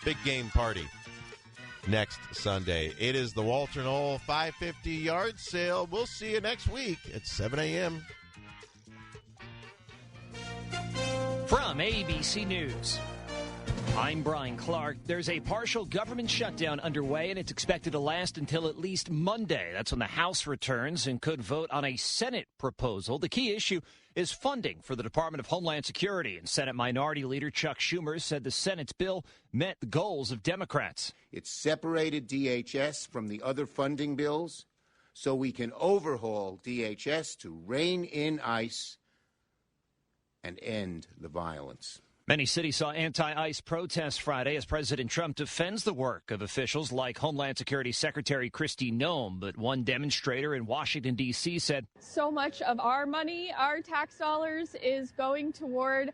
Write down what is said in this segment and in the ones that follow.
big game party next Sunday. It is the Walter Knoll 550 yard sale. We'll see you next week at 7 a.m. From ABC News, I'm Brian Clark. There's a partial government shutdown underway, and it's expected to last until at least Monday. That's when the House returns and could vote on a Senate proposal. The key issue is funding for the Department of Homeland Security, and Senate Minority Leader Chuck Schumer said the Senate's bill met the goals of Democrats. It separated DHS from the other funding bills so we can overhaul DHS to rein in ICE and end the violence. Many cities saw anti-ICE protests Friday as President Trump defends the work of officials like Homeland Security Secretary Kristi Noem. But one demonstrator in Washington, D.C. said, so much of our money, our tax dollars, is going toward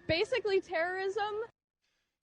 basically terrorism.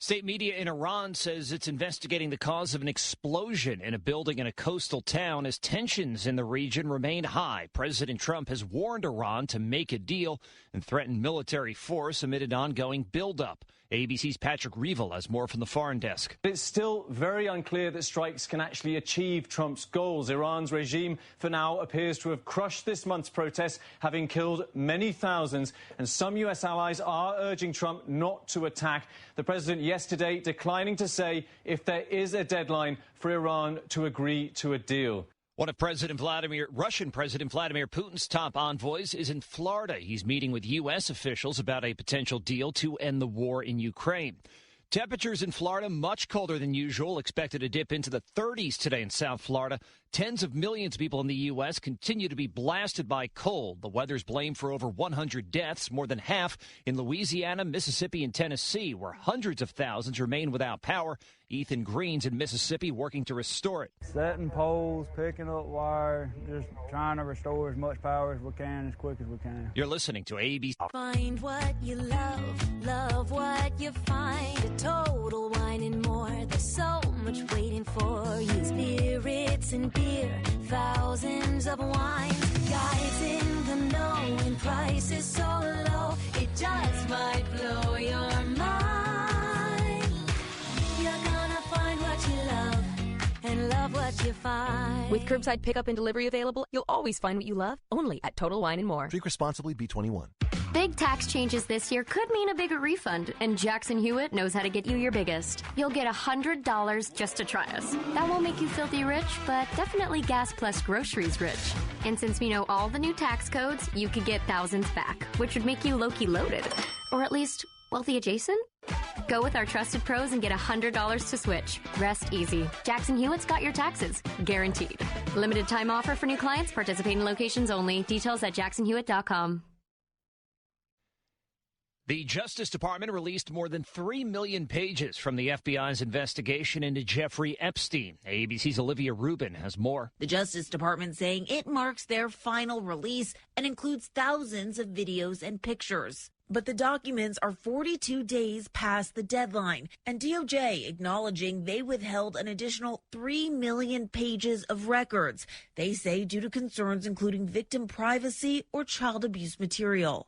State media in Iran says it's investigating the cause of an explosion in a building in a coastal town as tensions in the region remain high. President Trump has warned Iran to make a deal and threatened military force amid an ongoing buildup. ABC's Patrick Reevell has more from the foreign desk. It's still very unclear that strikes can actually achieve Trump's goals. Iran's regime, for now, appears to have crushed this month's protests, having killed many thousands. And some U.S. allies are urging Trump not to attack. The president yesterday declining to say if there is a deadline for Iran to agree to a deal. One of Russian President Vladimir Putin's top envoys is in Florida. He's meeting with U.S. officials about a potential deal to end the war in Ukraine. Temperatures in Florida much colder than usual, expected to dip into the 30s today in South Florida. Tens of millions of people in the U.S. continue to be blasted by cold. The weather's blamed for over 100 deaths, more than half in Louisiana, Mississippi, and Tennessee, where hundreds of thousands remain without power. Ethan Green's in Mississippi working to restore it. Setting poles, picking up wire, just trying to restore as much power as we can, as quick as we can. You're listening to ABC. Find what you love what you find. A Total Wine and More. There's so much waiting for you. Spirits and beer, thousands of wines. Guys in the know and prices so low, it just might blow your mind. You're gonna find what you love and love what you find. With curbside pickup and delivery available, you'll always find what you love, only at Total Wine & More. Drink responsibly, B21. Big tax changes this year could mean a bigger refund, and Jackson Hewitt knows how to get you your biggest. You'll get $100 just to try us. That won't make you filthy rich, but definitely gas plus groceries rich. And since we know all the new tax codes, you could get thousands back, which would make you low-key loaded. Or at least wealthy adjacent? Go with our trusted pros and get $100 to switch. Rest easy. Jackson Hewitt's got your taxes. Guaranteed. Limited time offer for new clients. Participating locations only. Details at jacksonhewitt.com. The Justice Department released more than 3 million pages from the FBI's investigation into Jeffrey Epstein. ABC's Olivia Rubin has more. The Justice Department saying it marks their final release and includes thousands of videos and pictures. But the documents are 42 days past the deadline, and DOJ acknowledging they withheld an additional 3 million pages of records. They say due to concerns including victim privacy or child abuse material.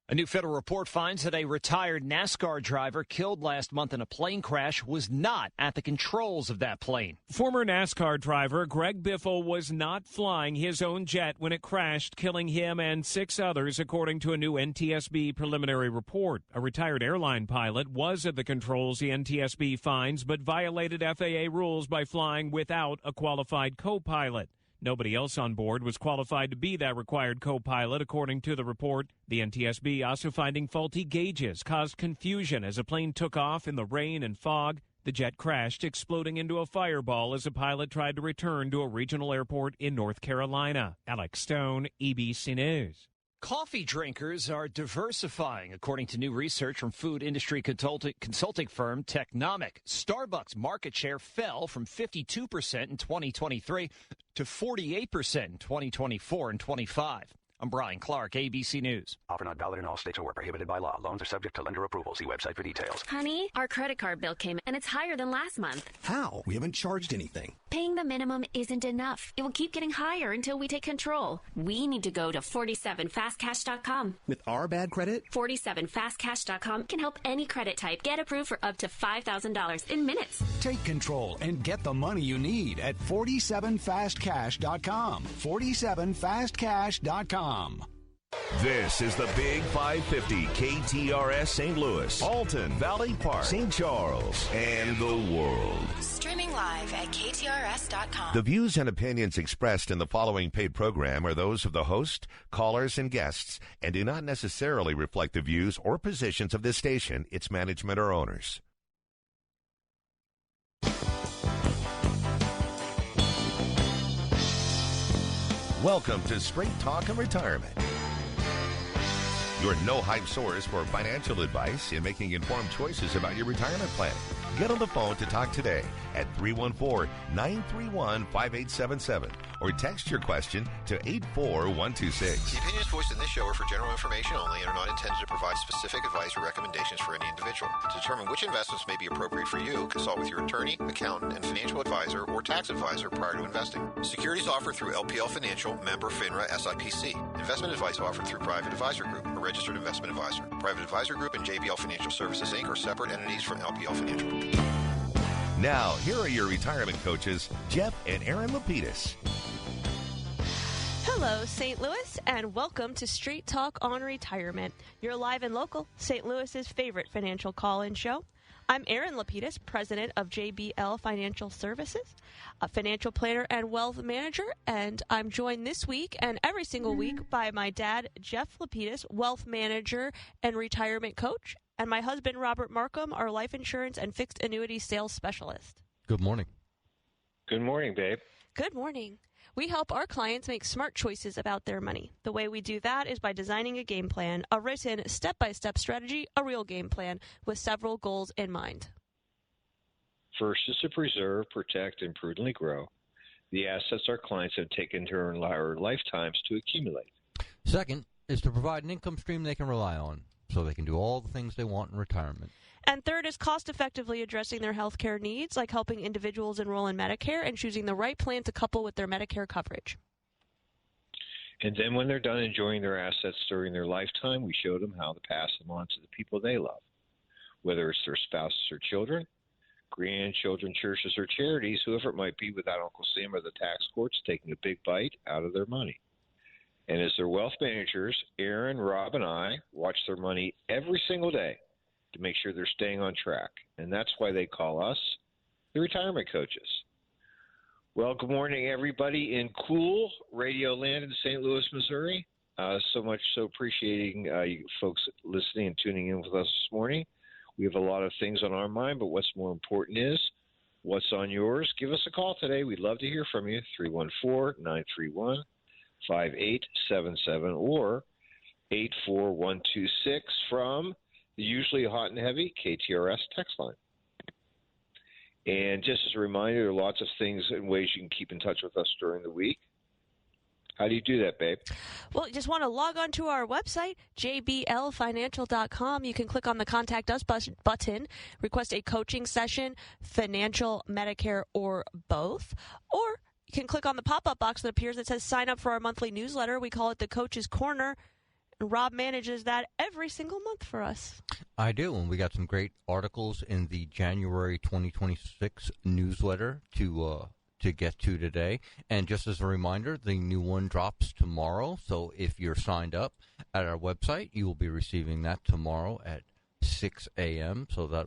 A new federal report finds that a retired NASCAR driver killed last month in a plane crash was not at the controls of that plane. Former NASCAR driver Greg Biffle was not flying his own jet when it crashed, killing him and 6 others, according to a new NTSB preliminary report. A retired airline pilot was at the controls the NTSB finds, but violated FAA rules by flying without a qualified co-pilot. Nobody else on board was qualified to be that required co-pilot, according to the report. The NTSB also finding faulty gauges caused confusion as a plane took off in the rain and fog. The jet crashed, exploding into a fireball as a pilot tried to return to a regional airport in North Carolina. Alex Stone, ABC News. Coffee drinkers are diversifying, according to new research from food industry consulting firm Technomic. Starbucks' market share fell from 52% in 2023 to 48% in 2024 and 25. I'm Brian Clark, ABC News. Offer not valid in all states or where prohibited by law. Loans are subject to lender approval. See website for details. Honey, our credit card bill came and it's higher than last month. How? We haven't charged anything. Paying the minimum isn't enough. It will keep getting higher until we take control. We need to go to 47fastcash.com. With our bad credit? 47fastcash.com can help any credit type get approved for up to $5,000 in minutes. Take control and get the money you need at 47fastcash.com. 47fastcash.com. This is the Big 550 KTRS St. Louis, Alton, Valley Park, St. Charles, and the world. Streaming live at KTRS.com. The views and opinions expressed in the following paid program are those of the host, callers, and guests, and do not necessarily reflect the views or positions of this station, its management, or owners. Welcome to Straight Talk and Retirement. Your no-hype source for financial advice in making informed choices about your retirement plan. Get on the phone to talk today at 314-931-5877 or text your question to 84126. The opinions voiced in this show are for general information only and are not intended to provide specific advice or recommendations for any individual. To determine which investments may be appropriate for you, consult with your attorney, accountant, and financial advisor or tax advisor prior to investing. Securities offered through LPL Financial, member FINRA SIPC. Investment advice offered through Private Advisor Group, a registered investment advisor. Private Advisor Group and JBL Financial Services, Inc. are separate entities from LPL Financial. Now, here are your retirement coaches, Jeff and Aaron Lapidus. Hello, St. Louis, and welcome to Straight Talk on Retirement, your live and local St. Louis's favorite financial call-in show. I'm Aaron Lapidus, president of JBL Financial Services, a financial planner and wealth manager, and I'm joined this week and every single week by my dad, Jeff Lapidus, wealth manager and retirement coach, and my husband, Robert Markham, our life insurance and fixed annuity sales specialist. Good morning. Good morning, babe. Good morning. We help our clients make smart choices about their money. The way we do that is by designing a game plan, a written step-by-step strategy, a real game plan with several goals in mind. First is to preserve, protect, and prudently grow the assets our clients have taken during our lifetimes to accumulate. Second is to provide an income stream they can rely on so they can do all the things they want in retirement. And third is cost-effectively addressing their health care needs, like helping individuals enroll in Medicare and choosing the right plan to couple with their Medicare coverage. And then when they're done enjoying their assets during their lifetime, we show them how to pass them on to the people they love, whether it's their spouses or children, grandchildren, churches, or charities, whoever it might be, without Uncle Sam or the tax courts taking a big bite out of their money. And as their wealth managers, Aaron, Rob, and I watch their money every single day to make sure they're staying on track. And that's why they call us the retirement coaches. Well, good morning, everybody in cool Radio Land in St. Louis, Missouri. So much so appreciating you folks listening and tuning in with us this morning. We have a lot of things on our mind, but what's more important is what's on yours. Give us a call today. We'd love to hear from you, 314-931-5877 or 84126 from the usually hot and heavy KTRS text line. And just as a reminder, there are lots of things and ways you can keep in touch with us during the week. How do you do that, babe? Well, you just want to log on to our website, jblfinancial.com. You can click on the Contact Us button, request a coaching session, financial, Medicare, or both. Or you can click on the pop-up box that appears that says sign up for our monthly newsletter. We call it the Coach's Corner. And Rob manages that every single month for us. I do, and we got some great articles in the January 2026 newsletter to get to today. And just as a reminder, the new one drops tomorrow. So if you're signed up at our website, you will be receiving that tomorrow at 6 a.m. So that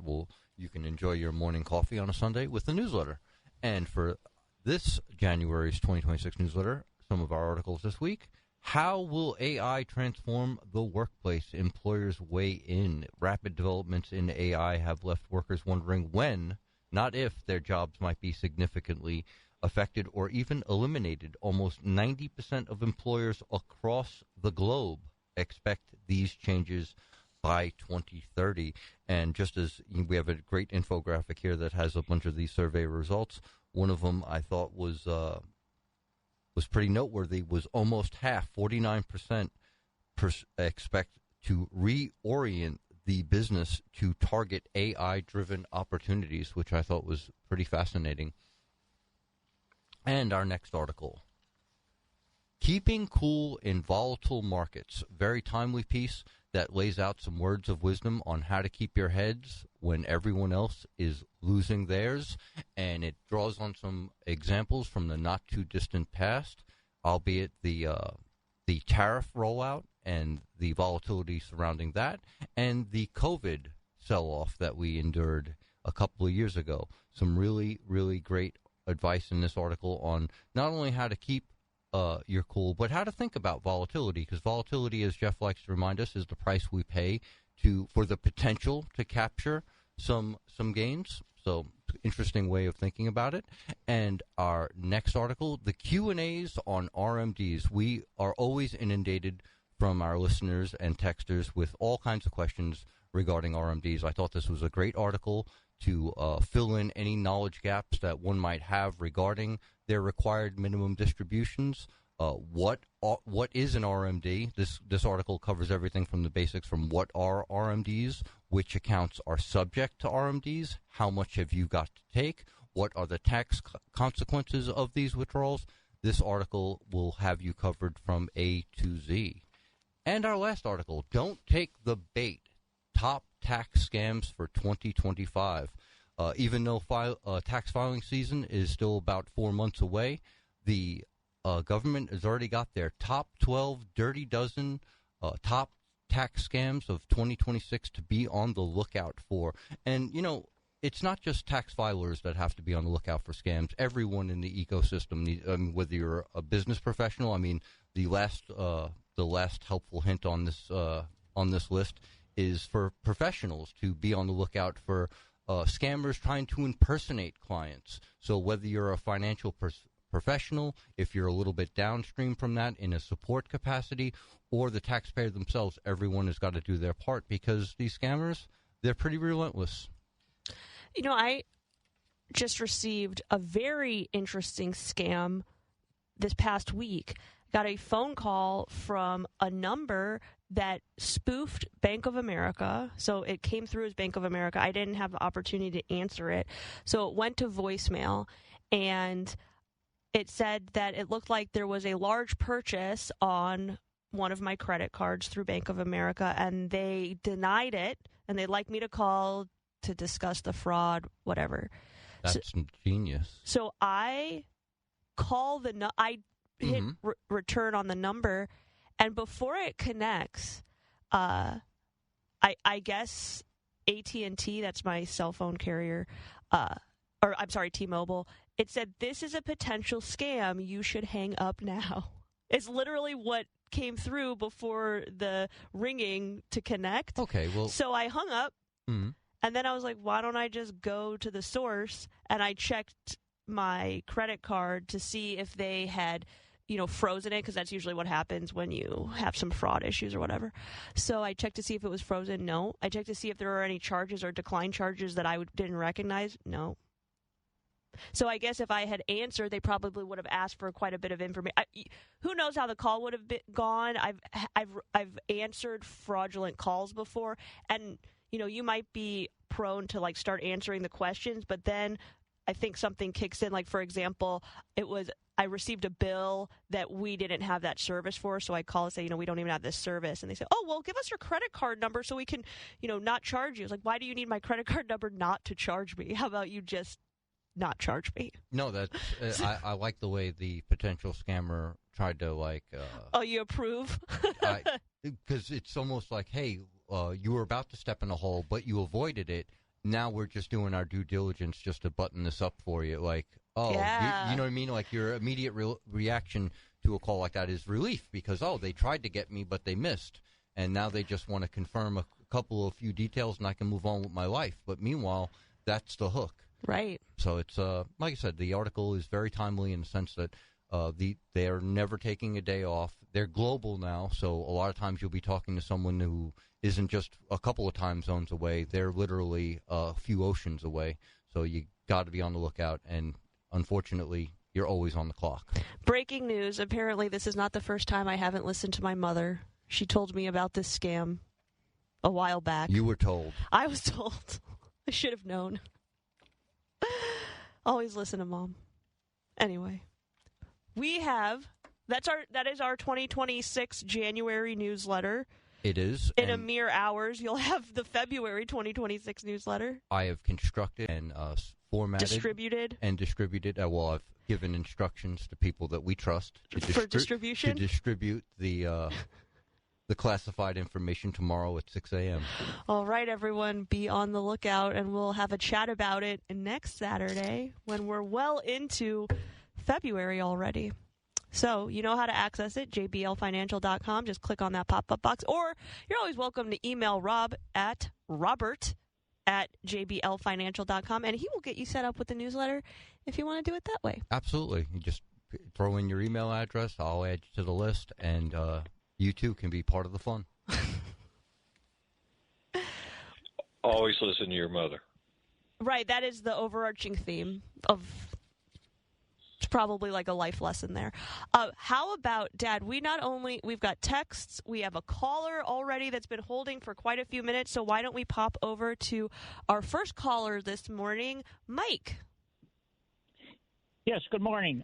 you can enjoy your morning coffee on a Sunday with the newsletter. And for this January's 2026 newsletter, some of our articles this week. How will AI transform the workplace? Employers weigh in. Rapid developments in AI have left workers wondering when, not if, their jobs might be significantly affected or even eliminated. Almost 90% of employers across the globe expect these changes by 2030. And just as we have a great infographic here that has a bunch of these survey results, one of them I thought was was pretty noteworthy was almost half, 49%, expect to reorient the business to target AI-driven opportunities, which I thought was pretty fascinating. And our next article, Keeping Cool in Volatile Markets, very timely piece that lays out some words of wisdom on how to keep your heads when everyone else is losing theirs, and it draws on some examples from the not-too-distant past, albeit the tariff rollout and the volatility surrounding that, and the COVID sell-off that we endured a couple of years ago. Some really, really great advice in this article on not only how to keep your cool, but how to think about volatility, because volatility, as Jeff likes to remind us, is the price we pay for the potential to capture some gains. So, interesting way of thinking about it. And our next article, the Q&As on RMDs. We are always inundated from our listeners and texters with all kinds of questions regarding RMDs. I thought this was a great article to fill in any knowledge gaps that one might have regarding their required minimum distributions. What is an RMD? This article covers everything from the basics, from what are RMDs, which accounts are subject to RMDs, how much have you got to take, what are the tax consequences of these withdrawals. This article will have you covered from A to Z. And our last article, Don't Take the Bait, Top Tax Scams for 2025. Even though tax filing season is still about 4 months away, the government has already got their top 12 dirty dozen top tax scams of 2026 to be on the lookout for. And, you know, it's not just tax filers that have to be on the lookout for scams. Everyone in the ecosystem, whether you're a business professional, I mean, the last helpful hint on this list is for professionals to be on the lookout for scammers trying to impersonate clients. So whether you're a financial professional, if you're a little bit downstream from that in a support capacity, or the taxpayer themselves, everyone has got to do their part, because these scammers, they're pretty relentless. You know, I just received a very interesting scam this past week. Got a phone call from a number that spoofed Bank of America. So it came through as Bank of America. I didn't have the opportunity to answer it. So it went to voicemail, and it said that it looked like there was a large purchase on one of my credit cards through Bank of America, and they denied it, and they'd like me to call to discuss the fraud, whatever. That's genius. So I call I hit return on the number, and before it connects, I guess AT&T, that's my cell phone carrier, or I'm sorry, T-Mobile, it said, "This is a potential scam. You should hang up now." It's literally what came through before the ringing to connect. Okay, well. So I hung up, and then I was like, why don't I just go to the source? And I checked my credit card to see if they had, frozen it, because that's usually what happens when you have some fraud issues or whatever. So I checked to see if it was frozen. No. I checked to see if there were any charges or decline charges that I didn't recognize. No. So I guess if I had answered, they probably would have asked for quite a bit of information. Who knows how the call would have gone? I've answered fraudulent calls before, and you might be prone to start answering the questions, but then I think something kicks in. Like, for example, I received a bill that we didn't have that service for, so I call and say, we don't even have this service. And they say, oh, well, give us your credit card number so we can, not charge you. It's like, why do you need my credit card number not to charge me? How about you just not charge me? No, that's I like the way the potential scammer tried to oh, you approve? Because it's almost like, hey, you were about to step in a hole, but you avoided it. Now we're just doing our due diligence just to button this up for you. Like, oh, yeah. You know what I mean? Like, your immediate reaction to a call like that is relief, because, oh, they tried to get me, but they missed. And now they just want to confirm a few details, and I can move on with my life. But meanwhile, that's the hook. Right. So it's, like I said, the article is very timely in the sense that they are never taking a day off. They're global now, so a lot of times you'll be talking to someone who isn't just a couple of time zones away. They're literally a few oceans away. So you got to be on the lookout. And unfortunately, you're always on the clock. Breaking news. Apparently, this is not the first time I haven't listened to my mother. She told me about this scam a while back. You were told. I was told. I should have known. Always listen to Mom. Anyway, that is our 2026 January newsletter. It is. In a mere hours, you'll have the February 2026 newsletter. I have constructed and formatted. Distributed. Well, I've given instructions to people that we trust. For distribution? To distribute the classified information tomorrow at 6 a.m. All right, everyone, be on the lookout, and we'll have a chat about it next Saturday when we're well into February already. So you know how to access it, jblfinancial.com. Just click on that pop-up box. Or you're always welcome to email robert@jblfinancial.com, and he will get you set up with the newsletter if you want to do it that way. Absolutely. You just throw in your email address. I'll add you to the list, and you too can be part of the fun. Always listen to your mother. Right. That is the overarching theme of... It's probably like a life lesson there. How about, Dad, we've got texts, we have a caller already that's been holding for quite a few minutes, so why don't we pop over to our first caller this morning, Mike. Yes, good morning.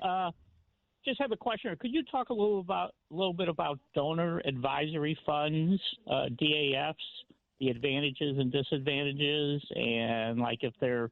Just have a question. Could you talk a little bit about donor advisory funds, DAFs, the advantages and disadvantages, and like if they're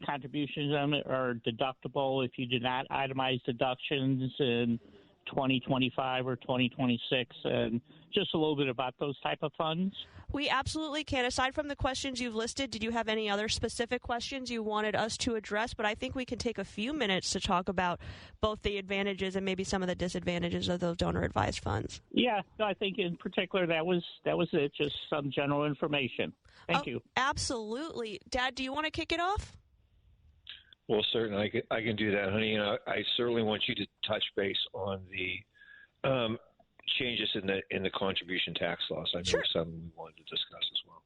contributions are deductible if you do not itemize deductions in 2025 or 2026, and just a little bit about those type of funds? We absolutely can. Aside from the questions you've listed, did you have any other specific questions you wanted us to address? But I think we can take a few minutes to talk about both the advantages and maybe some of the disadvantages of those donor-advised funds. Yeah, I think in particular that was it, just some general information. Thank you. Absolutely. Dad, do you want to kick it off? Well, certainly, I can do that, honey. And I certainly want you to touch base on the changes in the contribution tax laws. I know something we wanted to discuss as well.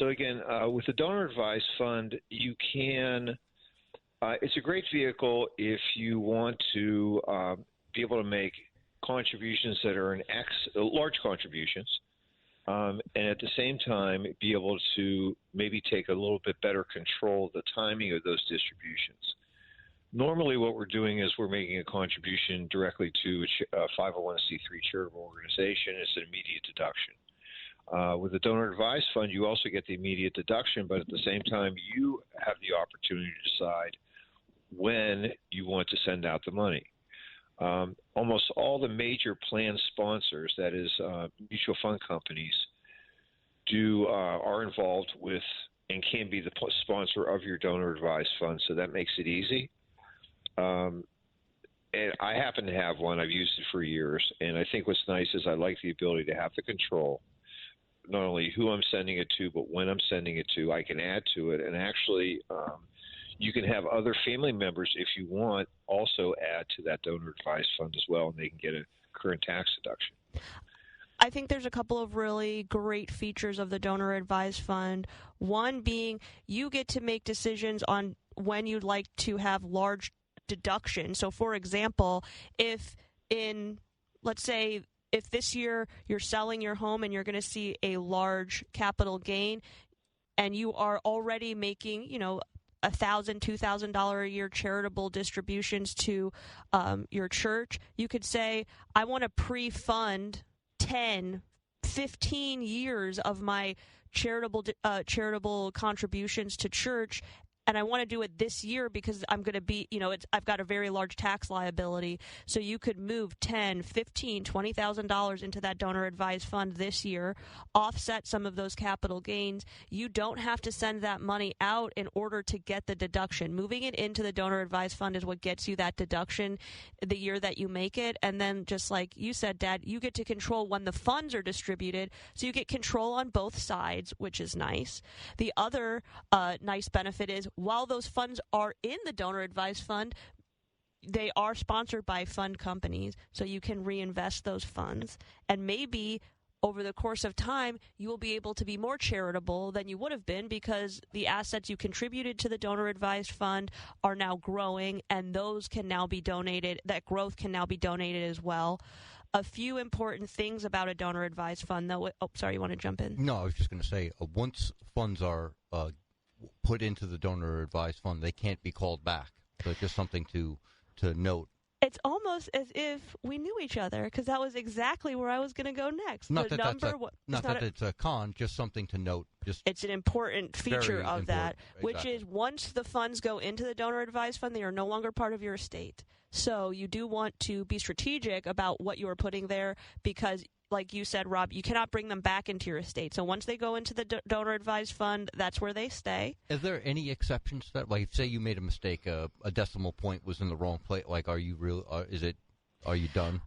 So again, with the donor advised fund, you can. It's a great vehicle if you want to be able to make contributions that are large contributions. And at the same time, be able to maybe take a little bit better control of the timing of those distributions. Normally what we're doing is we're making a contribution directly to a 501c3 charitable organization. It's an immediate deduction. With the donor advised fund, you also get the immediate deduction, but at the same time, you have the opportunity to decide when you want to send out the money. Almost all the major plan sponsors, that is mutual fund companies, are involved with and can be the sponsor of your donor advised fund, so that makes it easy. And I happen to have one. I've used it for years, and I think what's nice is I like the ability to have the control, not only who I'm sending it to, but when I'm sending it to. I can add to it, and actually you can have other family members, if you want, also add to that donor advised fund as well, and they can get a current tax deduction. I think there's a couple of really great features of the donor advised fund. One being you get to make decisions on when you'd like to have large deductions. So, for example, if this year you're selling your home and you're going to see a large capital gain and you are already making, $1,000, $2,000 a year charitable distributions to your church, you could say, I want to pre-fund 10, 15 years of my charitable contributions to church, and I want to do it this year because I'm going to be, I've got a very large tax liability. So you could move $10,000, $15,000, $20,000 into that donor advised fund this year, offset some of those capital gains. You don't have to send that money out in order to get the deduction. Moving it into the donor advised fund is what gets you that deduction the year that you make it. And then just like you said, Dad, you get to control when the funds are distributed. So you get control on both sides, which is nice. The other nice benefit is while those funds are in the donor advised fund, they are sponsored by fund companies, so you can reinvest those funds. And maybe over the course of time, you will be able to be more charitable than you would have been because the assets you contributed to the donor-advised fund are now growing, and those can now be donated. That growth can now be donated as well. A few important things about a donor-advised fund, though. Oh, sorry, you want to jump in? No, I was just going to say, once funds are put into the donor-advised fund, they can't be called back. So just something to note. It's almost as if we knew each other, because that was exactly where I was going to go next. Not that it's a con, just something to note. It's an important feature of that, which exactly. is once the funds go into the donor-advised fund, they are no longer part of your estate. So you do want to be strategic about what you are putting there because, like you said, Rob, you cannot bring them back into your estate. So once they go into the donor-advised fund, that's where they stay. Is there any exceptions to that? Like, say you made a mistake, a decimal point was in the wrong place. Like, are you done?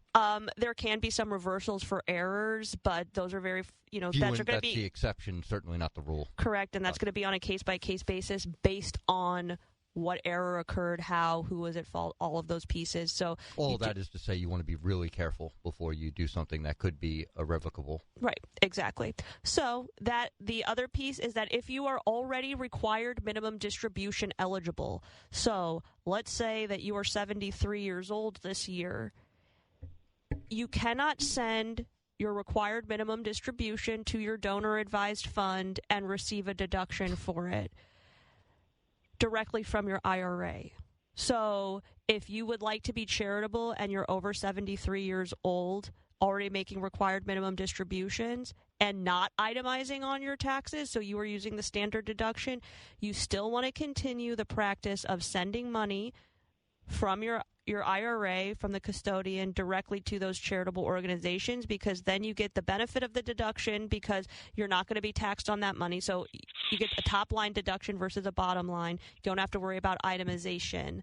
There can be some reversals for errors, but those are very, that's the exception, certainly not the rule. Correct, and that's going to be on a case-by-case basis based on what error occurred, who was at fault, all of those pieces. So all of that is to say you want to be really careful before you do something that could be irrevocable. Right, exactly. So that the other piece is that if you are already required minimum distribution eligible, so let's say that you are 73 years old this year, you cannot send your required minimum distribution to your donor-advised fund and receive a deduction for it directly from your IRA. So if you would like to be charitable and you're over 73 years old, already making required minimum distributions and not itemizing on your taxes, so you are using the standard deduction, you still want to continue the practice of sending money from your IRA, from the custodian, directly to those charitable organizations, because then you get the benefit of the deduction because you're not going to be taxed on that money. So you get a top line deduction versus a bottom line. You don't have to worry about itemization.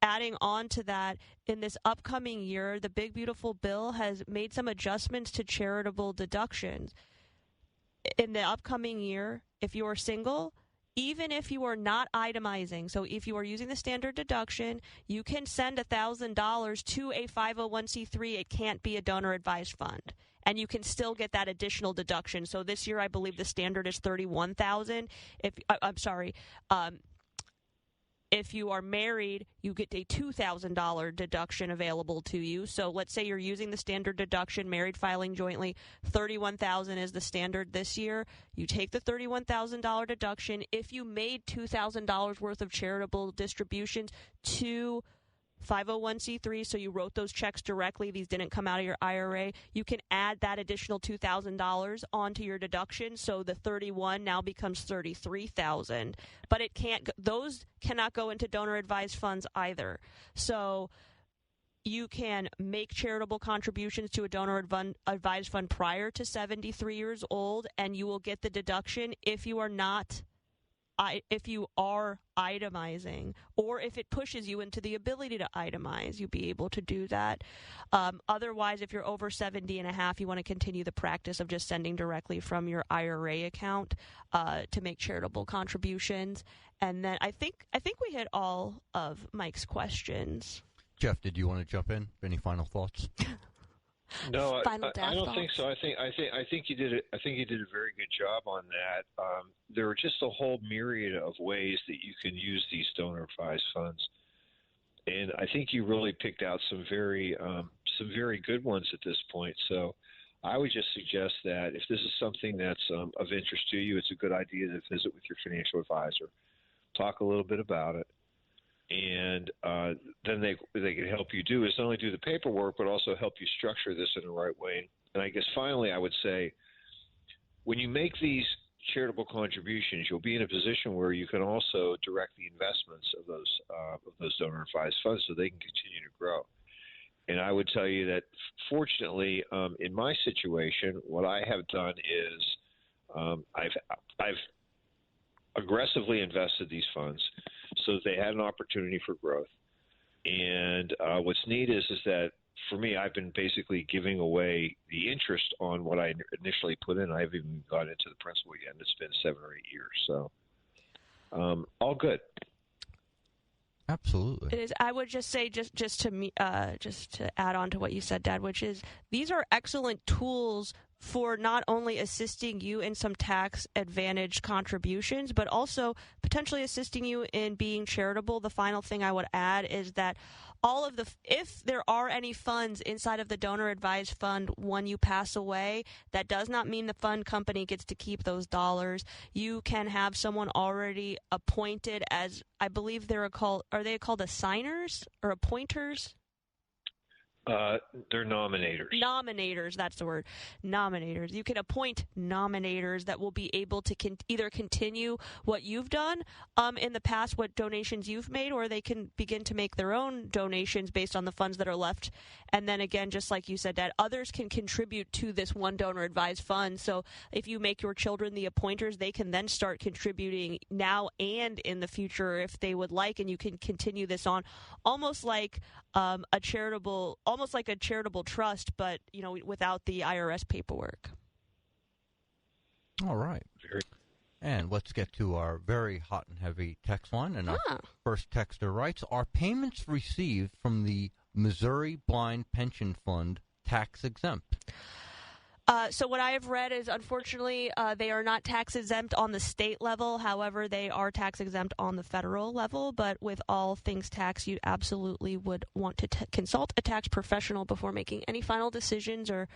Adding on to that, in this upcoming year, the Big Beautiful Bill has made some adjustments to charitable deductions. In the upcoming year, if you are single, even if you are not itemizing, so if you are using the standard deduction, you can send $1,000 to a 501c3. It can't be a donor-advised fund, and you can still get that additional deduction. So this year, I believe the standard is $31,000. If you are married, you get a $2,000 deduction available to you. So let's say you're using the standard deduction, married filing jointly, $31,000 is the standard this year. You take the $31,000 deduction. If you made $2,000 worth of charitable distributions to 501c3, so you wrote those checks directly, these didn't come out of your IRA, you can add that additional $2,000 onto your deduction, so the $31,000 now becomes $33,000. But those cannot go into donor advised funds either. So you can make charitable contributions to a donor advised fund prior to 73 years old, and you will get the deduction if you are itemizing, or if it pushes you into the ability to itemize, you'll be able to do that. Otherwise, if you're over 70 and a half, you want to continue the practice of just sending directly from your IRA account to make charitable contributions. And then I think we hit all of Mike's questions. Jeff, did you want to jump in? Any final thoughts? No, I don't think so. I think you did it. I think you did a very good job on that. There are just a whole myriad of ways that you can use these donor advised funds, and I think you really picked out some very good ones at this point. So I would just suggest that if this is something that's of interest to you, it's a good idea to visit with your financial advisor, talk a little bit about it. And then they can help you is not only do the paperwork, but also help you structure this in the right way. And I guess finally, I would say, when you make these charitable contributions, you'll be in a position where you can also direct the investments of those donor advised funds so they can continue to grow. And I would tell you that, fortunately, in my situation, what I have done is I've aggressively invested these funds so that they had an opportunity for growth. And what's neat is that, for me, I've been basically giving away the interest on what I initially put in. I haven't even got into the principal yet, and it's been 7 or 8 years. So all good. Absolutely. It is. I would just say, just to add on to what you said, Dad, which is these are excellent tools for not only assisting you in some tax advantage contributions, but also potentially assisting you in being charitable. The final thing I would add is that if there are any funds inside of the donor advised fund when you pass away, that does not mean the fund company gets to keep those dollars. You can have someone already appointed as, I believe are they called assigners or appointers? They're nominators. Nominators, that's the word. Nominators. You can appoint nominators that will be able to either continue what you've done in the past, what donations you've made, or they can begin to make their own donations based on the funds that are left. And then again, just like you said, Dad, others can contribute to this one donor advised fund. So if you make your children the appointers, they can then start contributing now and in the future if they would like, and you can continue this on almost like a charitable trust, but without the IRS paperwork. All right. And let's get to our very hot and heavy text line. And our first texter writes, are payments received from the Missouri Blind Pension Fund tax exempt? So what I have read is, unfortunately, they are not tax exempt on the state level. However, they are tax exempt on the federal level. But with all things tax, you absolutely would want to consult a tax professional before making any final decisions or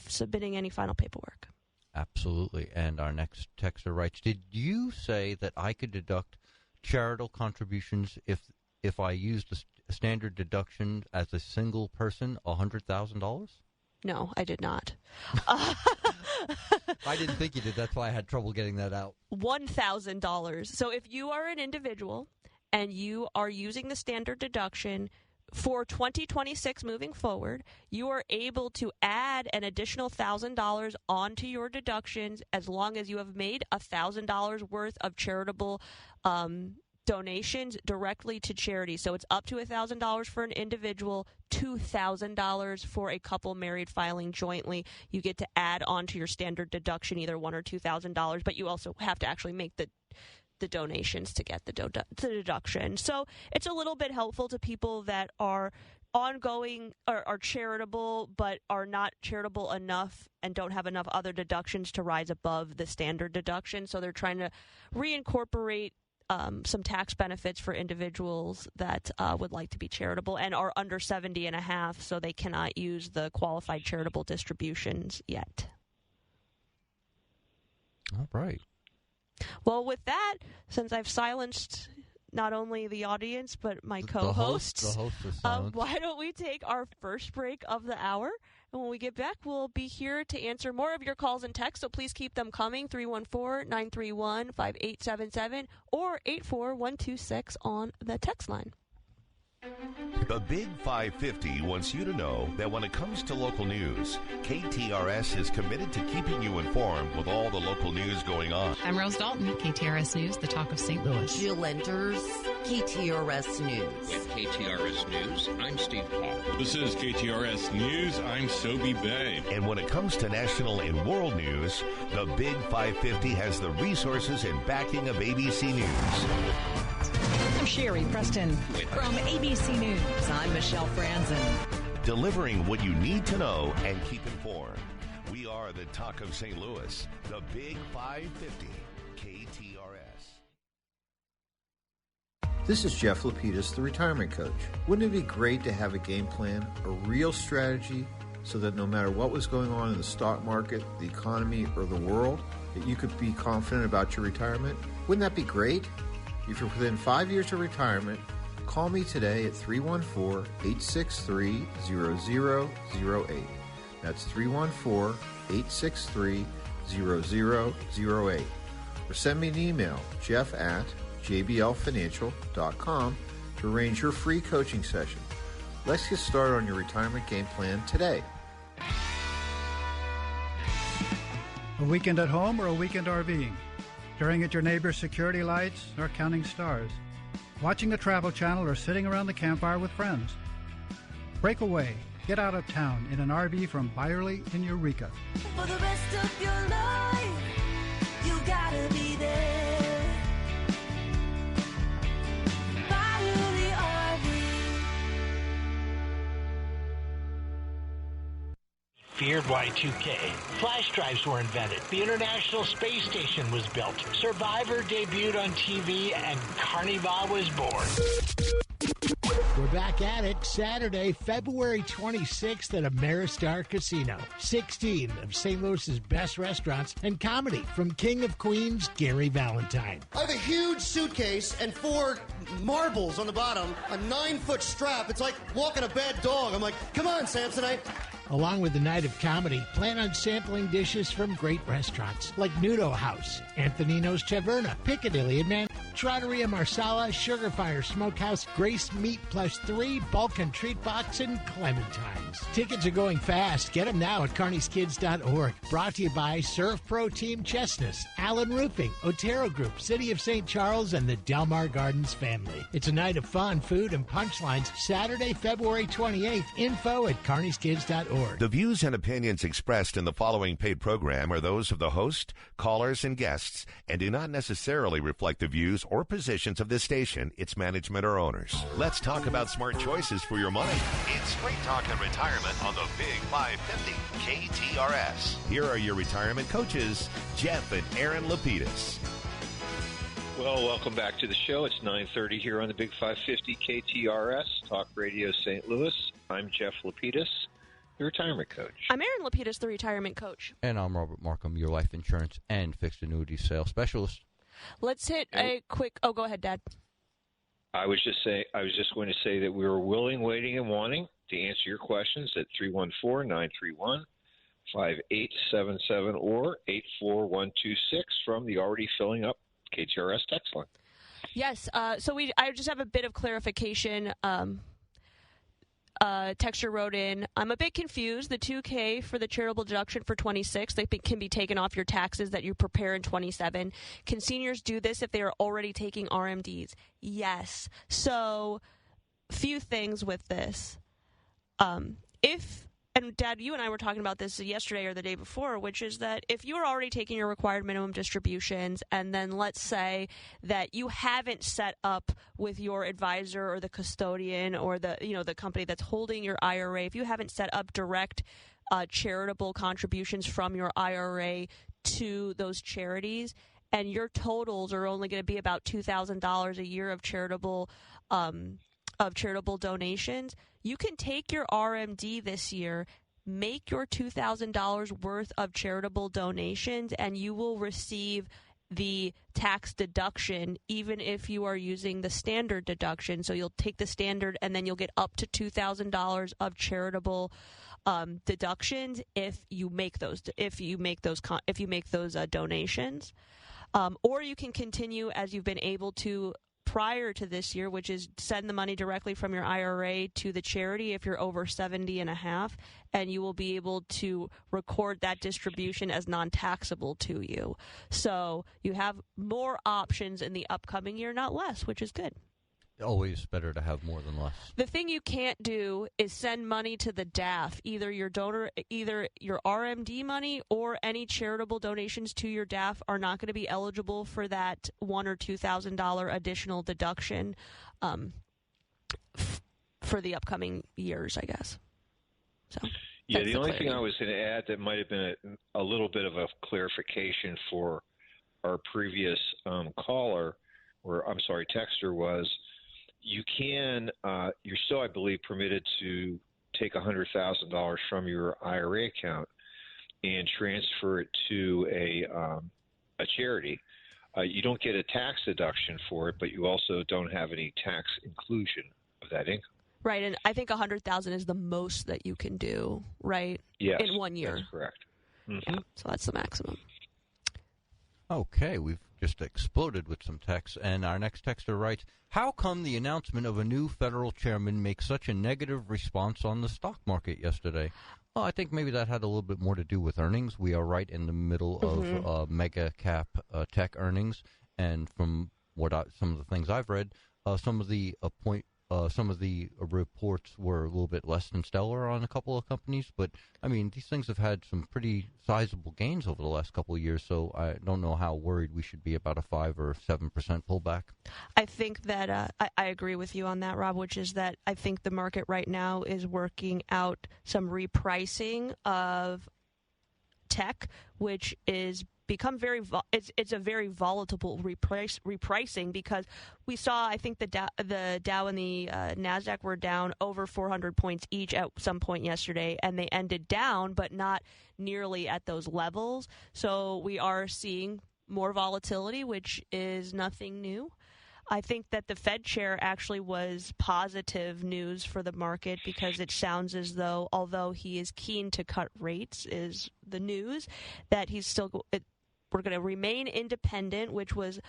submitting any final paperwork. Absolutely. And our next texter writes, did you say that I could deduct charitable contributions if I used a standard deduction as a single person, $100,000? No, I did not. I didn't think you did. That's why I had trouble getting that out. $1,000. So if you are an individual and you are using the standard deduction for 2026 moving forward, you are able to add an additional $1,000 onto your deductions as long as you have made $1,000 worth of charitable donations directly to charity. So it's up to $1,000 for an individual, $2,000 for a couple married filing jointly. You get to add on to your standard deduction either $1,000 or $2,000, but you also have to actually make the donations to get the deduction. So it's a little bit helpful to people that are ongoing or are charitable but are not charitable enough and don't have enough other deductions to rise above the standard deduction. So they're trying to reincorporate some tax benefits for individuals that would like to be charitable and are under 70 and a half, so they cannot use the qualified charitable distributions yet. All right. Well, with that, since I've silenced not only the audience but my co-hosts, the host is silenced. why don't we take our first break of the hour? And when we get back, we'll be here to answer more of your calls and texts, so please keep them coming, 314-931-5877 or 84126 on the text line. The Big 550 wants you to know that when it comes to local news, KTRS is committed to keeping you informed with all the local news going on. I'm Rose Dalton, KTRS News, the talk of St. Louis. Jill Enters, KTRS News. With KTRS News, I'm Steve Paul. This is KTRS News, I'm Sobe Bay. And when it comes to national and world news, the Big 550 has the resources and backing of ABC News. I'm Sherry Preston from ABC News. I'm Michelle Franzen. Delivering what you need to know and keep informed. We are the talk of St. Louis, the Big 550, KTRS. This is Jeff Lapidus, the retirement coach. Wouldn't it be great to have a game plan, a real strategy, so that no matter what was going on in the stock market, the economy, or the world, that you could be confident about your retirement? Wouldn't that be great? If you're within 5 years of retirement, call me today at 314-863-0008. That's 314-863-0008. Or send me an email, jeff@jblfinancial.com, to arrange your free coaching session. Let's get started on your retirement game plan today. A weekend at home or a weekend RVing? Staring at your neighbor's security lights or counting stars? Watching the Travel Channel or sitting around the campfire with friends? Break away. Get out of town in an RV from Byerly in Eureka. For the rest of your life, you gotta be there. Byerly feared Y2K. Flash drives were invented. The International Space Station was built. Survivor debuted on TV, and Carnival was born. We're back at it Saturday, February 26th at Ameristar Casino. 16 of St. Louis's best restaurants and comedy from King of Queens, Gary Valentine. I have a huge suitcase and 4 marbles on the bottom, a 9-foot strap. It's like walking a bad dog. I'm like, come on, Samsonite. Along with the night of comedy, plan on sampling dishes from great restaurants like Nudo House, Antonino's Taverna, Piccadilly and Trattoria Marsala, Sugar Fire Smokehouse, Grace Meat Plus 3, Bulk and Treat Box, and Clementines. Tickets are going fast. Get them now at carnieskids.org. Brought to you by Surf Pro Team Chestnut, Allen Roofing, Otero Group, City of St. Charles, and the Delmar Gardens family. It's a night of fun, food, and punchlines. Saturday, February 28th. Info at carnieskids.org. The views and opinions expressed in the following paid program are those of the host, callers, and guests, and do not necessarily reflect the views or positions of this station, its management, or owners. Let's talk about smart choices for your money. It's Straight Talk and Retirement on the Big 550 KTRS. Here are your retirement coaches, Jeff and Aaron Lapidus. Well, welcome back to the show. It's 9:30 here on the Big 550 KTRS, Talk Radio St. Louis. I'm Jeff Lapidus, the retirement coach. I'm Aaron Lapidus, the retirement coach. And I'm Robert Markham, your life insurance and fixed annuity sales specialist. Let's hit a quick... Oh, go ahead, Dad. I was just going to say that we were willing, waiting, and wanting to answer your questions at 314-931-5877 or 84126 from the already filling up KTRS text line. Yes. So I just have a bit of clarification. Texture wrote in, I'm a bit confused. The $2K for the charitable deduction for 26, they can be taken off your taxes that you prepare in 27. Can seniors do this if they are already taking RMDs? Yes. So, few things with this. And Dad, you and I were talking about this yesterday or the day before, which is that if you're already taking your required minimum distributions, and then let's say that you haven't set up with your advisor or the custodian or the company that's holding your IRA, if you haven't set up direct charitable contributions from your IRA to those charities, and your totals are only going to be about $2,000 a year of charitable donations, you can take your RMD this year, make your $2,000 worth of charitable donations, and you will receive the tax deduction even if you are using the standard deduction. So you'll take the standard and then you'll get up to $2,000 of charitable deductions if you make those donations. Or you can continue as you've been able to prior to this year, which is send the money directly from your IRA to the charity if you're over 70 and a half, and you will be able to record that distribution as non-taxable to you. So you have more options in the upcoming year, not less, which is good. Always better to have more than less. The thing you can't do is send money to the DAF, either your RMD money or any charitable donations to your DAF are not going to be eligible for that $1,000 or $2,000 additional deduction for the upcoming years, I guess. So yeah, the only thing I was going to add that might have been a little bit of a clarification for our previous texter was, you can, you're still, I believe, permitted to take $100,000 from your IRA account and transfer it to a charity. You don't get a tax deduction for it, but you also don't have any tax inclusion of that income. Right, and I think $100,000 is the most that you can do, right? Yes, in 1 year. That's correct. Mm-hmm. Yeah, so that's the maximum. Okay, we've just exploded with some texts, and our next texter writes, how come the announcement of a new federal chairman makes such a negative response on the stock market yesterday? Well, I think maybe that had a little bit more to do with earnings. We are right in the middle of mega cap tech earnings, and from some of the things I've read, some of the some of the reports were a little bit less than stellar on a couple of companies, but I mean, these things have had some pretty sizable gains over the last couple of years, so I don't know how worried we should be about a 5 or 7% pullback. I think that I agree with you on that, Rob, which is that I think the market right now is working out some repricing of tech, which is become it's a very volatile repricing, because we saw, I think the Dow and the Nasdaq were down over 400 points each at some point yesterday, and they ended down, but not nearly at those levels. So we are seeing more volatility, which is nothing new. I think that the Fed chair actually was positive news for the market, because it sounds as though, although he is keen to cut rates, is the news, that he's still we're going to remain independent, which was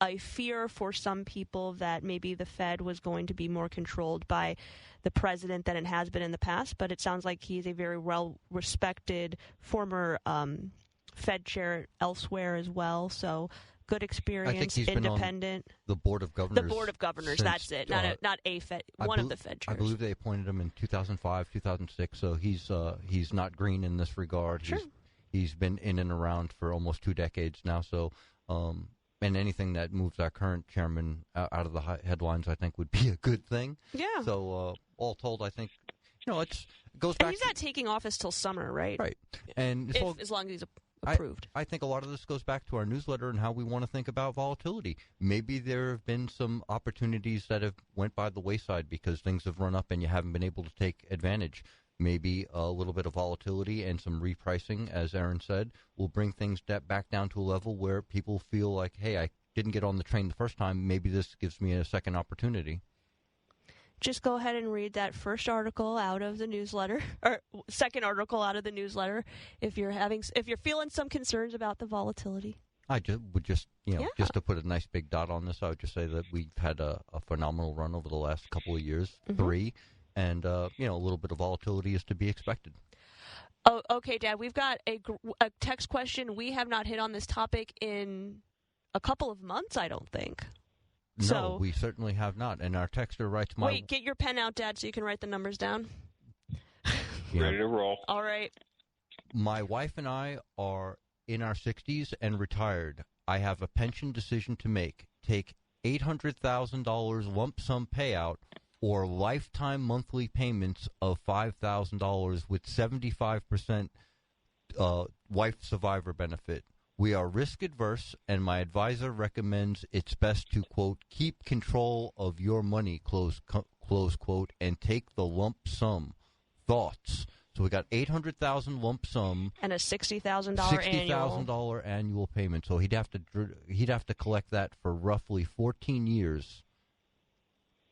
a fear for some people, that maybe the Fed was going to be more controlled by the president than it has been in the past. But it sounds like he's a very well-respected former Fed chair elsewhere as well. So good experience, I think he's independent. Been on the Board of Governors. The Board of Governors, since, that's it. Not a Fed, one of the Fed chairs. I believe they appointed him in 2005, 2006, so he's not green in this regard. Sure. He's been in and around for almost 2 decades now, so and anything that moves our current chairman out of the headlines, I think, would be a good thing. Yeah. So all told, I think, it goes back. And he's not taking office till summer, right? Right. And as long as he's approved. I think a lot of this goes back to our newsletter and how we want to think about volatility. Maybe there have been some opportunities that have went by the wayside because things have run up and you haven't been able to take advantage. Maybe a little bit of volatility and some repricing, as Aaron said, will bring things back down to a level where people feel like, hey, I didn't get on the train the first time. Maybe this gives me a second opportunity. Just go ahead and read that first article out of the newsletter, or second article out of the newsletter, if you're feeling some concerns about the volatility. I would just to put a nice big dot on this, I would just say that we've had a phenomenal run over the last couple of years, 3. And, a little bit of volatility is to be expected. Oh, okay, Dad. We've got a text question. We have not hit on this topic in a couple of months, I don't think. No, we certainly have not. And our texter writes Wait, get your pen out, Dad, so you can write the numbers down. Ready to roll. All right. My wife and I are in our 60s and retired. I have a pension decision to make. Take $800,000 lump sum payout or lifetime monthly payments of $5,000 with 75% wife survivor benefit. We are risk adverse, and my advisor recommends it's best to, quote, keep control of your money, close quote, and take the lump sum. Thoughts? So we got $800,000 lump sum and a $60,000 annual payment. So he'd have to collect that for roughly 14 years.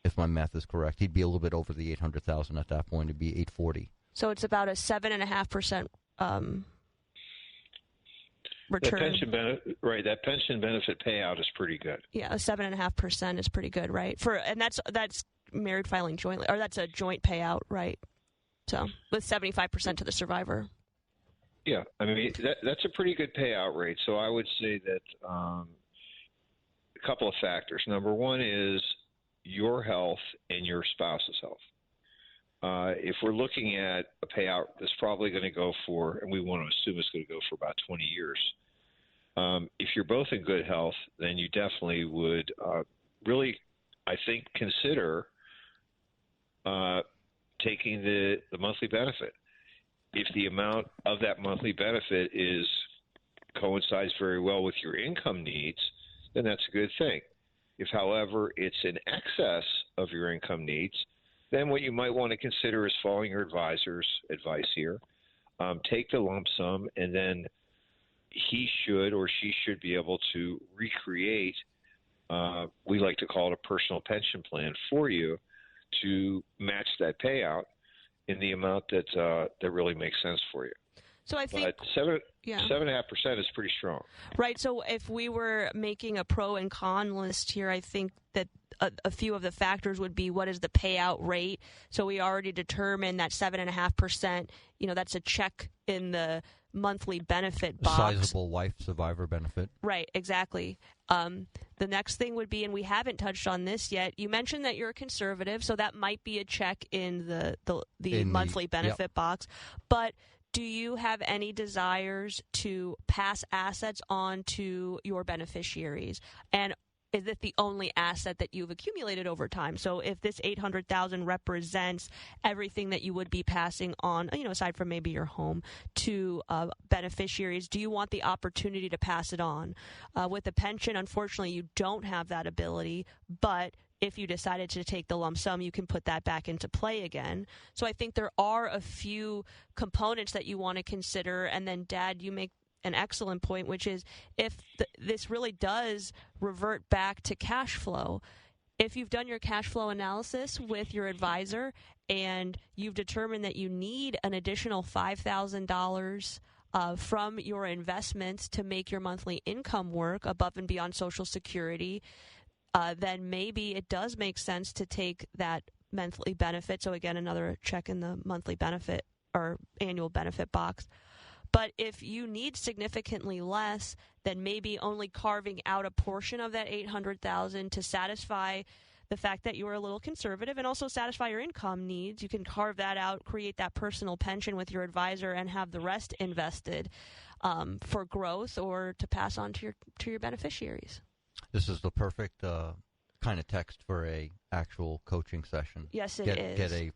If my math is correct, he'd be a little bit over the $800,000 at that point. It'd be $840,000. So it's about a 7.5% return. That pension benefit payout is pretty good. Yeah, a 7.5% is pretty good, right? And that's married filing jointly, or that's a joint payout, right? So with 75% to the survivor. Yeah, I mean that's a pretty good payout rate. So I would say that a couple of factors. Number one is your health and your spouse's health. If we're looking at a payout that's probably going to go for, and we want to assume it's going to go for about 20 years, if you're both in good health, then you definitely would really, I think, consider taking the monthly benefit. If the amount of that monthly benefit coincides very well with your income needs, then that's a good thing. If, however, it's in excess of your income needs, then what you might want to consider is following your advisor's advice here. Take the lump sum, and then he should or she should be able to recreate, we like to call it a personal pension plan for you to match that payout in the amount that really makes sense for you. So I think 7.5% is pretty strong. Right. So if we were making a pro and con list here, I think that a few of the factors would be, what is the payout rate? So we already determined that 7.5%, that's a check in the monthly benefit box. Sizable life survivor benefit. Right, exactly. The next thing would be, and we haven't touched on this yet, you mentioned that you're a conservative, so that might be a check in the monthly benefit box. But do you have any desires to pass assets on to your beneficiaries? And is it the only asset that you've accumulated over time? So if this $800,000 represents everything that you would be passing on, aside from maybe your home, to beneficiaries, do you want the opportunity to pass it on? With a pension, unfortunately, you don't have that ability, but if you decided to take the lump sum, you can put that back into play again. So I think there are a few components that you want to consider. And then, Dad, you make an excellent point, which is if this really does revert back to cash flow, if you've done your cash flow analysis with your advisor and you've determined that you need an additional $5,000 from your investments to make your monthly income work above and beyond Social Security, then maybe it does make sense to take that monthly benefit. So again, another check in the monthly benefit or annual benefit box. But if you need significantly less, then maybe only carving out a portion of that $800,000 to satisfy the fact that you are a little conservative and also satisfy your income needs. You can carve that out, create that personal pension with your advisor, and have the rest invested for growth or to pass on to your beneficiaries. This is the perfect kind of text for a actual coaching session. Yes, it is. Get a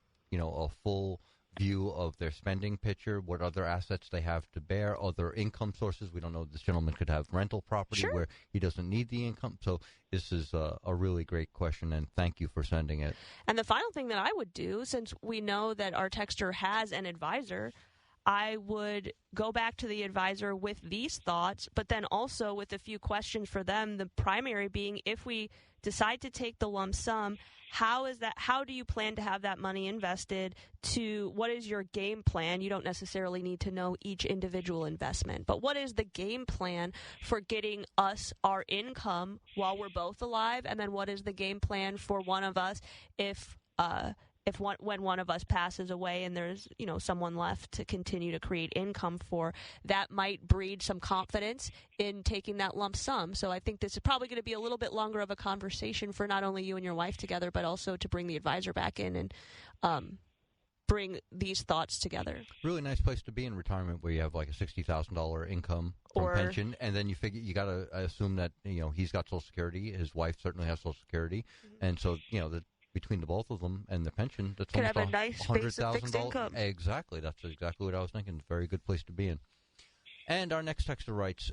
full view of their spending picture, what other assets they have to bear, other income sources. We don't know. This gentleman could have rental property where he doesn't need the income. So this is a really great question, and thank you for sending it. And the final thing that I would do, since we know that our texter has an advisor, I would go back to the advisor with these thoughts, but then also with a few questions for them, the primary being, if we decide to take the lump sum, how do you plan to have that money invested? What is your game plan? You don't necessarily need to know each individual investment, but what is the game plan for getting us our income while we're both alive? And then what is the game plan for one of us when one of us passes away and there's someone left to continue to create income for? That might breed some confidence in taking that lump sum. So I think this is probably going to be a little bit longer of a conversation for not only you and your wife together, but also to bring the advisor back in and bring these thoughts together. Really nice place to be in retirement, where you have like a $60,000 income from pension, and then you figure you got to assume that he's got Social Security, his wife certainly has Social Security, and so between the both of them and the pension, that's could almost have a nice base of fixed income. Exactly. That's exactly what I was thinking. Very good place to be in. And our next texter writes,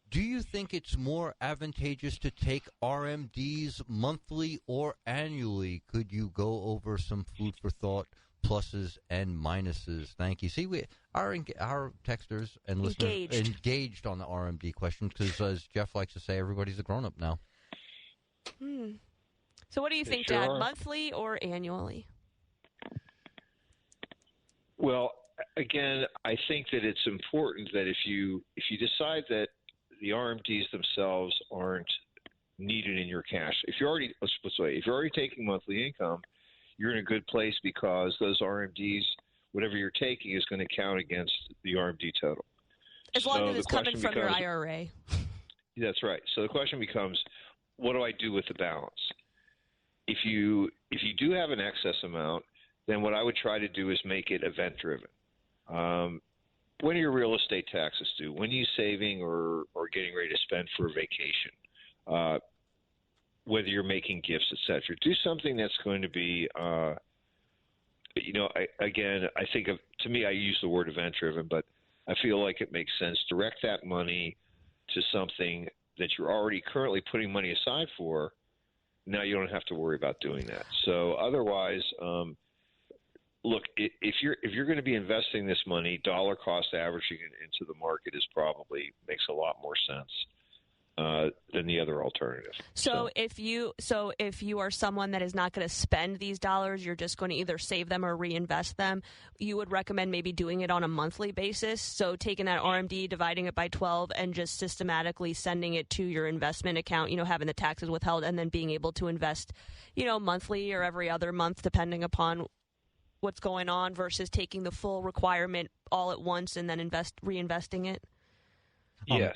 do you think it's more advantageous to take RMDs monthly or annually? Could you go over some food for thought, pluses and minuses? Thank you. See, our texters and listeners engaged on the RMD questions because, as Jeff likes to say, everybody's a grown-up now. So what do you think, Dad, monthly or annually? Well, again, I think that it's important that if you decide that the RMDs themselves aren't needed in your cash, if you're already taking monthly income, you're in a good place because those RMDs, whatever you're taking, is going to count against the RMD total. As long as it's coming from your IRA. That's right. So the question becomes, what do I do with the balance? If you do have an excess amount, then what I would try to do is make it event-driven. When are your real estate taxes due? When are you saving or getting ready to spend for a vacation? Whether you're making gifts, et cetera. Do something that's going to be, I think to me, I use the word event-driven, but I feel like it makes sense. Direct that money to something that you're already currently putting money aside for. Now you don't have to worry about doing that. So otherwise, look, if you're going to be investing this money, dollar cost averaging it into the market makes a lot more sense. than the other alternative. So if you are someone that is not going to spend these dollars, you're just going to either save them or reinvest them, you would recommend maybe doing it on a monthly basis. So taking that RMD, dividing it by 12, and just systematically sending it to your investment account, having the taxes withheld, and then being able to invest, monthly or every other month, depending upon what's going on, versus taking the full requirement all at once and then reinvesting it. Yes.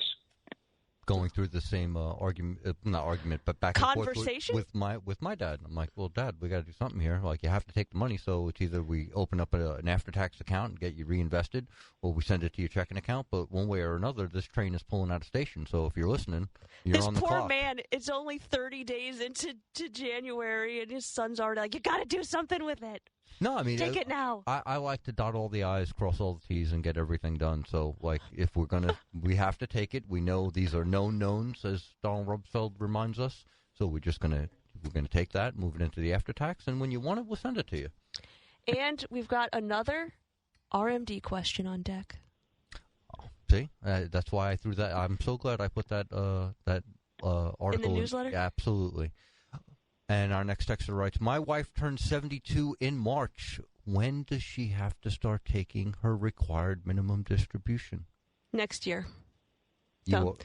Going through the same not argument, but back and forth with my dad. I'm like, well, Dad, we got to do something here. Like, you have to take the money, so it's either we open up an after-tax account and get you reinvested, or we send it to your checking account. But one way or another, this train is pulling out of station. So if you're listening, you're on the clock. This poor man, it's only 30 days into January, and his son's already like, you got to do something with it. No, I mean, take it now. I like to dot all the I's, cross all the T's, and get everything done. So, like, if we have to take it. We know these are known knowns, as Donald Rumsfeld reminds us. So we're gonna take that, move it into the after tax, and when you want it, we'll send it to you. And we've got another RMD question on deck. See, that's why I threw that. I'm so glad I put that article in the newsletter. Yeah, absolutely. And our next texter writes, my wife turned 72 in March. When does she have to start taking her required minimum distribution? Next year.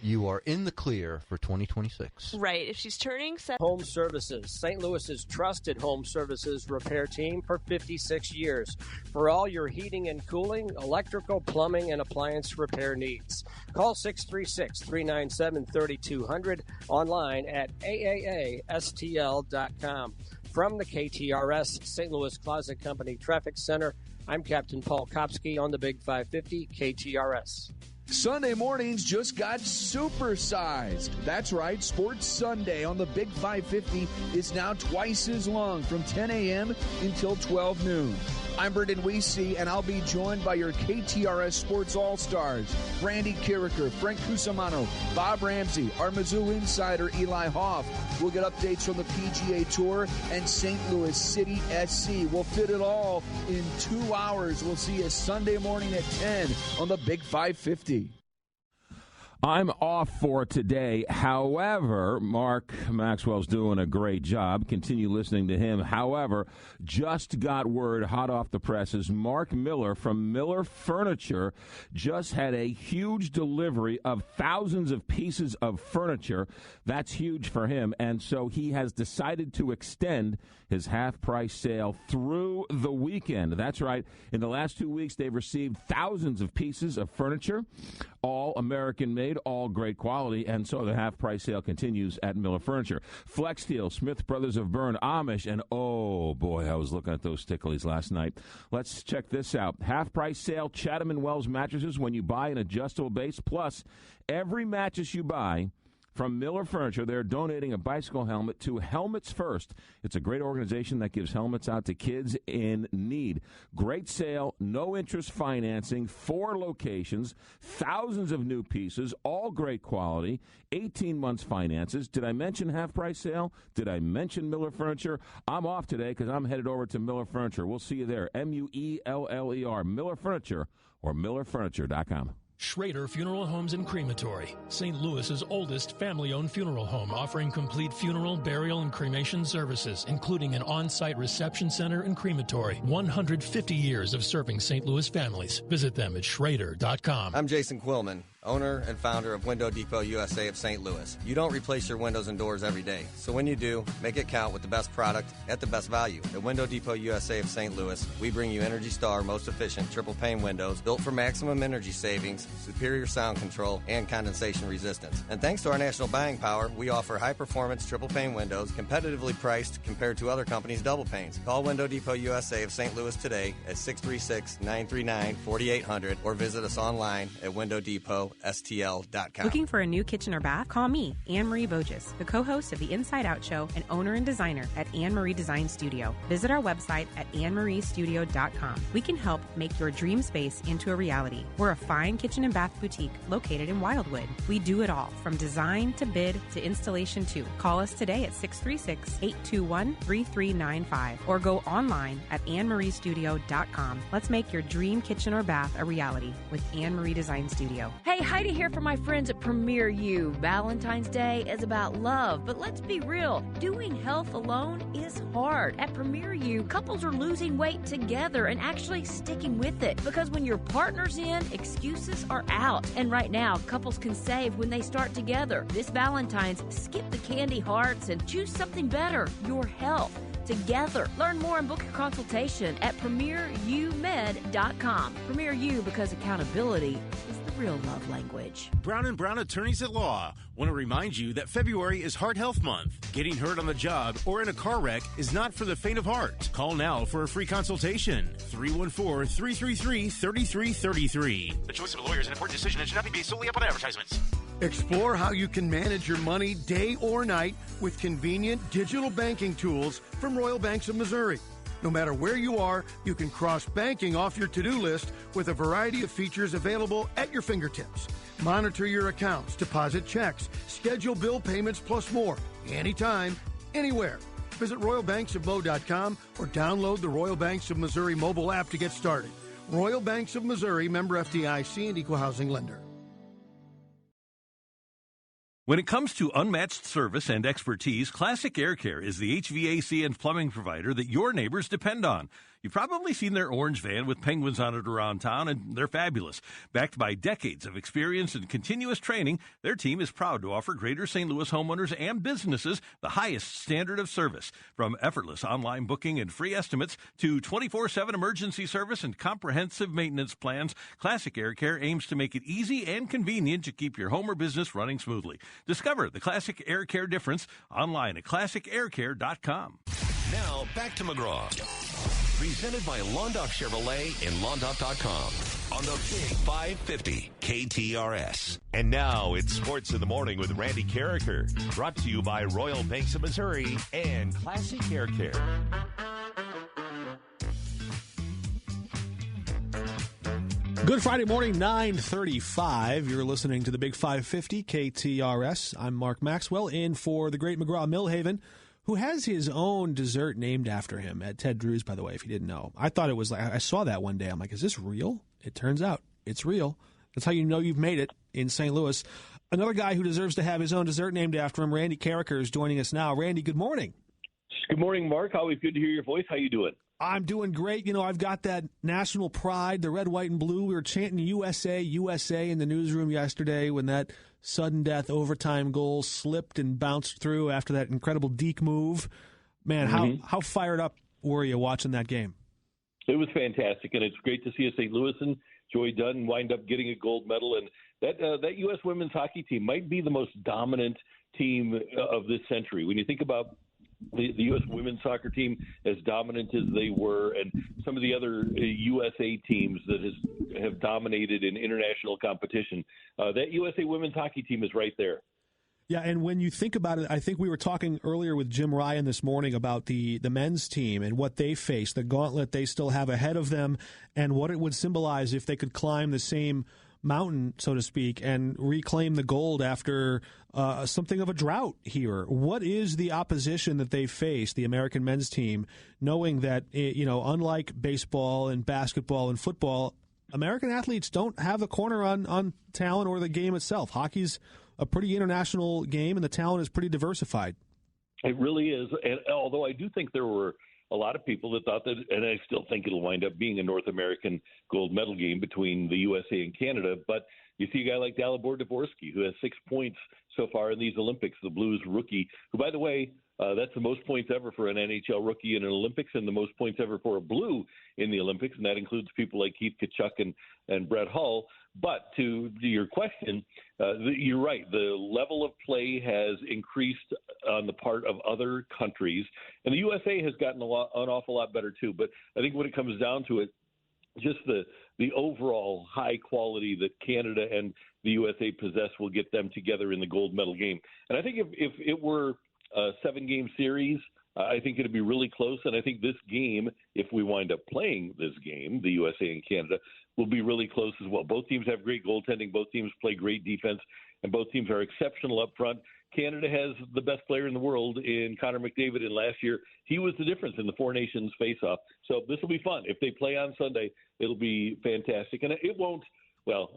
You are in the clear for 2026. Right. If she's turning... Home Services, St. Louis's trusted home services repair team for 56 years. For all your heating and cooling, electrical, plumbing, and appliance repair needs. Call 636-397-3200, online at AAASTL.com. From the KTRS St. Louis Closet Company Traffic Center, I'm Captain Paul Kopsky on the Big 550 KTRS. Sunday mornings just got supersized. That's right, Sports Sunday on the Big 550 is now twice as long, from 10 a.m. until 12 noon. I'm Brendan Weesey, and I'll be joined by your KTRS Sports All-Stars, Randy Kiriker, Frank Cusimano, Bob Ramsey, our Mizzou insider, Eli Hoff. We'll get updates from the PGA Tour and St. Louis City SC. We'll fit it all in 2 hours. We'll see you Sunday morning at 10 on the Big 550. I'm off for today. However, Mark Maxwell's doing a great job. Continue listening to him. However, just got word hot off the presses. Mark Miller from Miller Furniture just had a huge delivery of thousands of pieces of furniture. That's huge for him. And so he has decided to extend his half-price sale through the weekend. That's right. In the last 2 weeks, they've received thousands of pieces of furniture, all American-made, all great quality, and so the half-price sale continues at Miller Furniture. Flex Steel, Smith Brothers of Bern, Amish, and oh, boy, I was looking at those ticklies last night. Let's check this out. Half-price sale, Chatham & Wells mattresses when you buy an adjustable base, plus every mattress you buy from Miller Furniture, they're donating a bicycle helmet to Helmets First. It's a great organization that gives helmets out to kids in need. Great sale, no interest financing, 4 locations, thousands of new pieces, all great quality, 18 months finances. Did I mention half-price sale? Did I mention Miller Furniture? I'm off today because I'm headed over to Miller Furniture. We'll see you there. Mueller, Miller Furniture, or millerfurniture.com. Schrader Funeral Homes and Crematory, St. Louis's oldest family-owned funeral home, offering complete funeral, burial, and cremation services, including an on-site reception center and crematory. 150 years of serving St. Louis families. Visit them at schrader.com. I'm Jason Quillman, owner and founder of Window Depot USA of St. Louis. You don't replace your windows and doors every day, so when you do, make it count with the best product at the best value. At Window Depot USA of St. Louis, we bring you Energy Star most efficient triple pane windows built for maximum energy savings, superior sound control, and condensation resistance. And thanks to our national buying power, we offer high-performance triple pane windows competitively priced compared to other companies' double panes. Call Window Depot USA of St. Louis today at 636-939-4800 or visit us online at windowdepotstl.com. Looking for a new kitchen or bath? Call me, Anne-Marie Boges, the co-host of the Inside Out Show and owner and designer at Anne-Marie Design Studio. Visit our website at annemaristudio.com. We can help make your dream space into a reality. We're a fine kitchen and bath boutique located in Wildwood. We do it all, from design to bid to installation too. Call us today at 636-821-3395 or go online at annemaristudio.com. Let's make your dream kitchen or bath a reality with Anne-Marie Design Studio. Hey, Hey, Heidi here from my friends at Premier U. Valentine's Day is about love, but let's be real. Doing health alone is hard. At Premier U, couples are losing weight together and actually sticking with it. Because when your partner's in, excuses are out. And right now, couples can save when they start together. This Valentine's, skip the candy hearts and choose something better, your health. Together. Learn more and book your consultation at premierumed.com. Premier U, because accountability is the real love language. Brown & Brown Attorneys at Law want to remind you that February is Heart Health Month. Getting hurt on the job or in a car wreck is not for the faint of heart. Call now for a free consultation. 314-333-3333. The choice of a lawyer is an important decision and should not be based solely upon advertisements. Explore how you can manage your money day or night with convenient digital banking tools from Royal Banks of Missouri. No matter where you are, you can cross banking off your to-do list with a variety of features available at your fingertips. Monitor your accounts, deposit checks, schedule bill payments, plus more, anytime, anywhere. Visit RoyalBanksofMo.com or download the Royal Banks of Missouri mobile app to get started. Royal Banks of Missouri, member FDIC and equal housing lender. When it comes to unmatched service and expertise, Classic Air Care is the HVAC and plumbing provider that your neighbors depend on. You've probably seen their orange van with penguins on it around town, and they're fabulous. Backed by decades of experience and continuous training, their team is proud to offer Greater St. Louis homeowners and businesses the highest standard of service. From effortless online booking and free estimates to 24/7 emergency service and comprehensive maintenance plans, Classic Air Care aims to make it easy and convenient to keep your home or business running smoothly. Discover the Classic Air Care difference online at classicaircare.com. Now, back to McGraw. Presented by Londoff Chevrolet and Londoff.com on the Big 550 KTRS. And now it's Sports in the Morning with Randy Carricker. Brought to you by Royal Banks of Missouri and Classic Air Care. Good Friday morning, 9:35. You're listening to the Big 550 KTRS. I'm Mark Maxwell, in for the great McGraw Millhaven, who has his own dessert named after him at Ted Drew's, by the way, if you didn't know. I thought it was like, I saw that one day. I'm like, is this real? It turns out it's real. That's how you know you've made it in St. Louis. Another guy who deserves to have his own dessert named after him, Randy Carricker, is joining us now. Randy, good morning. Good morning, Mark. Always good to hear your voice. How you doing? I'm doing great. You know, I've got that national pride, the red, white, and blue. We were chanting USA, USA in the newsroom yesterday when that sudden death overtime goal slipped and bounced through after that incredible deke move. Man, how fired up were you watching that game? It was fantastic, and it's great to see a St. Louisan, Joy Dunn, wind up getting a gold medal. And that U.S. women's hockey team might be the most dominant team of this century. When you think about the U.S. women's soccer team, as dominant as they were, and some of the other USA teams that have dominated in international competition, that USA women's hockey team is right there. Yeah, and when you think about it, I think we were talking earlier with Jim Ryan this morning about the men's team and what they face, the gauntlet they still have ahead of them, and what it would symbolize if they could climb the same mountain, so to speak, and reclaim the gold after something of a drought here. What is the opposition that they face, the American men's team, knowing that, unlike baseball and basketball and football, American athletes don't have a corner on talent or the game itself? Hockey's a pretty international game, and the talent is pretty diversified. It really is. And although I do think there were a lot of people that thought that, and I still think it'll wind up being a North American gold medal game between the USA and Canada. But you see a guy like Dalibor Dvorsky, who has 6 points so far in these Olympics, the Blues rookie, who, by the way, that's the most points ever for an NHL rookie in an Olympics and the most points ever for a Blue in the Olympics, and that includes people like Keith Tkachuk and Brett Hull. But to your question, you're right. The level of play has increased on the part of other countries, and the USA has gotten an awful lot better too. But I think when it comes down to it, just the overall high quality that Canada and the USA possess will get them together in the gold medal game. And I think if it were a 7-game series, I think it'd be really close. And I think this game, if we wind up playing this game, the USA and Canada, will be really close as well. Both teams have great goaltending. Both teams play great defense, and both teams are exceptional up front. Canada has the best player in the world in Connor McDavid, and last year he was the difference in the Four Nations face-off. So this will be fun. If they play on Sunday, it'll be fantastic. And it won't, well,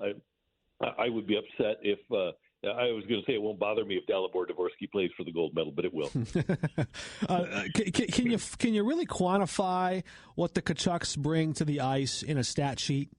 I would be upset if I was going to say it won't bother me if Dalibor Dvorsky plays for the gold medal, but it will. Can you really quantify what the Tkachuks bring to the ice in a stat sheet?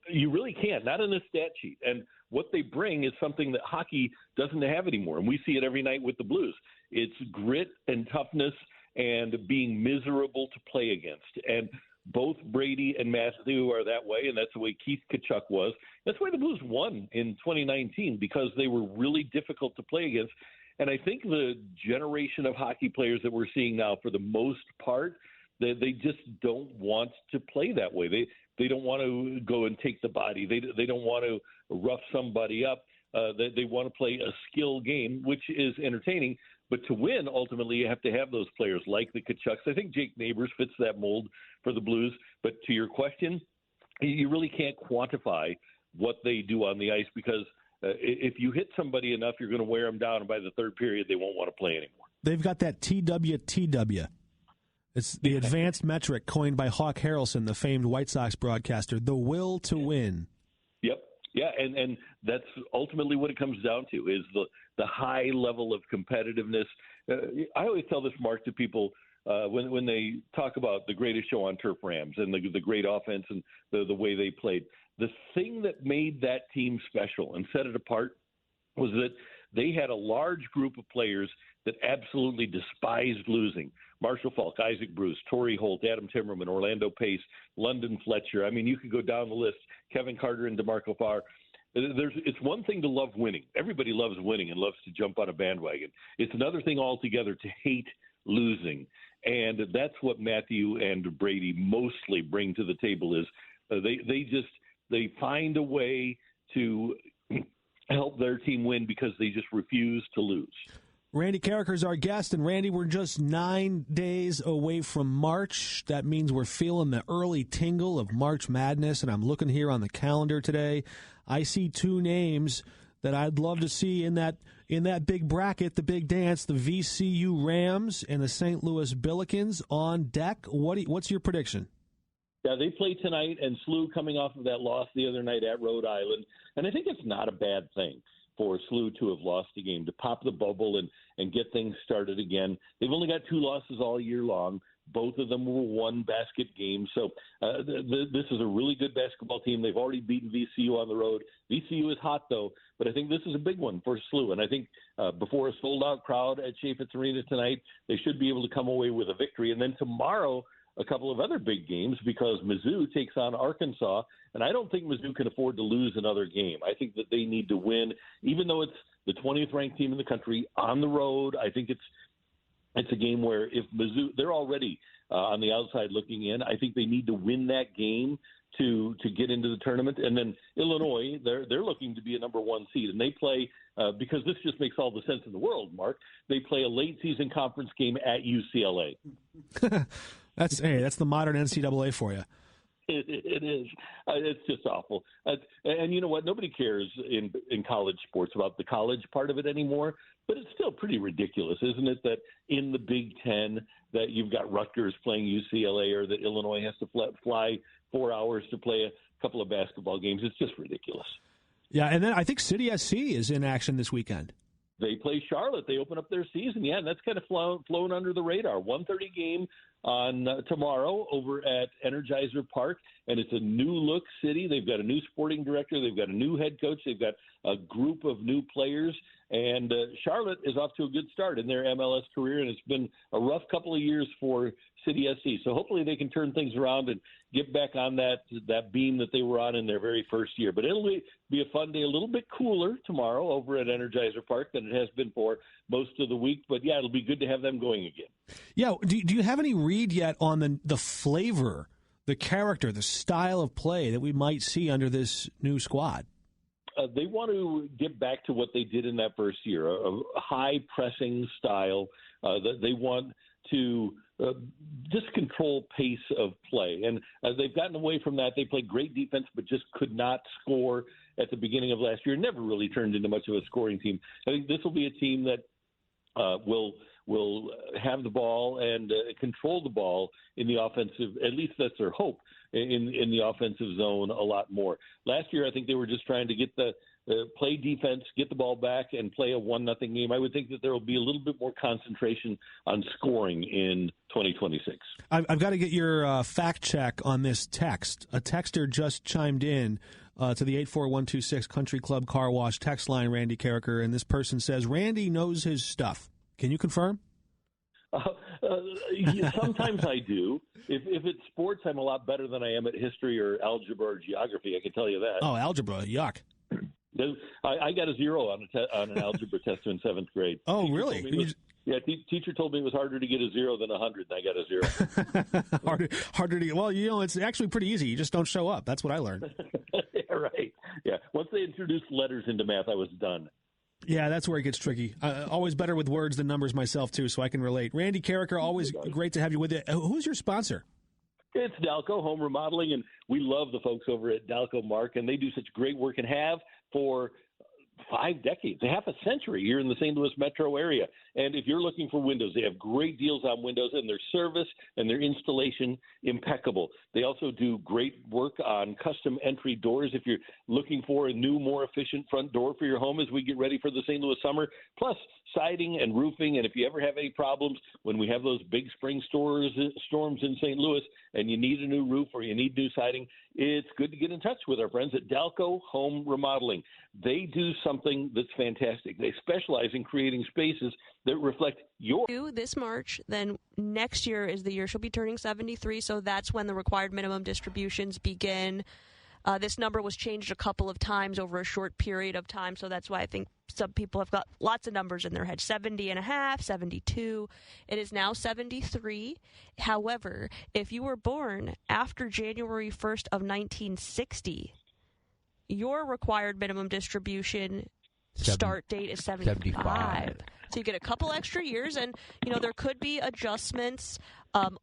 You really can't, not in a stat sheet. And what they bring is something that hockey doesn't have anymore, and we see it every night with the Blues. It's grit and toughness and being miserable to play against. And both Brady and Matthew are that way, and that's the way Keith Tkachuk was. That's why the Blues won in 2019, because they were really difficult to play against. And I think the generation of hockey players that we're seeing now, for the most part, they just don't want to play that way. They don't want to go and take the body. They don't want to rough somebody up. They want to play a skill game, which is entertaining. But to win, ultimately, you have to have those players like the Tkachuks. I think Jake Neighbors fits that mold for the Blues. But to your question, you really can't quantify what they do on the ice, because if you hit somebody enough, you're going to wear them down, and by the third period, they won't want to play anymore. They've got that TWTW. It's the advanced metric coined by Hawk Harrelson, the famed White Sox broadcaster, the will to win. Yep. Yeah, and that's ultimately what it comes down to, is the high level of competitiveness. I always tell this, Mark, to people when they talk about the greatest show on turf, Rams, and the great offense and the way they played. The thing that made that team special and set it apart was that they had a large group of players that absolutely despised losing. Marshall Falk, Isaac Bruce, Torrey Holt, Adam Timmerman, Orlando Pace, London Fletcher. I mean, you could go down the list. Kevin Carter and DeMarco Farr. It's one thing to love winning. Everybody loves winning and loves to jump on a bandwagon. It's another thing altogether to hate losing. And that's what Matthew and Brady mostly bring to the table, is they find a way to help their team win because they just refuse to lose. Randy Carricker is our guest, and Randy, we're just 9 days away from March. That means we're feeling the early tingle of March Madness, and I'm looking here on the calendar today. I see two names that I'd love to see in that big bracket, the big dance, the VCU Rams and the St. Louis Billikens on deck. What's your prediction? Yeah, they play tonight, and SLU coming off of that loss the other night at Rhode Island, and I think it's not a bad thing for SLU to have lost a game, to pop the bubble and get things started again. They've only got 2 losses all year long. Both of them were one-basket games. So this is a really good basketball team. They've already beaten VCU on the road. VCU is hot, though, but I think this is a big one for SLU. And I think before a sold-out crowd at Chaffetz Arena tonight, they should be able to come away with a victory. And then tomorrow, a couple of other big games, because Mizzou takes on Arkansas, and I don't think Mizzou can afford to lose another game. I think that they need to win, even though it's the 20th ranked team in the country on the road. I think it's a game where if Mizzou, they're already on the outside looking in. I think they need to win that game to get into the tournament. And then Illinois, they're looking to be a number 1 seed, and they play because this just makes all the sense in the world, Mark. They play a late season conference game at UCLA. That's the modern NCAA for you. It is. It's just awful. And you know what? Nobody cares in college sports about the college part of it anymore. But it's still pretty ridiculous, isn't it, that in the Big Ten that you've got Rutgers playing UCLA, or that Illinois has to fly 4 hours to play a couple of basketball games. It's just ridiculous. Yeah, and then I think City SC is in action this weekend. They play Charlotte. They open up their season. Yeah, and that's kind of flown under the radar. 1:30 game on tomorrow over at Energizer Park, and it's a new-look City. They've got a new sporting director. They've got a new head coach. They've got a group of new players, and Charlotte is off to a good start in their MLS career, and it's been a rough couple of years for City SC. So hopefully they can turn things around and get back on that beam that they were on in their very first year. But it'll be a fun day, a little bit cooler tomorrow over at Energizer Park than it has been for most of the week. But, yeah, it'll be good to have them going again. Yeah, do you have any read yet on the flavor, the character, the style of play that we might see under this new squad? They want to get back to what they did in that first year, a high-pressing style. They want to just control pace of play. And they've gotten away from that. They played great defense but just could not score at the beginning of last year. Never really turned into much of a scoring team. I think this will be a team that will will have the ball and control the ball in the offensive. At least that's their hope in the offensive zone a lot more. Last year, I think they were just trying to get play defense, get the ball back, and play a 1-0 game. I would think that there will be a little bit more concentration on scoring in 2026. I've got to get your fact check on this text. A texter just chimed in to the 84126 Country Club Car Wash text line, Randy Carricker, and this person says, Randy knows his stuff. Can you confirm? Sometimes I do. If it's sports, I'm a lot better than I am at history or algebra or geography. I can tell you that. Oh, algebra, yuck. I got a 0 on an algebra test in 7th grade. Oh, really? Teacher told me it was harder to get a 0 than 100, and I got a 0. harder to get. Well, it's actually pretty easy. You just don't show up. That's what I learned. Yeah, right. Yeah. Once they introduced letters into math, I was done. Yeah, that's where it gets tricky. Always better with words than numbers myself, too, so I can relate. Randy Carricker, always great to have you with you. Who's your sponsor? It's Dalco Home Remodeling, and we love the folks over at Dalco, Mark, and they do such great work and have for 5 decades, half a century here in the St. Louis metro area. And if you're looking for windows, they have great deals on windows, and their service and their installation impeccable. They also do great work on custom entry doors if you're looking for a new, more efficient front door for your home as we get ready for the St. Louis summer, plus siding and roofing. And if you ever have any problems when we have those big spring storms in St. Louis and you need a new roof or you need new siding, it's good to get in touch with our friends at Dalco Home Remodeling. They do something that's fantastic. They specialize in creating spaces that reflect your... This March, then next year is the year she'll be turning 73, so that's when the required minimum distributions begin. This number was changed a couple of times over a short period of time, so that's why I think some people have got lots of numbers in their head. 70 and a half, 72. It is now 73. However, if you were born after January 1st of 1960, your required minimum distribution start date is 75. So you get a couple extra years, and there could be adjustments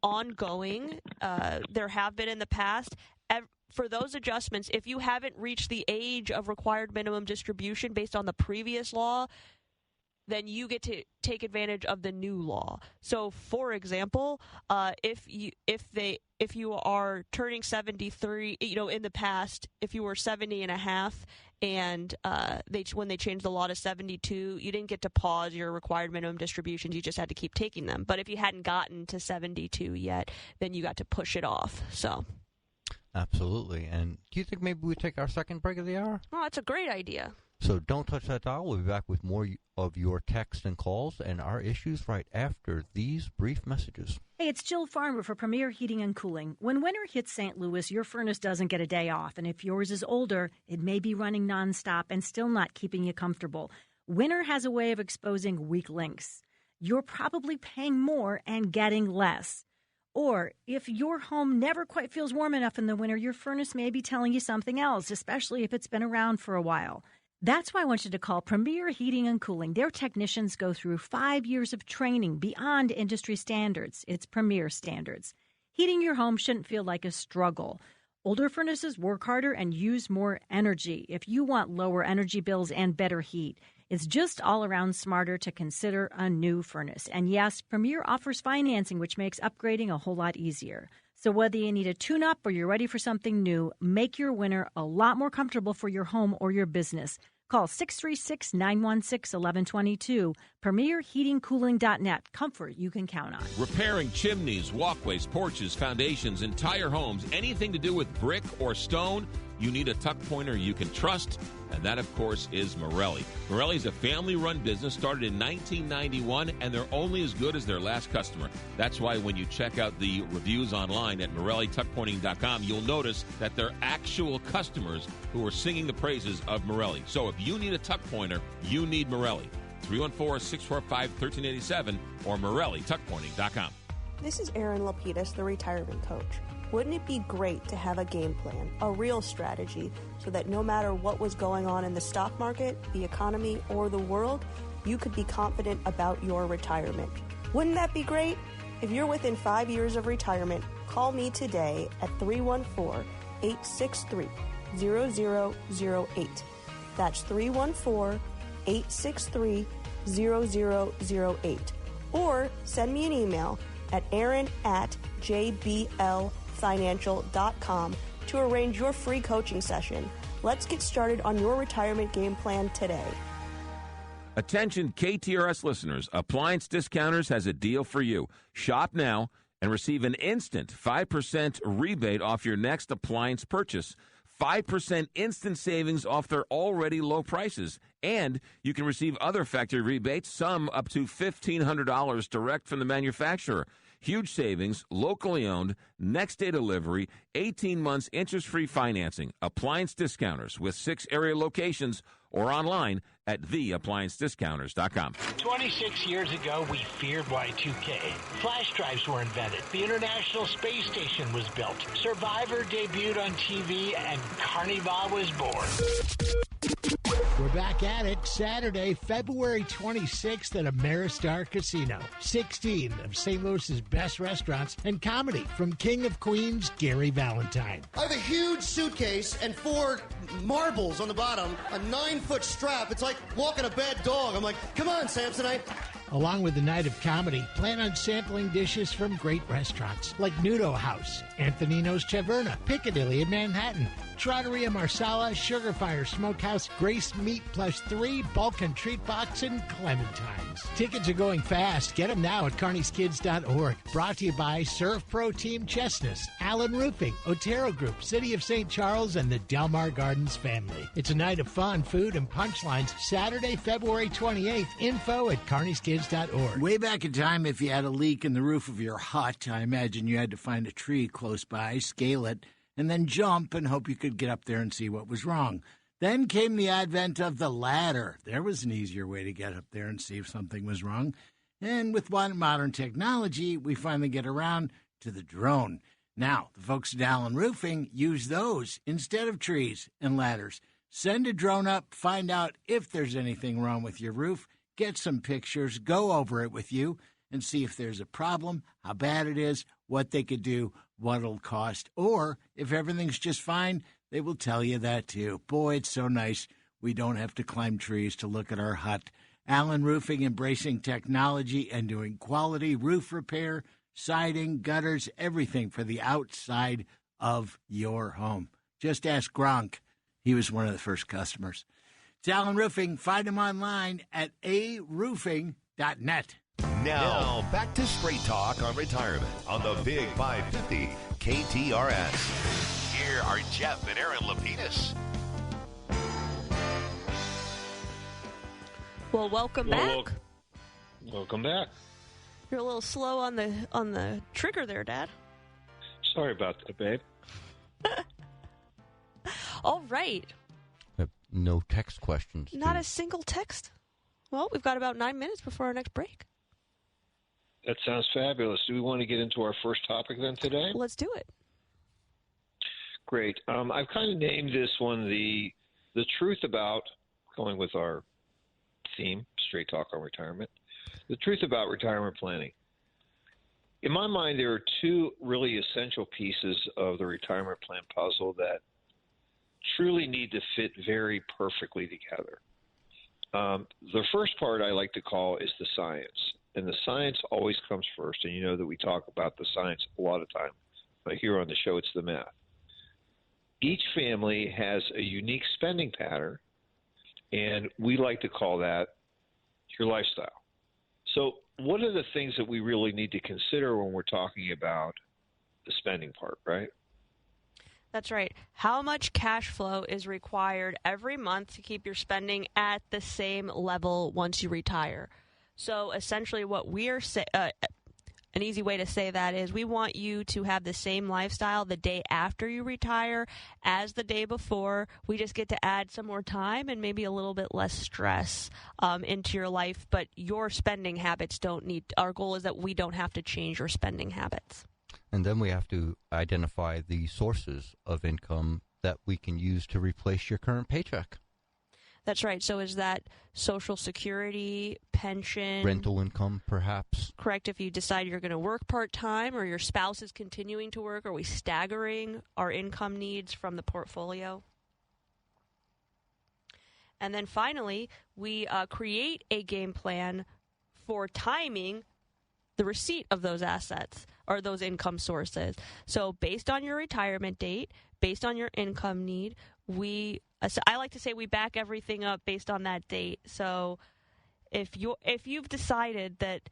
ongoing. There have been in the past. For those adjustments, if you haven't reached the age of required minimum distribution based on the previous law, then you get to take advantage of the new law. So, for example, if you are turning 73, in the past, if you were 70 and a half, and when they changed the law to 72, you didn't get to pause your required minimum distributions. You just had to keep taking them. But if you hadn't gotten to 72 yet, then you got to push it off. So. Absolutely. And do you think maybe we take our second break of the hour? Oh, that's a great idea. So don't touch that dial. We'll be back with more of your texts and calls and our issues right after these brief messages. Hey, it's Jill Farmer for Premier Heating and Cooling. When winter hits St. Louis, your furnace doesn't get a day off. And if yours is older, it may be running nonstop and still not keeping you comfortable. Winter has a way of exposing weak links. You're probably paying more and getting less. Or if your home never quite feels warm enough in the winter, your furnace may be telling you something else, especially if it's been around for a while. That's why I want you to call Premier Heating and Cooling. Their technicians go through 5 years of training beyond industry standards. It's Premier standards. Heating your home shouldn't feel like a struggle. Older furnaces work harder and use more energy. If you want lower energy bills and better heat, it's just all around smarter to consider a new furnace. And yes, Premier offers financing, which makes upgrading a whole lot easier. So whether you need a tune-up or you're ready for something new, make your winter a lot more comfortable for your home or your business. Call 636-916-1122. PremierHeatingCooling.net. Comfort you can count on. Repairing chimneys, walkways, porches, foundations, entire homes, anything to do with brick or stone, you need a tuck pointer you can trust, and that, of course, is Morelli. Morelli's a family-run business started in 1991, and they're only as good as their last customer. That's why when you check out the reviews online at MorelliTuckPointing.com, you'll notice that they're actual customers who are singing the praises of Morelli. So if you need a tuck pointer, you need Morelli. 314-645-1387 or MorelliTuckPointing.com. This is Erin Lapidus, the retirement coach. Wouldn't it be great to have a game plan, a real strategy, so that no matter what was going on in the stock market, the economy, or the world, you could be confident about your retirement? Wouldn't that be great? If you're within 5 years of retirement, call me today at 314-863-0008. That's 314-863-0008. or send me an email at aaron@jblfinancial.com to arrange your free coaching session. Let's get started on your retirement game plan today. Attention KTRS listeners, Appliance Discounters has a deal for you. Shop now and receive an instant 5% rebate off your next appliance purchase. 5% instant savings off their already low prices. And you can receive other factory rebates, some up to $1,500 direct from the manufacturer. Huge savings, locally owned, next day delivery, 18 months interest-free financing. Appliance Discounters with 6 area locations or online at theappliancediscounters.com. 26 years ago, we feared Y2K. Flash drives were invented. The International Space Station was built. Survivor debuted on TV, and Carnival was born. We're back at it Saturday, February 26th at Ameristar Casino. 16 of St. Louis's best restaurants and comedy from King of Queens, Gary Valentine. I have a huge suitcase and 4 marbles on the bottom, a 9-foot strap. It's like walking a bad dog. I'm like, come on, Samsonite. Along with the night of comedy, plan on sampling dishes from great restaurants like Nudo House, Anthony's Taverna, Piccadilly in Manhattan, Trattoria Marsala, Sugar Fire Smokehouse, Grace Meat Plus 3, Balkan Treat Box, and Clementines. Tickets are going fast. Get them now at carnieskids.org. Brought to you by Surf Pro Team Chestnut, Allen Roofing, Otero Group, City of St. Charles, and the Delmar Gardens family. It's a night of fun, food, and punchlines. Saturday, February 28th. Info at carnieskids.org. Way back in time, if you had a leak in the roof of your hut, I imagine you had to find a tree close by, scale it, and then jump and hope you could get up there and see what was wrong. Then came the advent of the ladder. There was an easier way to get up there and see if something was wrong. And with modern technology, we finally get around to the drone. Now, the folks at Allen Roofing use those instead of trees and ladders. Send a drone up, find out if there's anything wrong with your roof, get some pictures, go over it with you, and see if there's a problem, how bad it is, what they could do, what it'll cost, or if everything's just fine, they will tell you that too. Boy, it's so nice we don't have to climb trees to look at our hut. Allen Roofing embracing technology and doing quality roof repair, siding, gutters, everything for the outside of your home. Just ask Gronk. He was one of the first customers. It's Allen Roofing. Find them online at aroofing.net. Now, back to Straight Talk on Retirement on the Big 550 KTRS. Here are Jeff and Aaron Lapidus. Well, welcome back. Welcome back. You're a little slow on the trigger there, Dad. Sorry about that, babe. All right. No text questions. Not a single text? Well, we've got about 9 minutes before our next break. That sounds fabulous. Do we want to get into our first topic then today? Let's do it. Great. I've kind of named this one the truth about, going with our theme, Straight Talk on Retirement, the truth about retirement planning. In my mind, there are 2 really essential pieces of the retirement plan puzzle that truly need to fit very perfectly together. The first part I like to call is the science. And the science always comes first. And you know that we talk about the science a lot of time. But here on the show, it's the math. Each family has a unique spending pattern, and we like to call that your lifestyle. So what are the things that we really need to consider when we're talking about the spending part, right? That's right. How much cash flow is required every month to keep your spending at the same level once you retire? So essentially what we're an easy way to say that is we want you to have the same lifestyle the day after you retire as the day before. We just get to add some more time and maybe a little bit less stress into your life, but your spending habits don't need – our goal is that we don't have to change your spending habits. And then we have to identify the sources of income that we can use to replace your current paycheck. That's right. So is that Social Security, pension? Rental income, perhaps. Correct. If you decide you're going to work part-time or your spouse is continuing to work, are we staggering our income needs from the portfolio? And then finally, we create a game plan for timing the receipt of those assets or those income sources. So based on your retirement date, based on your income need, I like to say we back everything up based on that date. So if you've decided that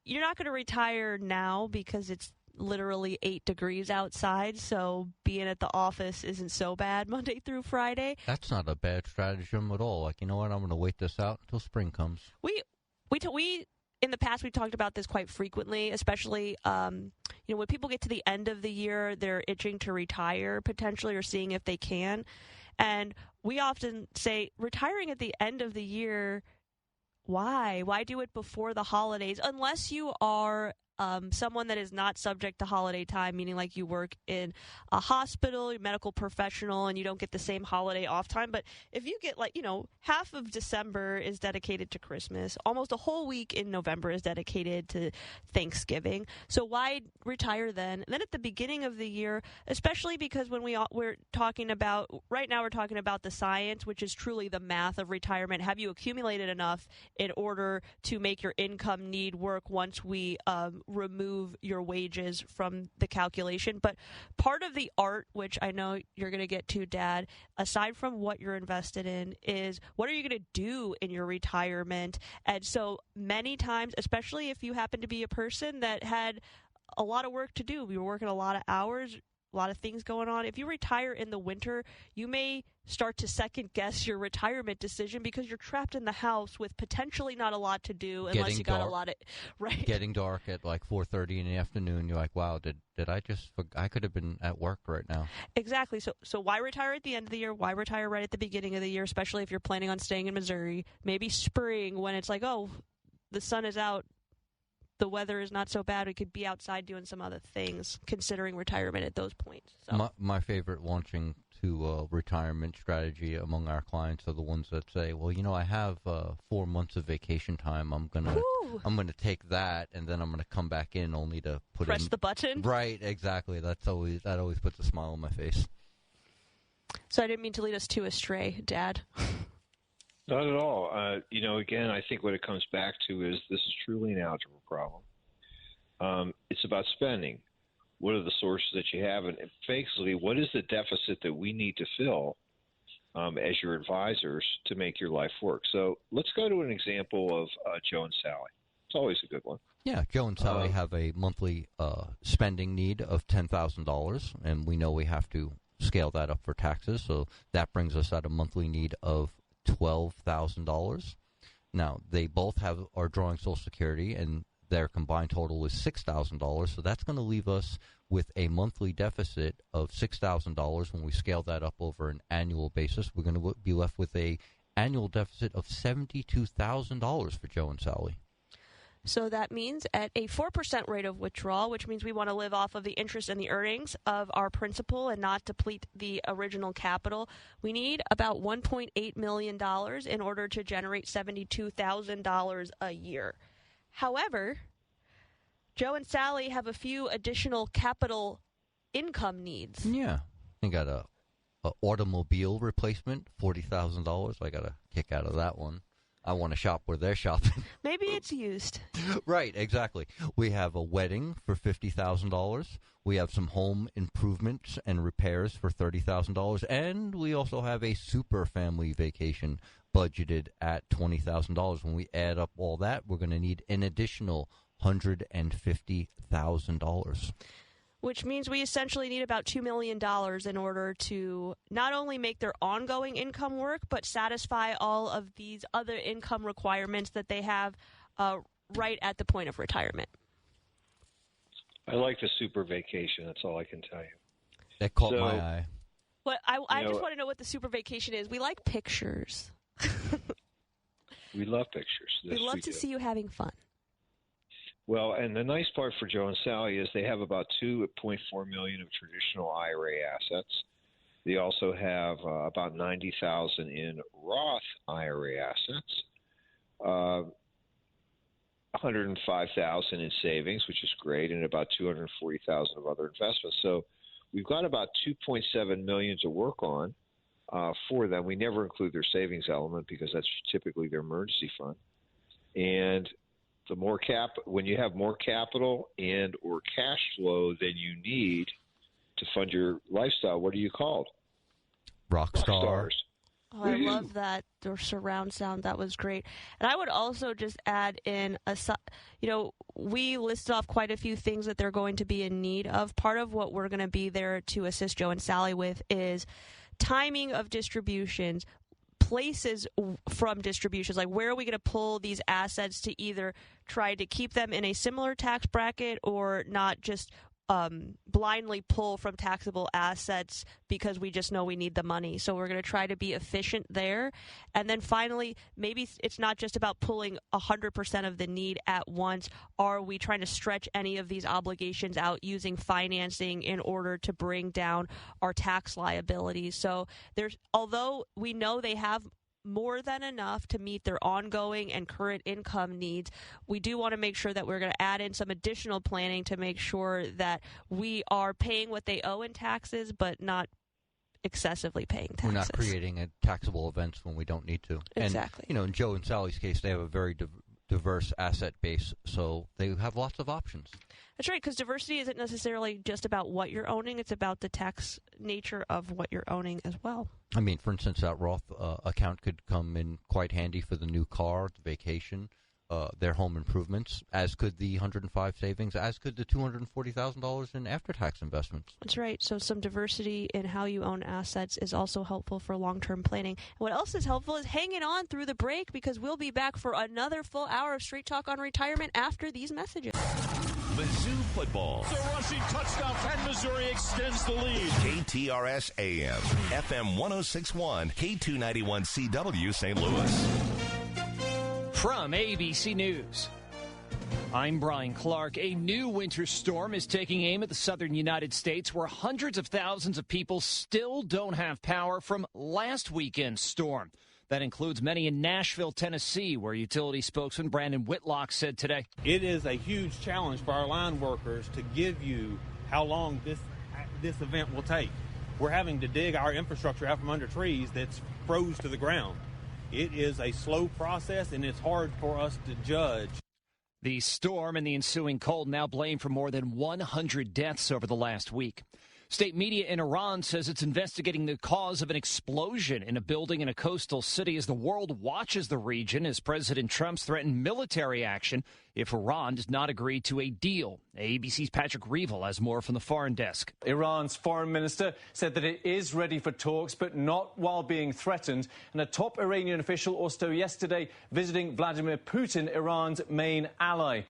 you're not going to retire now because it's literally 8 degrees outside, so being at the office isn't so bad Monday through Friday. That's not a bad stratagem at all. Like, you know what? I'm going to wait this out until spring comes. We in the past, we've talked about this quite frequently, especially, when people get to the end of the year, they're itching to retire potentially or seeing if they can. And we often say retiring at the end of the year, why? Why do it before the holidays? Unless you are someone that is not subject to holiday time, meaning like you work in a hospital, you're a medical professional, and you don't get the same holiday off time. But if you get half of December is dedicated to Christmas, almost a whole week in November is dedicated to Thanksgiving. So why retire then? And then at the beginning of the year, especially because when we're talking about, right now we're talking about the science, which is truly the math of retirement. Have you accumulated enough in order to make your income need work once we remove your wages from the calculation? But part of the art, which I know you're going to get to, Dad, aside from what you're invested in, is what are you going to do in your retirement? And so many times, especially if you happen to be a person that had a lot of work to do, you were working a lot of hours, a lot of things going on. If you retire in the winter, you may start to second guess your retirement decision because you're trapped in the house with potentially not a lot to do unless you got a lot of right. Getting dark at like 4:30 in the afternoon, you're like, wow, did I could have been at work right now. Exactly. So why retire at the end of the year? Why retire right at the beginning of the year, especially if you're planning on staying in Missouri? Maybe spring when it's like, oh, the sun is out, the weather is not so bad, we could be outside doing some other things, considering retirement at those points. So. My favorite launching to retirement strategy among our clients are the ones that say, well, I have 4 months of vacation time. I'm gonna take that, and then I'm gonna come back in only to press the button. Right, exactly. That always puts a smile on my face. So I didn't mean to lead us too astray, Dad. Not at all. Again, I think what it comes back to is this is truly an algebra problem. It's about spending. What are the sources that you have? And basically, what is the deficit that we need to fill as your advisors to make your life work? So let's go to an example of Joe and Sally. It's always a good one. Yeah, Joe and Sally have a monthly spending need of $10,000, and we know we have to scale that up for taxes. So that brings us at a monthly need of $12,000. Now, they both are drawing Social Security, and their combined total is $6,000. So that's going to leave us with a monthly deficit of $6,000. When we scale that up over an annual basis, we're going to be left with a annual deficit of $72,000 for Joe and Sally. So that means at a 4% rate of withdrawal, which means we want to live off of the interest and the earnings of our principal and not deplete the original capital, we need about $1.8 million in order to generate $72,000 a year. However, Joe and Sally have a few additional capital income needs. Yeah. They got a automobile replacement, $40,000. I got a kick out of that one. I want to shop where they're shopping. Maybe it's used. Right, exactly. We have a wedding for $50,000. We have some home improvements and repairs for $30,000. And we also have a super family vacation budgeted at $20,000. When we add up all that, we're going to need an additional $150,000. Which means we essentially need about $2 million in order to not only make their ongoing income work, but satisfy all of these other income requirements that they have right at the point of retirement. I like the super vacation. That's all I can tell you. That caught my eye. But I just want to know what the super vacation is. We like pictures. We love pictures. We love to see you having fun. Well, and the nice part for Joe and Sally is they have about $2.4 million of traditional IRA assets. They also have about $90,000 in Roth IRA assets, $105,000 in savings, which is great, and about $240,000 of other investments. So we've got about $2.7 million to work on for them. We never include their savings element because that's typically their emergency fund. And when you have more capital and or cash flow than you need to fund your lifestyle, what are you called? Rock stars. Oh, I love that, the surround sound. That was great. And I would also just add in, we listed off quite a few things that they're going to be in need of. Part of what we're going to be there to assist Joe and Sally with is timing of distributions, places from distributions, like where are we going to pull these assets to either try to keep them in a similar tax bracket or not just blindly pull from taxable assets because we just know we need the money. So we're going to try to be efficient there. And then finally, maybe it's not just about pulling 100% of the need at once. Are we trying to stretch any of these obligations out using financing in order to bring down our tax liabilities? So although we know they have more than enough to meet their ongoing and current income needs, we do want to make sure that we're going to add in some additional planning to make sure that we are paying what they owe in taxes, but not excessively paying taxes. We're not creating taxable events when we don't need to. Exactly. And, in Joe and Sally's case, they have a very diverse asset base, so they have lots of options. That's right, because diversity isn't necessarily just about what you're owning. It's about the tax nature of what you're owning as well. I mean, for instance, that Roth account could come in quite handy for the new car, the vacation, their home improvements, as could the 105 savings, as could the $240,000 in after-tax investments. That's right. So some diversity in how you own assets is also helpful for long-term planning. What else is helpful is hanging on through the break, because we'll be back for another full hour of Straight Talk on Retirement after these messages. Mizzou football. It's a rushing touchdown, and Missouri extends the lead. KTRS AM, FM 106.1, K291CW St. Louis. From ABC News, I'm Brian Clark. A new winter storm is taking aim at the southern United States, where hundreds of thousands of people still don't have power from last weekend's storm. That includes many in Nashville, Tennessee, where utility spokesman Brandon Whitlock said today. It is a huge challenge for our line workers to give you how long this event will take. We're having to dig our infrastructure out from under trees that's froze to the ground. It is a slow process, and it's hard for us to judge. The storm and the ensuing cold now blamed for more than 100 deaths over the last week. State media in Iran says it's investigating the cause of an explosion in a building in a coastal city as the world watches the region as President Trump's threatened military action if Iran does not agree to a deal. ABC's Patrick Reevell has more from the foreign desk. Iran's foreign minister said that it is ready for talks, but not while being threatened. And a top Iranian official also yesterday visiting Vladimir Putin, Iran's main ally.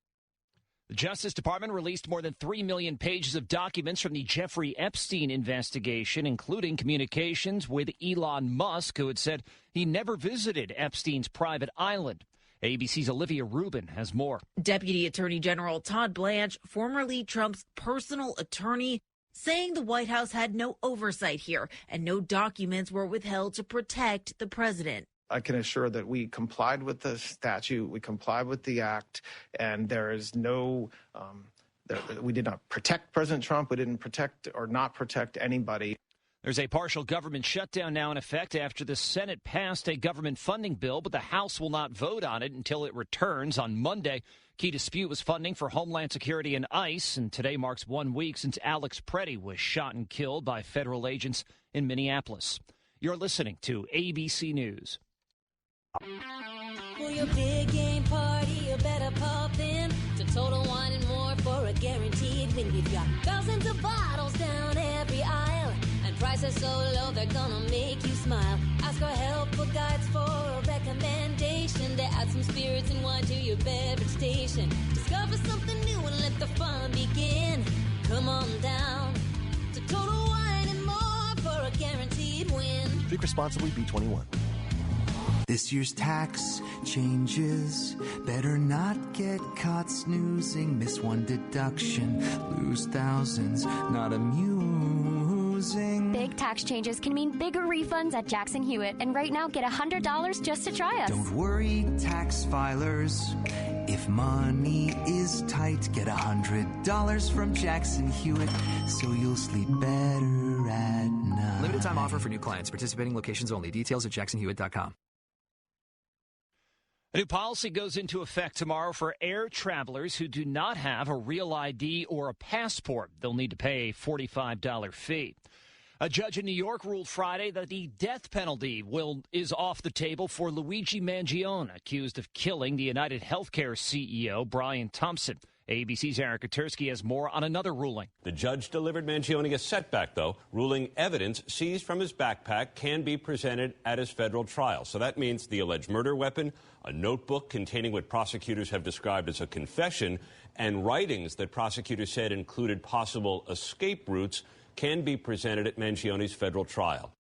The Justice Department released more than 3 million pages of documents from the Jeffrey Epstein investigation, including communications with Elon Musk, who had said he never visited Epstein's private island. ABC's Olivia Rubin has more. Deputy Attorney General Todd Blanche, formerly Trump's personal attorney, saying the White House had no oversight here and no documents were withheld to protect the president. I can assure that we complied with the statute, we complied with the act, and there is no, we did not protect President Trump, we didn't protect or not protect anybody. There's a partial government shutdown now in effect after the Senate passed a government funding bill, but the House will not vote on it until it returns on Monday. Key dispute was funding for Homeland Security and ICE, and today marks 1 week since Alex Preddy was shot and killed by federal agents in Minneapolis. You're listening to ABC News. For your big game party, you better pop in to Total Wine and More for a guaranteed win. We've got thousands of bottles down every aisle, and prices so low they're gonna make you smile. Ask our helpful guides for a recommendation to add some spirits and wine to your beverage station. Discover something new and let the fun begin. Come on down to Total Wine and More for a guaranteed win. Drink responsibly, B21. This year's tax changes. Better not get caught snoozing. Miss one deduction, lose thousands. Not amusing. Big tax changes can mean bigger refunds at Jackson Hewitt. And right now, get $100 just to try us. Don't worry, tax filers. If money is tight, get $100 from Jackson Hewitt, so you'll sleep better at night. Limited time offer for new clients. Participating locations only. Details at jacksonhewitt.com. A new policy goes into effect tomorrow for air travelers who do not have a real ID or a passport. They'll need to pay a $45 fee. A judge in New York ruled Friday that the death penalty is off the table for Luigi Mangione, accused of killing the United Healthcare CEO, Brian Thompson. ABC's Eric Katursky has more on another ruling. The judge delivered Mangione a setback, though, ruling evidence seized from his backpack can be presented at his federal trial. So that means the alleged murder weapon, a notebook containing what prosecutors have described as a confession, and writings that prosecutors said included possible escape routes can be presented at Mangione's federal trial.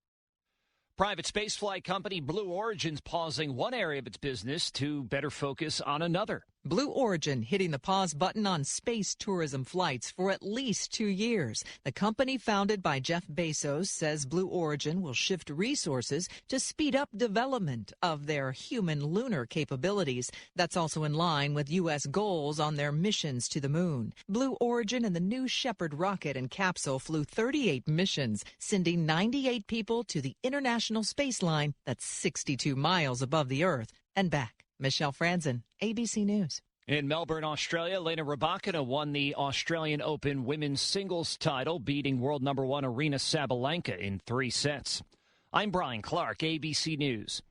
Private spaceflight company Blue Origin's pausing one area of its business to better focus on another. Blue Origin hitting the pause button on space tourism flights for at least 2 years. The company founded by Jeff Bezos says Blue Origin will shift resources to speed up development of their human lunar capabilities. That's also in line with U.S. goals on their missions to the moon. Blue Origin and the New Shepard rocket and capsule flew 38 missions, sending 98 people to the International Space Line that's 62 miles above the Earth and back. Michelle Franzen, ABC News. In Melbourne, Australia, Lena Rybakina won the Australian Open women's singles title, beating world number 1 Aryna Sabalenka in 3 sets. I'm Brian Clark, ABC News.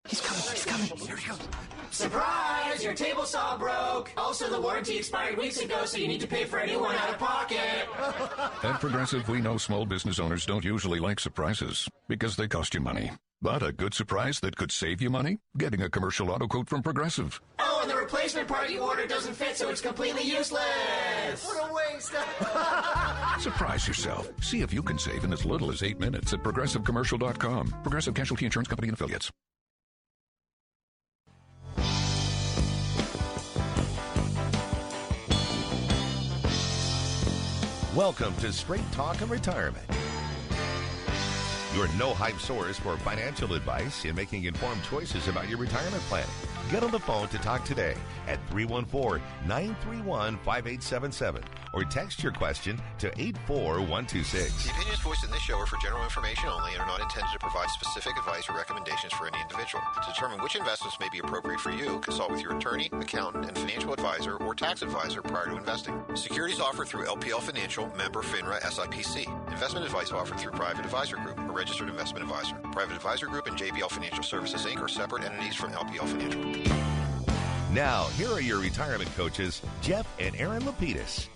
He's coming. Here he comes. Surprise! Your table saw broke. Also, the warranty expired weeks ago, so you need to pay for a new one out of pocket. At Progressive, we know small business owners don't usually like surprises because they cost you money. But a good surprise that could save you money? Getting a commercial auto quote from Progressive. Oh, and the replacement part you ordered doesn't fit, so it's completely useless. What a waste. Surprise yourself. See if you can save in as little as 8 minutes at ProgressiveCommercial.com. Progressive Casualty Insurance Company and Affiliates. Welcome to Straight Talk and Retirement. Your no-hype source for financial advice and making informed choices about your retirement planning. Get on the phone to talk today at 314-931-5877 or text your question to 84126. The opinions voiced in this show are for general information only and are not intended to provide specific advice or recommendations for any individual. To determine which investments may be appropriate for you, consult with your attorney, accountant, and financial advisor or tax advisor prior to investing. Securities offered through LPL Financial, member FINRA SIPC. Investment advice offered through Private Advisor Group, a registered investment advisor. Private Advisor Group and JBL Financial Services, Inc. are separate entities from LPL Financial. Now, here are your retirement coaches, Jeff and Aaron Lapidus.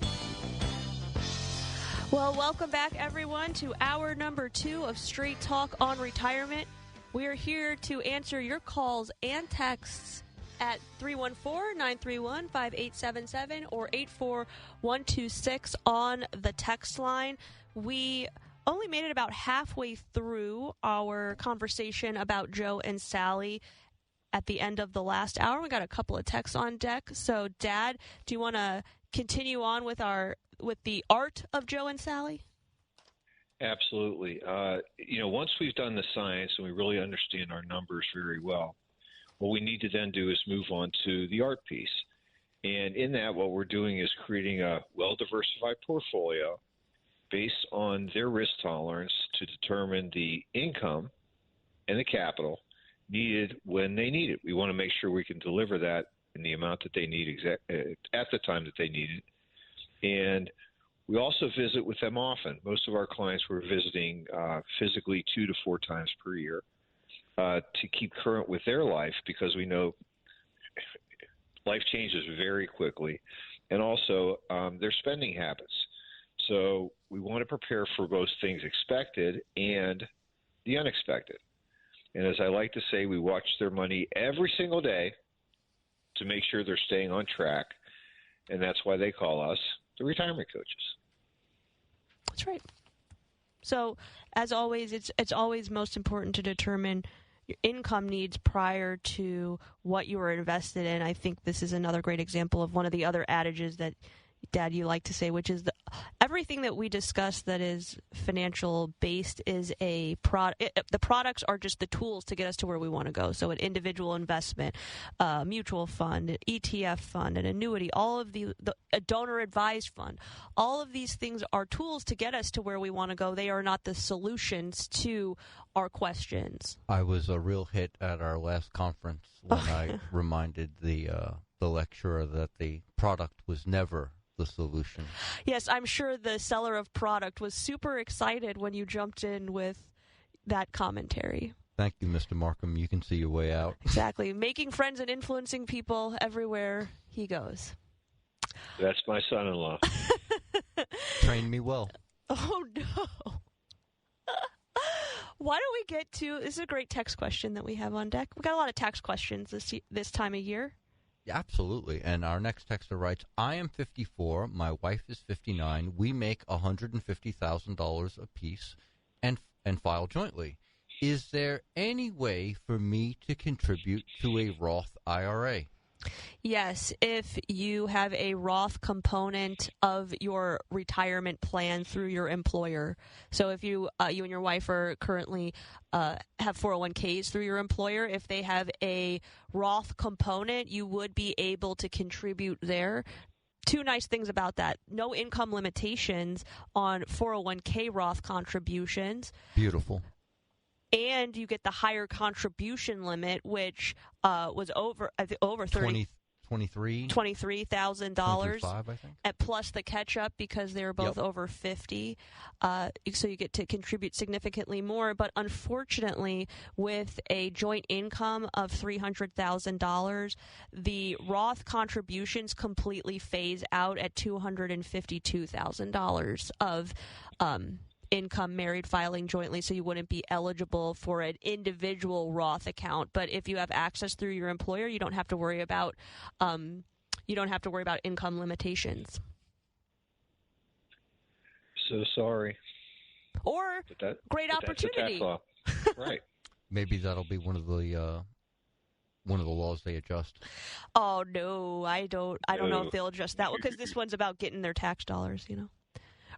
Well, welcome back, everyone, to hour number 2 of Straight Talk on Retirement. We are here to answer your calls and texts at 314-931-5877 or 84126 on the text line. We only made it about halfway through our conversation about Joe and Sally at the end of the last hour. We got a couple of texts on deck. So, Dad, do you want to continue on with the art of Joe and Sally? Absolutely. Once we've done the science and we really understand our numbers very well, what we need to then do is move on to the art piece. And in that, what we're doing is creating a well-diversified portfolio based on their risk tolerance to determine the income and the capital needed when they need it. We want to make sure we can deliver that in the amount that they need at the time that they need it. And we also visit with them often. Most of our clients we're visiting physically 2 to 4 times per year to keep current with their life, because we know life changes very quickly, and also their spending habits. So we want to prepare for both things expected and the unexpected. And as I like to say, we watch their money every single day to make sure they're staying on track. And that's why they call us the retirement coaches. That's right. So, as always, it's always most important to determine your income needs prior to what you are invested in. I think this is another great example of one of the other adages that, Dad, you like to say, which is everything that we discuss that is financial based is the products are just the tools to get us to where we want to go. So an individual investment, mutual fund, an ETF fund, an annuity, all of a donor advised fund, all of these things are tools to get us to where we want to go. They are not the solutions to our questions. I was a real hit at our last conference when I reminded the lecturer that the product was never the solution. Yes, I'm sure the seller of product was super excited when you jumped in with that commentary. Thank you, Mr. Markham. You can see your way out. Exactly. Making friends and influencing people everywhere he goes. That's my son-in-law. Trained me well. Oh, no. Why don't we get to, this is a great text question that we have on deck. We've got a lot of tax questions this time of year. Yeah, absolutely. And our next texter writes, I am 54. My wife is 59. We make $150,000 apiece and file jointly. Is there any way for me to contribute to a Roth IRA? Yes, if you have a Roth component of your retirement plan through your employer. So if you and your wife are currently have 401ks through your employer, if they have a Roth component, you would be able to contribute there. Two nice things about that. No income limitations on 401k Roth contributions. Beautiful. And you get the higher contribution limit, which was over $23,000, I think. and plus the catch-up because they're both over 50. So you get to contribute significantly more. But unfortunately, with a joint income of $300,000, the Roth contributions completely phase out at $252,000 of income married filing jointly, so you wouldn't be eligible for an individual Roth account. But if you have access through your employer, you don't have to worry about income limitations. So sorry. Or great opportunity. That's the tax law. Right. Maybe that'll be one of the laws they adjust. Oh no, I don't know if they'll adjust that one because this one's about getting their tax dollars,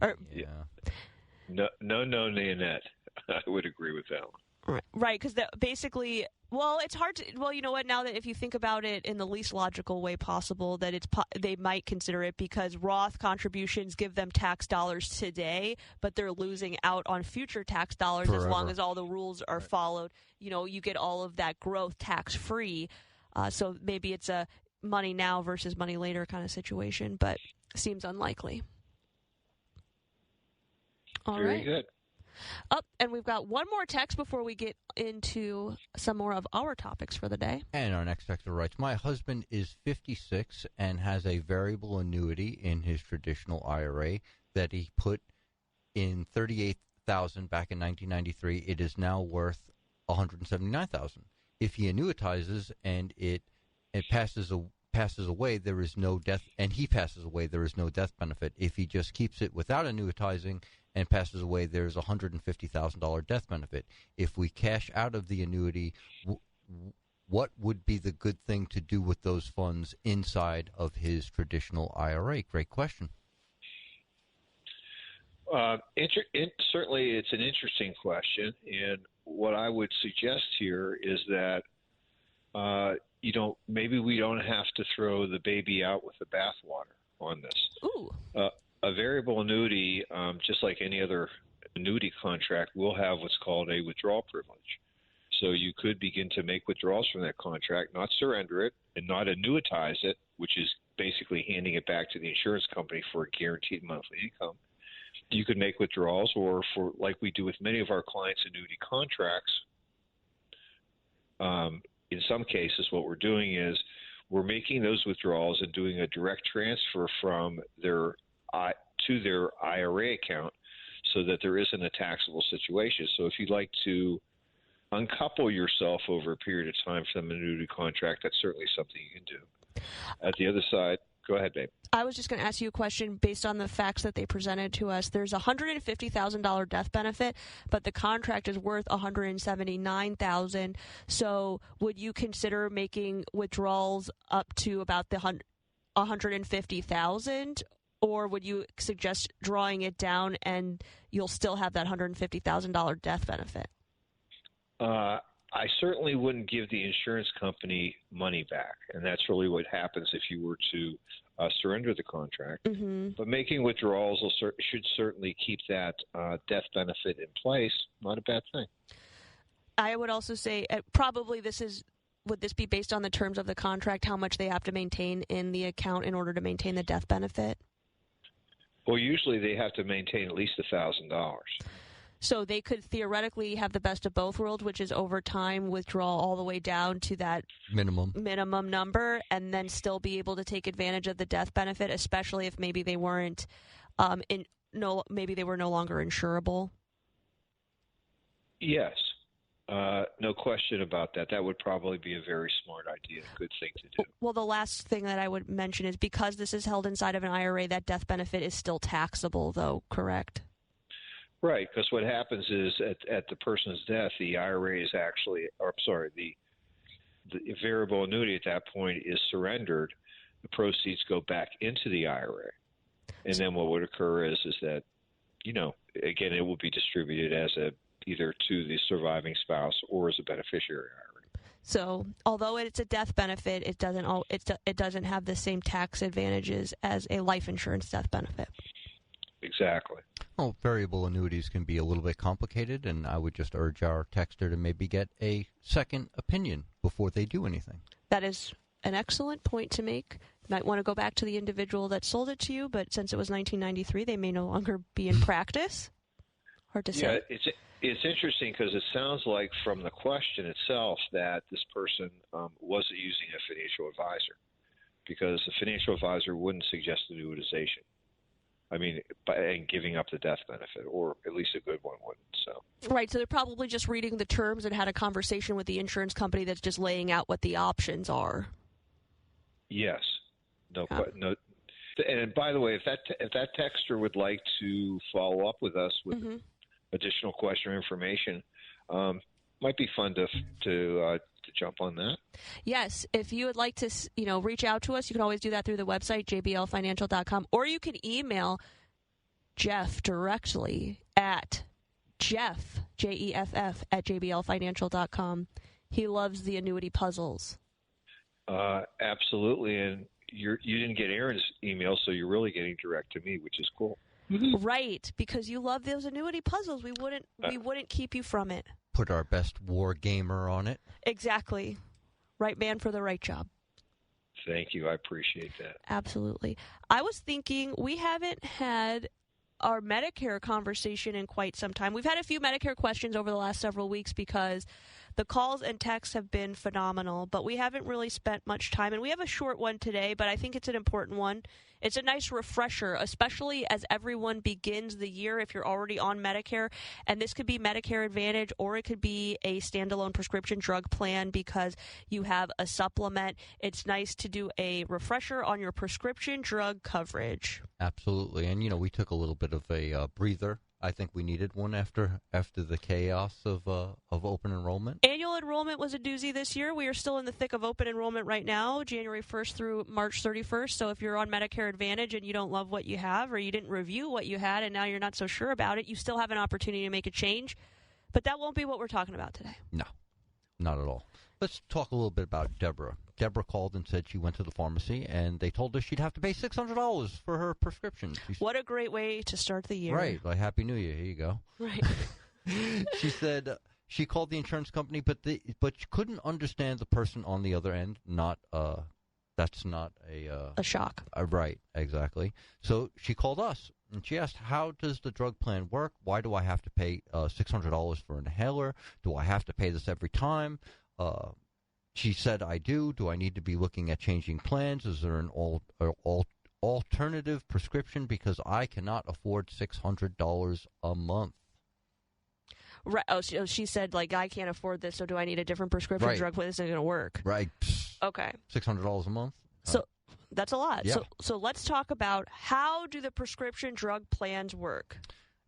Or yeah. No, Nanette. I would agree with that one. Right, because basically, well, it's hard to. Well, you know what? Now that if you think about it in the least logical way possible, that they might consider it because Roth contributions give them tax dollars today, but they're losing out on future tax dollars forever. As long as all the rules are followed. You get all of that growth tax free. So maybe it's a money now versus money later kind of situation, but seems unlikely. All Very right. good. And we've got one more text before we get into some more of our topics for the day. And our next texter writes, my husband is 56 and has a variable annuity in his traditional IRA that he put in $38,000 back in 1993. It is now worth $179,000. If he annuitizes and it passes away, there is no death, and he passes away, there is no death benefit. If he just keeps it without annuitizing and passes away, there's a $150,000 death benefit. If we cash out of the annuity, what would be the good thing to do with those funds inside of his traditional IRA? Great question. Certainly, it's an interesting question, and what I would suggest here is that maybe we don't have to throw the baby out with the bathwater on this. Ooh. A variable annuity, just like any other annuity contract, will have what's called a withdrawal privilege. So you could begin to make withdrawals from that contract, not surrender it, and not annuitize it, which is basically handing it back to the insurance company for a guaranteed monthly income. You could make withdrawals, or for like we do with many of our clients' annuity contracts, in some cases what we're doing is we're making those withdrawals and doing a direct transfer from to their IRA account so that there isn't a taxable situation. So if you'd like to uncouple yourself over a period of time from an annuity contract, that's certainly something you can do. At the other side, go ahead, babe. I was just going to ask you a question based on the facts that they presented to us. There's a $150,000 death benefit, but the contract is worth $179,000. So would you consider making withdrawals up to about the $150,000? Or would you suggest drawing it down and you'll still have that $150,000 death benefit? I certainly wouldn't give the insurance company money back, and that's really what happens if you were to surrender the contract. Mm-hmm. But making withdrawals should certainly keep that death benefit in place. Not a bad thing. I would also say probably would this be based on the terms of the contract, how much they have to maintain in the account in order to maintain the death benefit? Well, usually they have to maintain at least $1,000. So they could theoretically have the best of both worlds, which is over time withdraw all the way down to that minimum number, and then still be able to take advantage of the death benefit, especially if maybe they weren't maybe they were no longer insurable. Yes, no question about that. That would probably be a very smart idea, good thing to do. Well, the last thing that I would mention is because this is held inside of an IRA, that death benefit is still taxable, though, correct? Right, because what happens is at the person's death, the IRA is actually, the variable annuity at that point is surrendered. The proceeds go back into the IRA. And then what would occur is that, again, it will be distributed as either to the surviving spouse or as a beneficiary IRA. So, although it's a death benefit, it doesn't have the same tax advantages as a life insurance death benefit. Exactly. Well, variable annuities can be a little bit complicated, and I would just urge our texter to maybe get a second opinion before they do anything. That is an excellent point to make. You might want to go back to the individual that sold it to you, but since it was 1993, they may no longer be in practice. Hard to say. Yeah, it's interesting because it sounds like from the question itself that this person wasn't using a financial advisor, because the financial advisor wouldn't suggest annuitization. I mean, and giving up the death benefit, or at least a good one wouldn't. So right, so they're probably just reading the terms and had a conversation with the insurance company that's just laying out what the options are. Yes, no. And by the way, if that texter would like to follow up with us with additional question or information, might be fun to jump on that. Yes, if you would like to, reach out to us, you can always do that through the website, jblfinancial.com, or you can email Jeff directly at Jeff, Jeff, at jblfinancial.com. He loves the annuity puzzles. Absolutely, and you didn't get Aaron's email, so you're really getting direct to me, which is cool. Right, because you love those annuity puzzles. We wouldn't keep you from it. Put our best war gamer on it. Exactly. Right man for the right job. Thank you. I appreciate that. Absolutely. I was thinking we haven't had our Medicare conversation in quite some time. We've had a few Medicare questions over the last several weeks because the calls and texts have been phenomenal, but we haven't really spent much time. And we have a short one today, but I think it's an important one. It's a nice refresher, especially as everyone begins the year if you're already on Medicare. And this could be Medicare Advantage, or it could be a standalone prescription drug plan because you have a supplement. It's nice to do a refresher on your prescription drug coverage. Absolutely. And, we took a little bit of a breather. I think we needed one after the chaos of open enrollment. Annual enrollment was a doozy this year. We are still in the thick of open enrollment right now, January 1st through March 31st. So if you're on Medicare Advantage and you don't love what you have, or you didn't review what you had and now you're not so sure about it, you still have an opportunity to make a change. But that won't be what we're talking about today. No, not at all. Let's talk a little bit about Deborah. Deborah called and said she went to the pharmacy, and they told her she'd have to pay $600 for her prescription. What a great way to start the year. Right, like Happy New Year. Here you go. Right. She said she called the insurance company, but she couldn't understand the person on the other end. That's not a shock. Right, exactly. So she called us, and she asked, how does the drug plan work? Why do I have to pay $600 for an inhaler? Do I have to pay this every time? She said, I do. Do I need to be looking at changing plans? Is there an alternative prescription? Because I cannot afford $600 a month. Right. Oh, she said, I can't afford this, so do I need a different prescription drug plan? This isn't going to work. Right. Okay. $600 a month? So that's a lot. Yeah. So let's talk about how do the prescription drug plans work?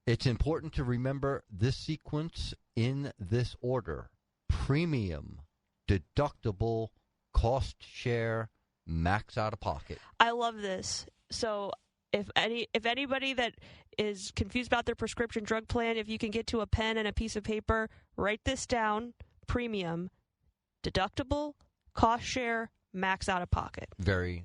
It's important to remember this sequence in this order. Premium, deductible, cost share, max out of pocket. I love this. So If anybody that is confused about their prescription drug plan, if you can get to a pen and a piece of paper, write this down: premium, deductible, cost share, max out of pocket. Very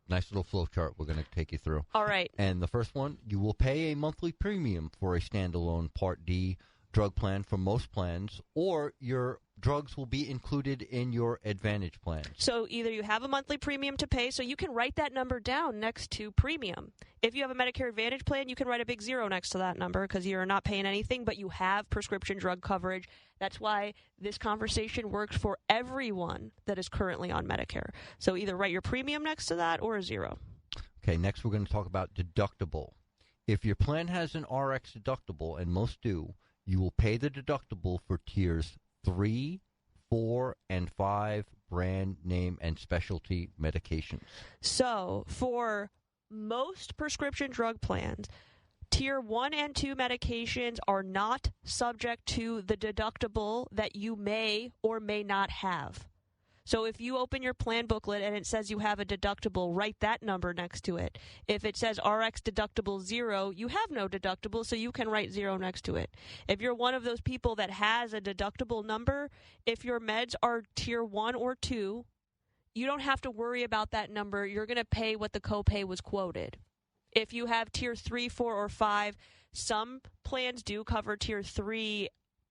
nice little flow chart we're going to take you through. All right. And the first one, you will pay a monthly premium for a standalone Part D drug plan for most plans, or your drugs will be included in your Advantage plan. So either you have a monthly premium to pay, so you can write that number down next to premium. If you have a Medicare Advantage plan, you can write a big zero next to that number because you're not paying anything, but you have prescription drug coverage. That's why this conversation works for everyone that is currently on Medicare. So either write your premium next to that or a zero. Okay, next we're going to talk about deductible. If your plan has an RX deductible, and most do, you will pay the deductible for tiers 3, 4, and 5 brand name and specialty medications. So for most prescription drug plans, tier 1 and 2 medications are not subject to the deductible that you may or may not have. So if you open your plan booklet and it says you have a deductible, write that number next to it. If it says RX deductible 0, you have no deductible, so you can write 0 next to it. If you're one of those people that has a deductible number, if your meds are tier 1 or 2, you don't have to worry about that number. You're going to pay what the copay was quoted. If you have tier 3, 4, or 5, some plans do cover tier 3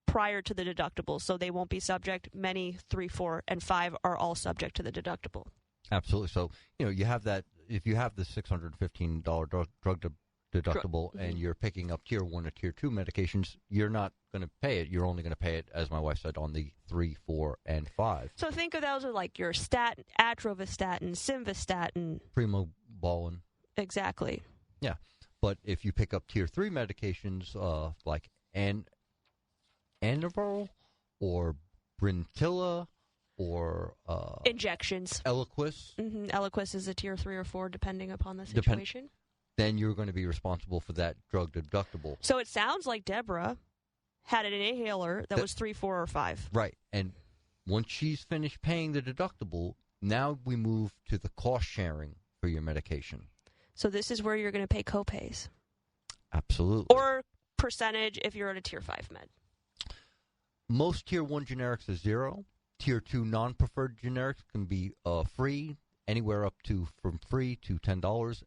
prior to the deductible, so they won't be subject. Many 3, 4, and 5 are all subject to the deductible. Absolutely. So, you have that, if you have the $615 drug deductible and you're picking up tier 1 or tier 2 medications, you're not going to pay it. You're only going to pay it, as my wife said, on the 3, 4, and 5. So think of those as like your statin, atrovastatin, simvastatin. Primobolan. Exactly. Yeah. But if you pick up tier 3 medications like Anavar or Brintilla or injections. Eliquis. Mm-hmm. Eliquis is a tier 3 or 4 depending upon the situation. Then you're going to be responsible for that drug deductible. So it sounds like Deborah had an inhaler that was 3, 4, or 5. Right. And once she's finished paying the deductible, now we move to the cost sharing for your medication. So this is where you're going to pay copays. Absolutely. Or percentage if you're at a tier 5 med. Most tier 1 generics are 0. Tier 2 non-preferred generics can be free, anywhere up to from free to $10.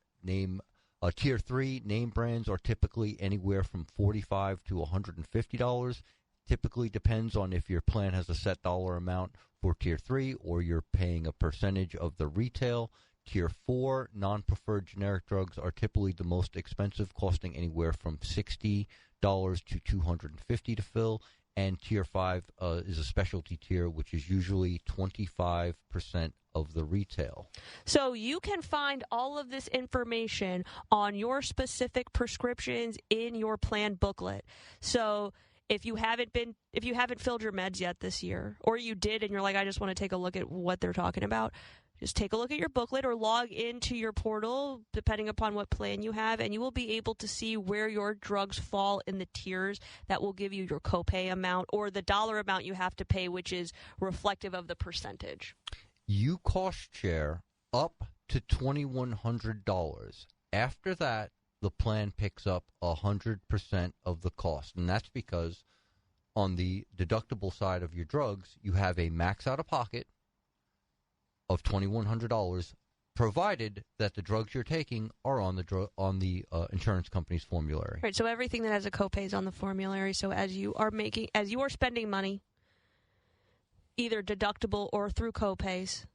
Tier 3 name brands are typically anywhere from $45 to $150. Typically depends on if your plan has a set dollar amount for tier 3 or you're paying a percentage of the retail. Tier 4 non-preferred generic drugs are typically the most expensive, costing anywhere from $60 to $250 to fill. And tier 5 is a specialty tier, which is usually 25% of the retail. So you can find all of this information on your specific prescriptions in your plan booklet. So if you haven't filled your meds yet this year, or you did and you're like, I just want to take a look at what they're talking about, just take a look at your booklet or log into your portal, depending upon what plan you have, and you will be able to see where your drugs fall in the tiers that will give you your copay amount or the dollar amount you have to pay, which is reflective of the percentage. You cost share up to $2,100. After that, the plan picks up 100% of the cost, and that's because on the deductible side of your drugs, you have a max out-of-pocket of $2,100, provided that the drugs you're taking are on the insurance company's formulary. Right. So everything that has a copay is on the formulary. So as you are spending money, either deductible or through copays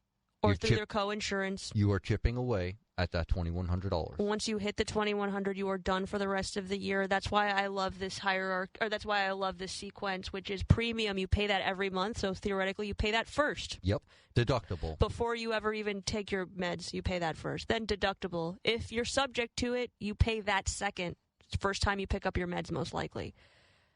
or through their co-insurance, you are chipping away at that $2,100. Once you hit the $2,100, you are done for the rest of the year. That's why I love this hierarchy, or that's why I love this sequence, which is premium. You pay that every month, so theoretically you pay that first. Yep, deductible. Before you ever even take your meds, you pay that first. Then deductible. If you're subject to it, you pay that second. It's the first time you pick up your meds, most likely.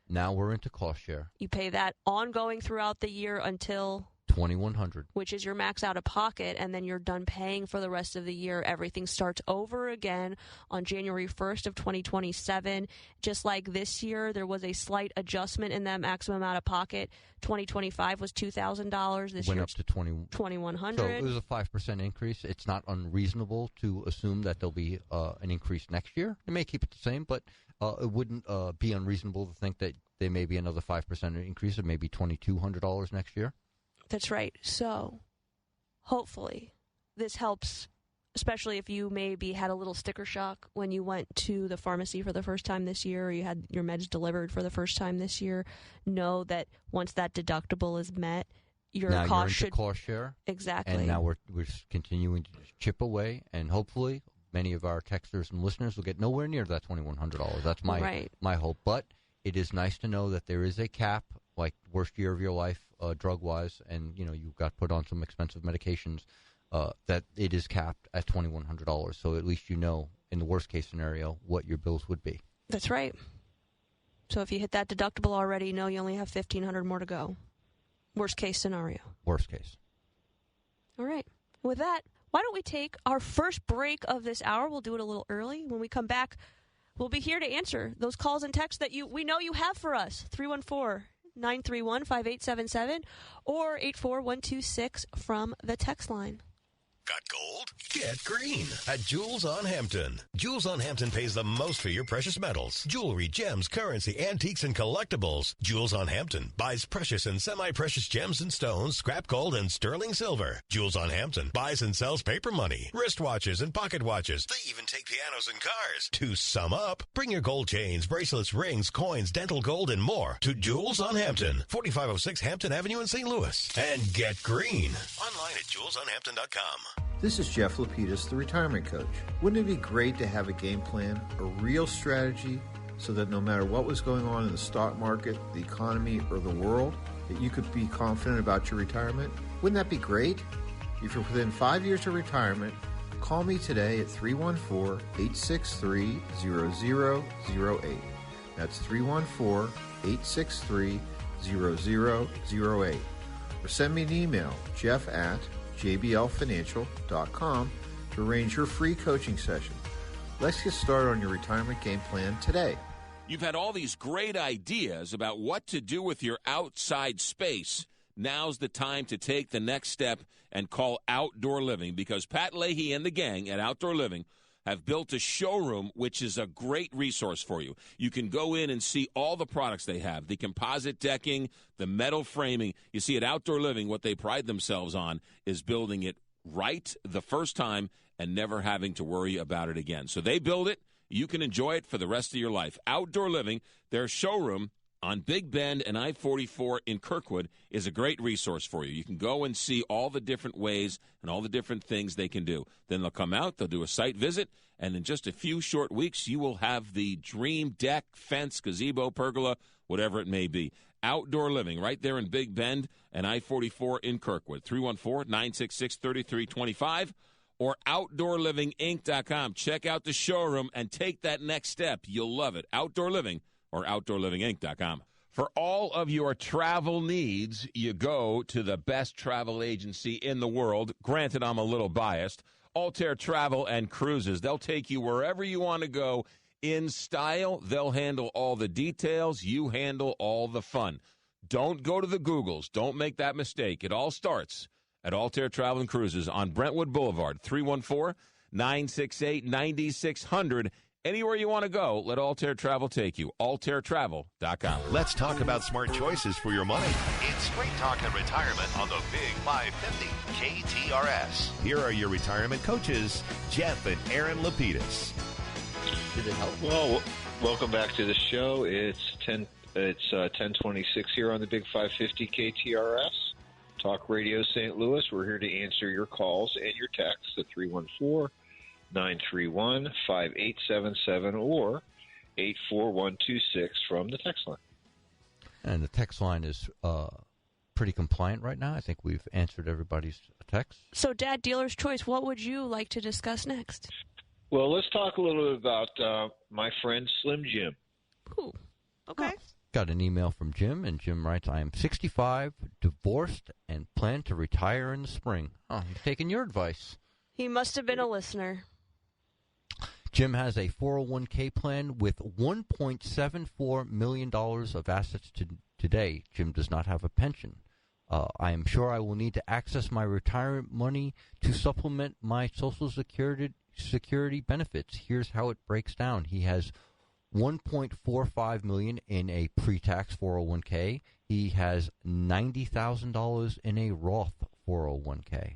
Now we're into cost share. You pay that ongoing throughout the year until $2,100. Which is your max out of pocket, and then you're done paying for the rest of the year. Everything starts over again on January 1st of 2027. Just like this year, there was a slight adjustment in that maximum out of pocket. 2025 was $2,000. This year Went up to $2,100. So it was a 5% increase. It's not unreasonable to assume that there'll be an increase next year. They may keep it the same, but it wouldn't be unreasonable to think that there may be another 5% increase of maybe $2,200 next year. That's right. So hopefully this helps, especially if you maybe had a little sticker shock when you went to the pharmacy for the first time this year, or you had your meds delivered for the first time this year. Know that once that deductible is met, your now cost you're into should cost share. Exactly. And now we're continuing to chip away, and hopefully many of our texters and listeners will get nowhere near that $2,100. That's my hope. But it is nice to know that there is a cap, like worst year of your life, drug-wise, and you got put on some expensive medications, that it is capped at $2,100. So at least you know, in the worst-case scenario, what your bills would be. That's right. So if you hit that deductible already, you know you only have $1,500 more to go. Worst-case scenario. Worst case. All right. With that, why don't we take our first break of this hour? We'll do it a little early. When we come back, we'll be here to answer those calls and texts that we know you have for us. 314-931-5877 or 84126 from the text line. Got gold? Get green at Jewels on Hampton. Jewels on Hampton pays the most for your precious metals, jewelry, gems, currency, antiques, and collectibles. Jewels on Hampton buys precious and semi-precious gems and stones, scrap gold, and sterling silver. Jewels on Hampton buys and sells paper money, wristwatches, and pocket watches. They even take pianos and cars. To sum up, bring your gold chains, bracelets, rings, coins, dental gold, and more to Jewels on Hampton, 4506 Hampton Avenue in St. Louis. And get green. Online at jewelsonhampton.com. This is Jeff Lapidus, the retirement coach. Wouldn't it be great to have a game plan, a real strategy, so that no matter what was going on in the stock market, the economy, or the world, that you could be confident about your retirement? Wouldn't that be great? If you're within 5 years of retirement, call me today at 314-863-0008. That's 314-863-0008. Or send me an email, jeff@jblfinancial.com, to arrange your free coaching session. Let's get started on your retirement game plan today. You've had all these great ideas about what to do with your outside space. Now's the time to take the next step and call Outdoor Living, because Pat Leahy and the gang at Outdoor Living have built a showroom, which is a great resource for you. You can go in and see all the products they have, the composite decking, the metal framing. You see, at Outdoor Living, what they pride themselves on is building it right the first time and never having to worry about it again. So they build it. You can enjoy it for the rest of your life. Outdoor Living, their showroom on Big Bend and I-44 in Kirkwood, is a great resource for you. You can go and see all the different ways and all the different things they can do. Then they'll come out, they'll do a site visit, and in just a few short weeks, you will have the dream deck, fence, gazebo, pergola, whatever it may be. Outdoor Living, right there in Big Bend and I-44 in Kirkwood. 314-966-3325 or OutdoorLivingInc.com. Check out the showroom and take that next step. You'll love it. Outdoor Living or OutdoorLivingInc.com. For all of your travel needs, you go to the best travel agency in the world. Granted, I'm a little biased. Altair Travel and Cruises. They'll take you wherever you want to go in style. They'll handle all the details. You handle all the fun. Don't go to the Googles. Don't make that mistake. It all starts at Altair Travel and Cruises on Brentwood Boulevard, 314-968-9600. Anywhere you want to go, let Altair Travel take you. AltairTravel.com. Let's talk about smart choices for your money. It's Straight Talk and Retirement on the Big 550 KTRS. Here are your retirement coaches, Jeff and Aaron Lapidus. Did it help? Well, welcome back to the show. It's 10:26 here on the Big 550 KTRS. Talk Radio St. Louis. We're here to answer your calls and your texts at 314-931-5877 or 84126 from the text line. And the text line is pretty compliant right now. I think we've answered everybody's text. So, Dad, dealer's choice, what would you like to discuss next? Well, let's talk a little bit about my friend Slim Jim. Ooh, okay. Got an email from Jim, and Jim writes, I am 65, divorced, and plan to retire in the spring. Oh, I'm taking your advice. He must have been a listener. Jim has a 401k plan with $1.74 million of assets today. Jim does not have a pension. I am sure I will need to access my retirement money to supplement my Social Security benefits. Here's how it breaks down. He has $1.45 million in a pre-tax 401k. He has $90,000 in a Roth 401k.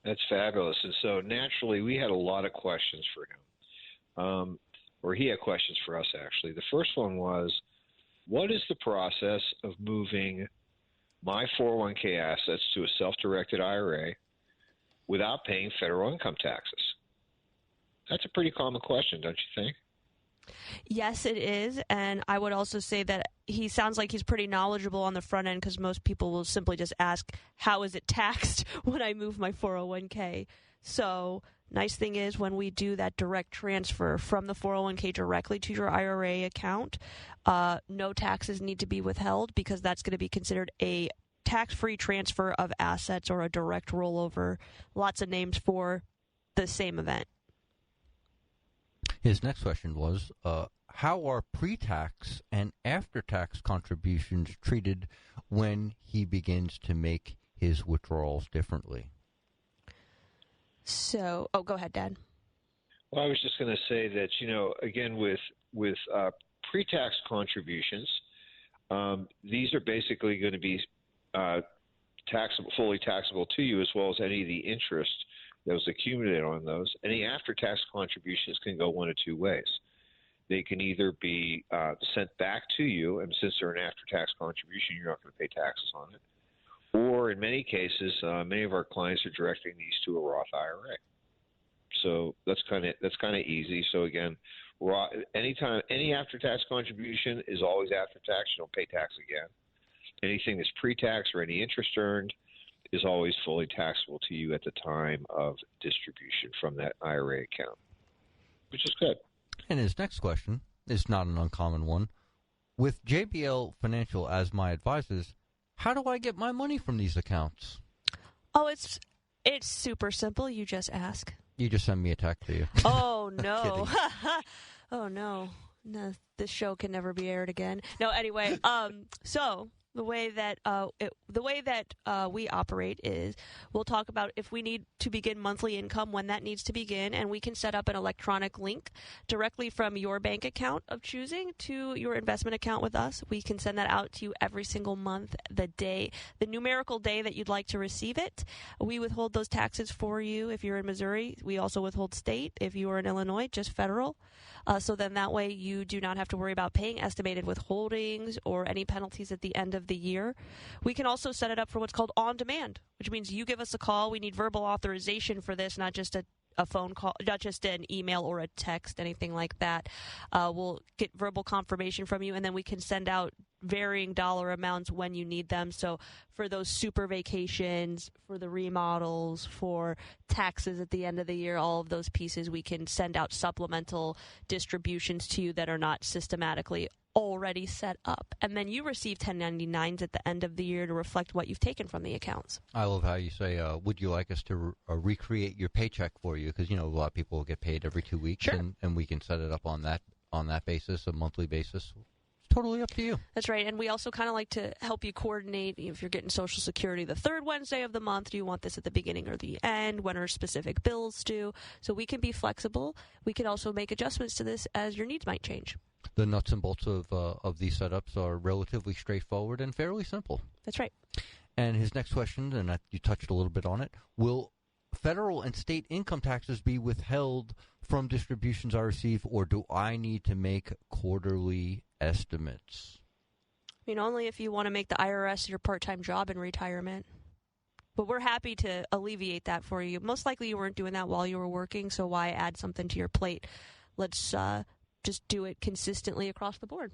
That's fabulous. And so naturally, we had a lot of questions for him, or he had questions for us, actually. The first one was, what is the process of moving my 401k assets to a self-directed IRA without paying federal income taxes? That's a pretty common question, don't you think? Yes, it is. And I would also say that he sounds like he's pretty knowledgeable on the front end, because most people will simply just ask, how is it taxed when I move my 401k? So nice thing is, when we do that direct transfer from the 401k directly to your IRA account, no taxes need to be withheld, because that's going to be considered a tax-free transfer of assets or a direct rollover. Lots of names for the same event. His next question was, how are pre-tax and after-tax contributions treated when he begins to make his withdrawals differently? So, go ahead, Dad. Well, I was just going to say that, again, with pre-tax contributions, these are basically going to be fully taxable to you, as well as any of the interest that was accumulated on those. Any after-tax contributions can go one of two ways. They can either be sent back to you, and since they're an after-tax contribution, you're not going to pay taxes on it. Or in many cases, many of our clients are directing these to a Roth IRA. So that's kind of easy. So again, any after-tax contribution is always after tax. You don't pay tax again. Anything that's pre-tax or any interest earned is always fully taxable to you at the time of distribution from that IRA account, which is good. And his next question is not an uncommon one. With JBL Financial as my advisors, how do I get my money from these accounts? Oh, it's super simple. You just ask. You just send me a text, do you? Oh, no. Oh, no. No, this show can never be aired again. No, anyway, so the way that we operate is, we'll talk about if we need to begin monthly income, when that needs to begin, and we can set up an electronic link directly from your bank account of choosing to your investment account with us. We can send that out to you every single month, the numerical day that you'd like to receive it. We withhold those taxes for you if you're in Missouri. We also withhold state. If you are in Illinois, just federal. So then that way you do not have to worry about paying estimated withholdings or any penalties at the end of the year. We can also set it up for what's called on demand, which means you give us a call. We need verbal authorization for this, not just a phone call, not just an email or a text, anything like that. We'll get verbal confirmation from you, and then we can send out varying dollar amounts when you need them. So for those super vacations, for the remodels, for taxes at the end of the year, all of those pieces, we can send out supplemental distributions to you that are not systematically already set up. And then you receive 1099s at the end of the year to reflect what you've taken from the accounts. I love how you say, would you like us to recreate your paycheck for you? Because, a lot of people get paid every 2 weeks, sure. and we can set it up on that basis, a monthly basis. It's totally up to you. That's right. And we also kind of like to help you coordinate if you're getting Social Security the third Wednesday of the month. Do you want this at the beginning or the end? When are specific bills due? So we can be flexible. We can also make adjustments to this as your needs might change. The nuts and bolts of these setups are relatively straightforward and fairly simple. That's right. And his next question, and you touched a little bit on it, will federal and state income taxes be withheld from distributions I receive, or do I need to make quarterly estimates? Only if you want to make the IRS your part-time job in retirement. But we're happy to alleviate that for you. Most likely you weren't doing that while you were working, so why add something to your plate? Let's just do it consistently across the board.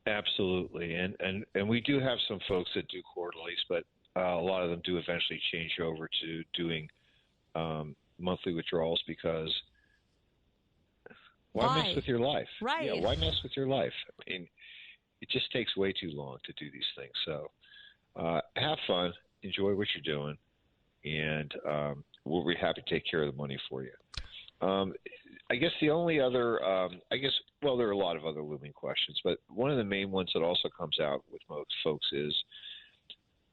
Absolutely. And we do have some folks that do quarterlies, but a lot of them do eventually change over to doing monthly withdrawals because, Why mess with your life? Right. Yeah, why mess with your life? I mean, it just takes way too long to do these things. So have fun, enjoy what you're doing, and we'll be happy to take care of the money for you. I guess the only other, there are a lot of other looming questions, but one of the main ones that also comes out with most folks is,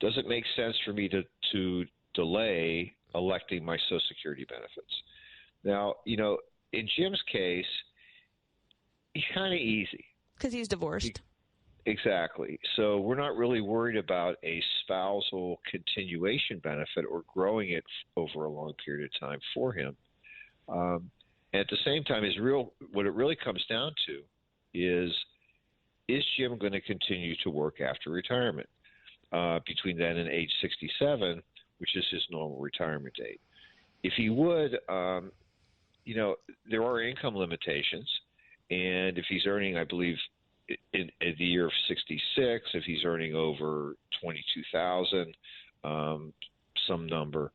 does it make sense for me to delay electing my Social Security benefits? Now, in Jim's case, he's kind of easy. Because he's divorced. Exactly. So we're not really worried about a spousal continuation benefit or growing it over a long period of time for him. At the same time, what it really comes down to is Jim going to continue to work after retirement between then and age 67, which is his normal retirement date? If he would, there are income limitations, and if he's earning, I believe, in the year of 66, if he's earning over $22,000, some number,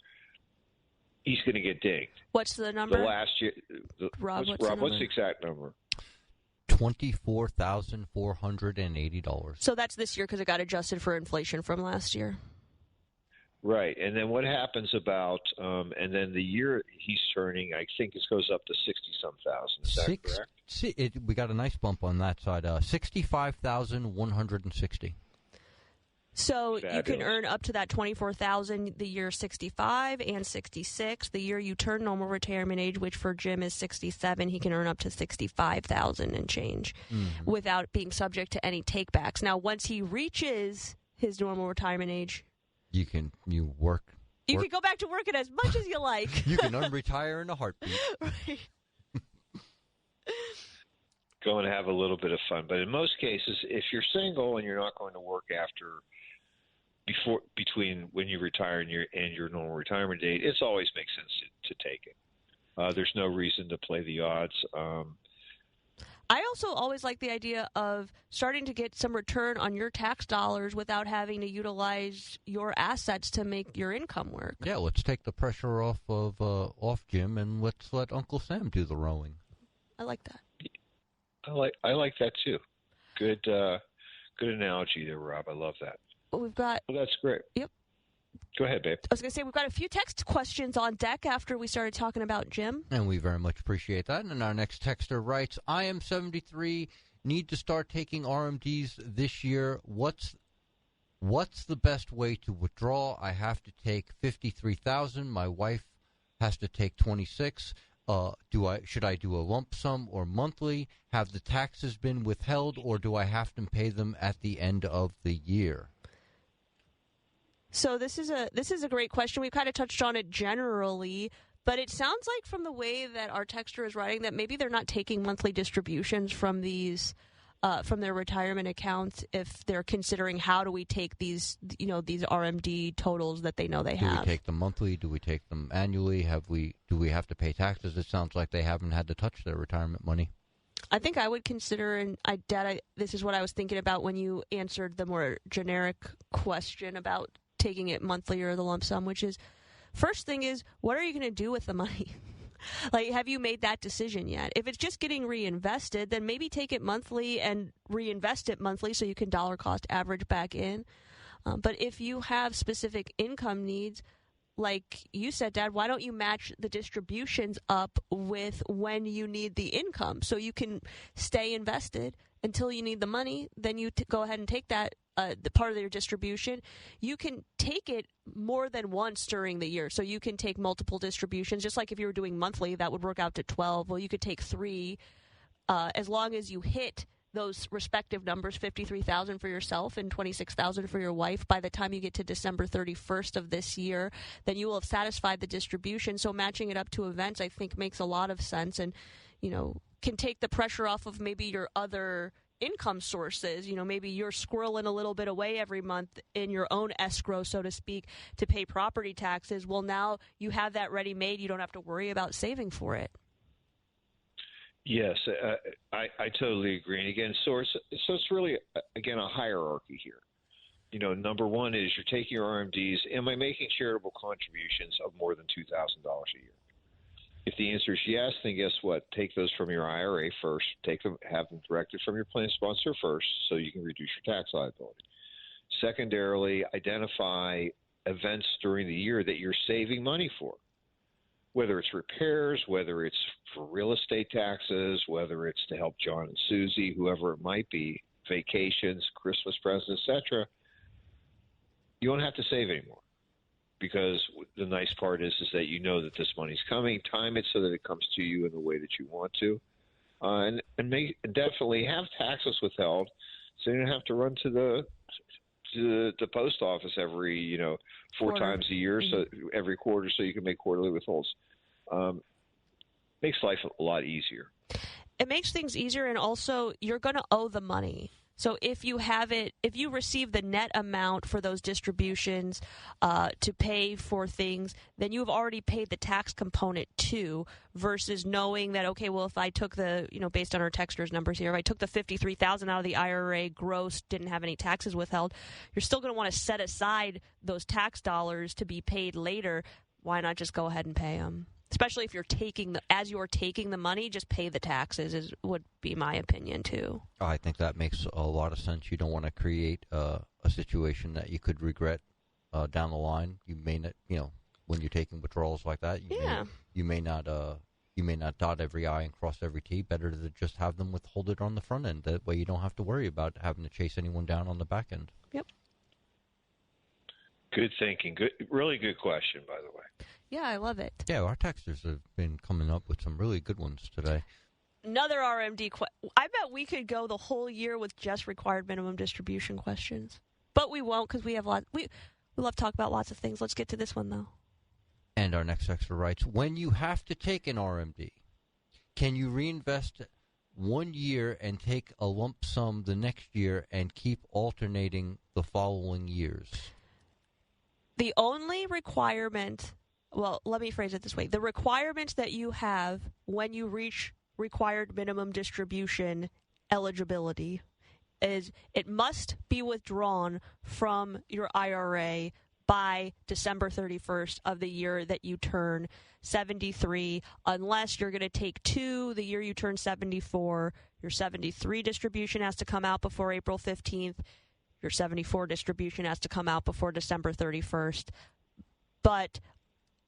he's going to get dinged. What's the number? The last year, Rob, what's the exact number? $24,480. So that's this year because it got adjusted for inflation from last year. Right, and then what happens about, and then the year he's turning, I think it goes up to 60-some thousand. Is that correct? We got a nice bump on that side. 65,160. So Fabulous. You can earn up to that $24,000 the year 65 and 66. The year you turn normal retirement age, which for Jim is 67, he can earn up to $65,000 and change without being subject to any takebacks. Now, once he reaches his normal retirement age, you work. You can go back to working as much as you like. You can unretire in a heartbeat. Right. Go and have a little bit of fun. But in most cases, if you're single and you're not going to work between when you retire and your normal retirement date, it always makes sense to take it. There's no reason to play the odds. I also always like the idea of starting to get some return on your tax dollars without having to utilize your assets to make your income work. Yeah, let's take the pressure off Jim, and let's let Uncle Sam do the rowing. I like that. I like that too. Good analogy there, Rob. I love that. We've got. Well, that's great. Yep. Go ahead, babe. I was going to say we've got a few text questions on deck after we started talking about Jim. And we very much appreciate that. And our next texter writes, I am 73, need to start taking RMDs this year. What's the best way to withdraw? I have to take $53,000. My wife has to take $26,000. Should I do a lump sum or monthly? Have the taxes been withheld, or do I have to pay them at the end of the year? So this is a great question. We've kind of touched on it generally, but it sounds like from the way that our texter is writing that maybe they're not taking monthly distributions from these from their retirement accounts if they're considering how do we take these these RMD totals that they know they have. Do we take them monthly? Do we take them annually? Do we have to pay taxes? It sounds like they haven't had to touch their retirement money. I think I would consider, and this is what I was thinking about when you answered the more generic question about taking it monthly or the lump sum, which is, first thing is, what are you going to do with the money? Like, have you made that decision yet? If it's just getting reinvested, then maybe take it monthly and reinvest it monthly so you can dollar cost average back in. But if you have specific income needs, like you said, Dad, why don't you match the distributions up with when you need the income so you can stay invested until you need the money? Then you go ahead and take that the part of your distribution. You can take it more than once during the year. So you can take multiple distributions. Just like if you were doing monthly, that would work out to 12. Well, you could take 3 as long as you hit those respective numbers, $53,000 for yourself and $26,000 for your wife. By the time you get to December 31st of this year, then you will have satisfied the distribution. So matching it up to events, I think, makes a lot of sense and, can take the pressure off of maybe your other income sources. Maybe you're squirreling a little bit away every month in your own escrow, so to speak, to pay property taxes. Well, now you have that ready made. You don't have to worry about saving for it. Yes, I totally agree. And again, so it's really, again, a hierarchy here. Number one is you're taking your RMDs. Am I making charitable contributions of more than $2,000 a year? If the answer is yes, then guess what? Take those from your IRA first. Have them directed from your plan sponsor first, so you can reduce your tax liability. Secondarily, identify events during the year that you're saving money for, whether it's repairs, whether it's for real estate taxes, whether it's to help John and Susie, whoever it might be, vacations, Christmas presents, etc. You won't have to save anymore, because the nice part is that you know that this money's coming. Time it so that it comes to you in the way that you want to, and definitely have taxes withheld, so you don't have to run to the post office every four times a year, so every quarter, so you can make quarterly withholds. Makes life a lot easier. It makes things easier, and also you're going to owe the money. So if you receive the net amount for those distributions to pay for things, then you have already paid the tax component too, versus knowing that, okay, well, if I took based on our texters numbers here, if I took the $53,000 out of the IRA gross, didn't have any taxes withheld, you're still going to want to set aside those tax dollars to be paid later. Why not just go ahead and pay them? Especially if you're taking the money, just pay the taxes would be my opinion too. I think that makes a lot of sense. You don't want to create a situation that you could regret down the line. You may not, when you're taking withdrawals like that, you may not dot every I and cross every T. Better to just have them withhold it on the front end. That way you don't have to worry about having to chase anyone down on the back end. Yep. Good thinking. Really good question, by the way. Yeah, I love it. Yeah, our texters have been coming up with some really good ones today. Another RMD I bet we could go the whole year with just required minimum distribution questions. But we won't, because we have we love to talk about lots of things. Let's get to this one, though. And our next texter writes, when you have to take an RMD, can you reinvest 1 year and take a lump sum the next year and keep alternating the following years? The only requirement... Well, let me phrase it this way. The requirements that you have when you reach required minimum distribution eligibility is it must be withdrawn from your IRA by December 31st of the year that you turn 73, unless you're going to take two the year you turn 74. Your 73 distribution has to come out before April 15th. Your 74 distribution has to come out before December 31st. But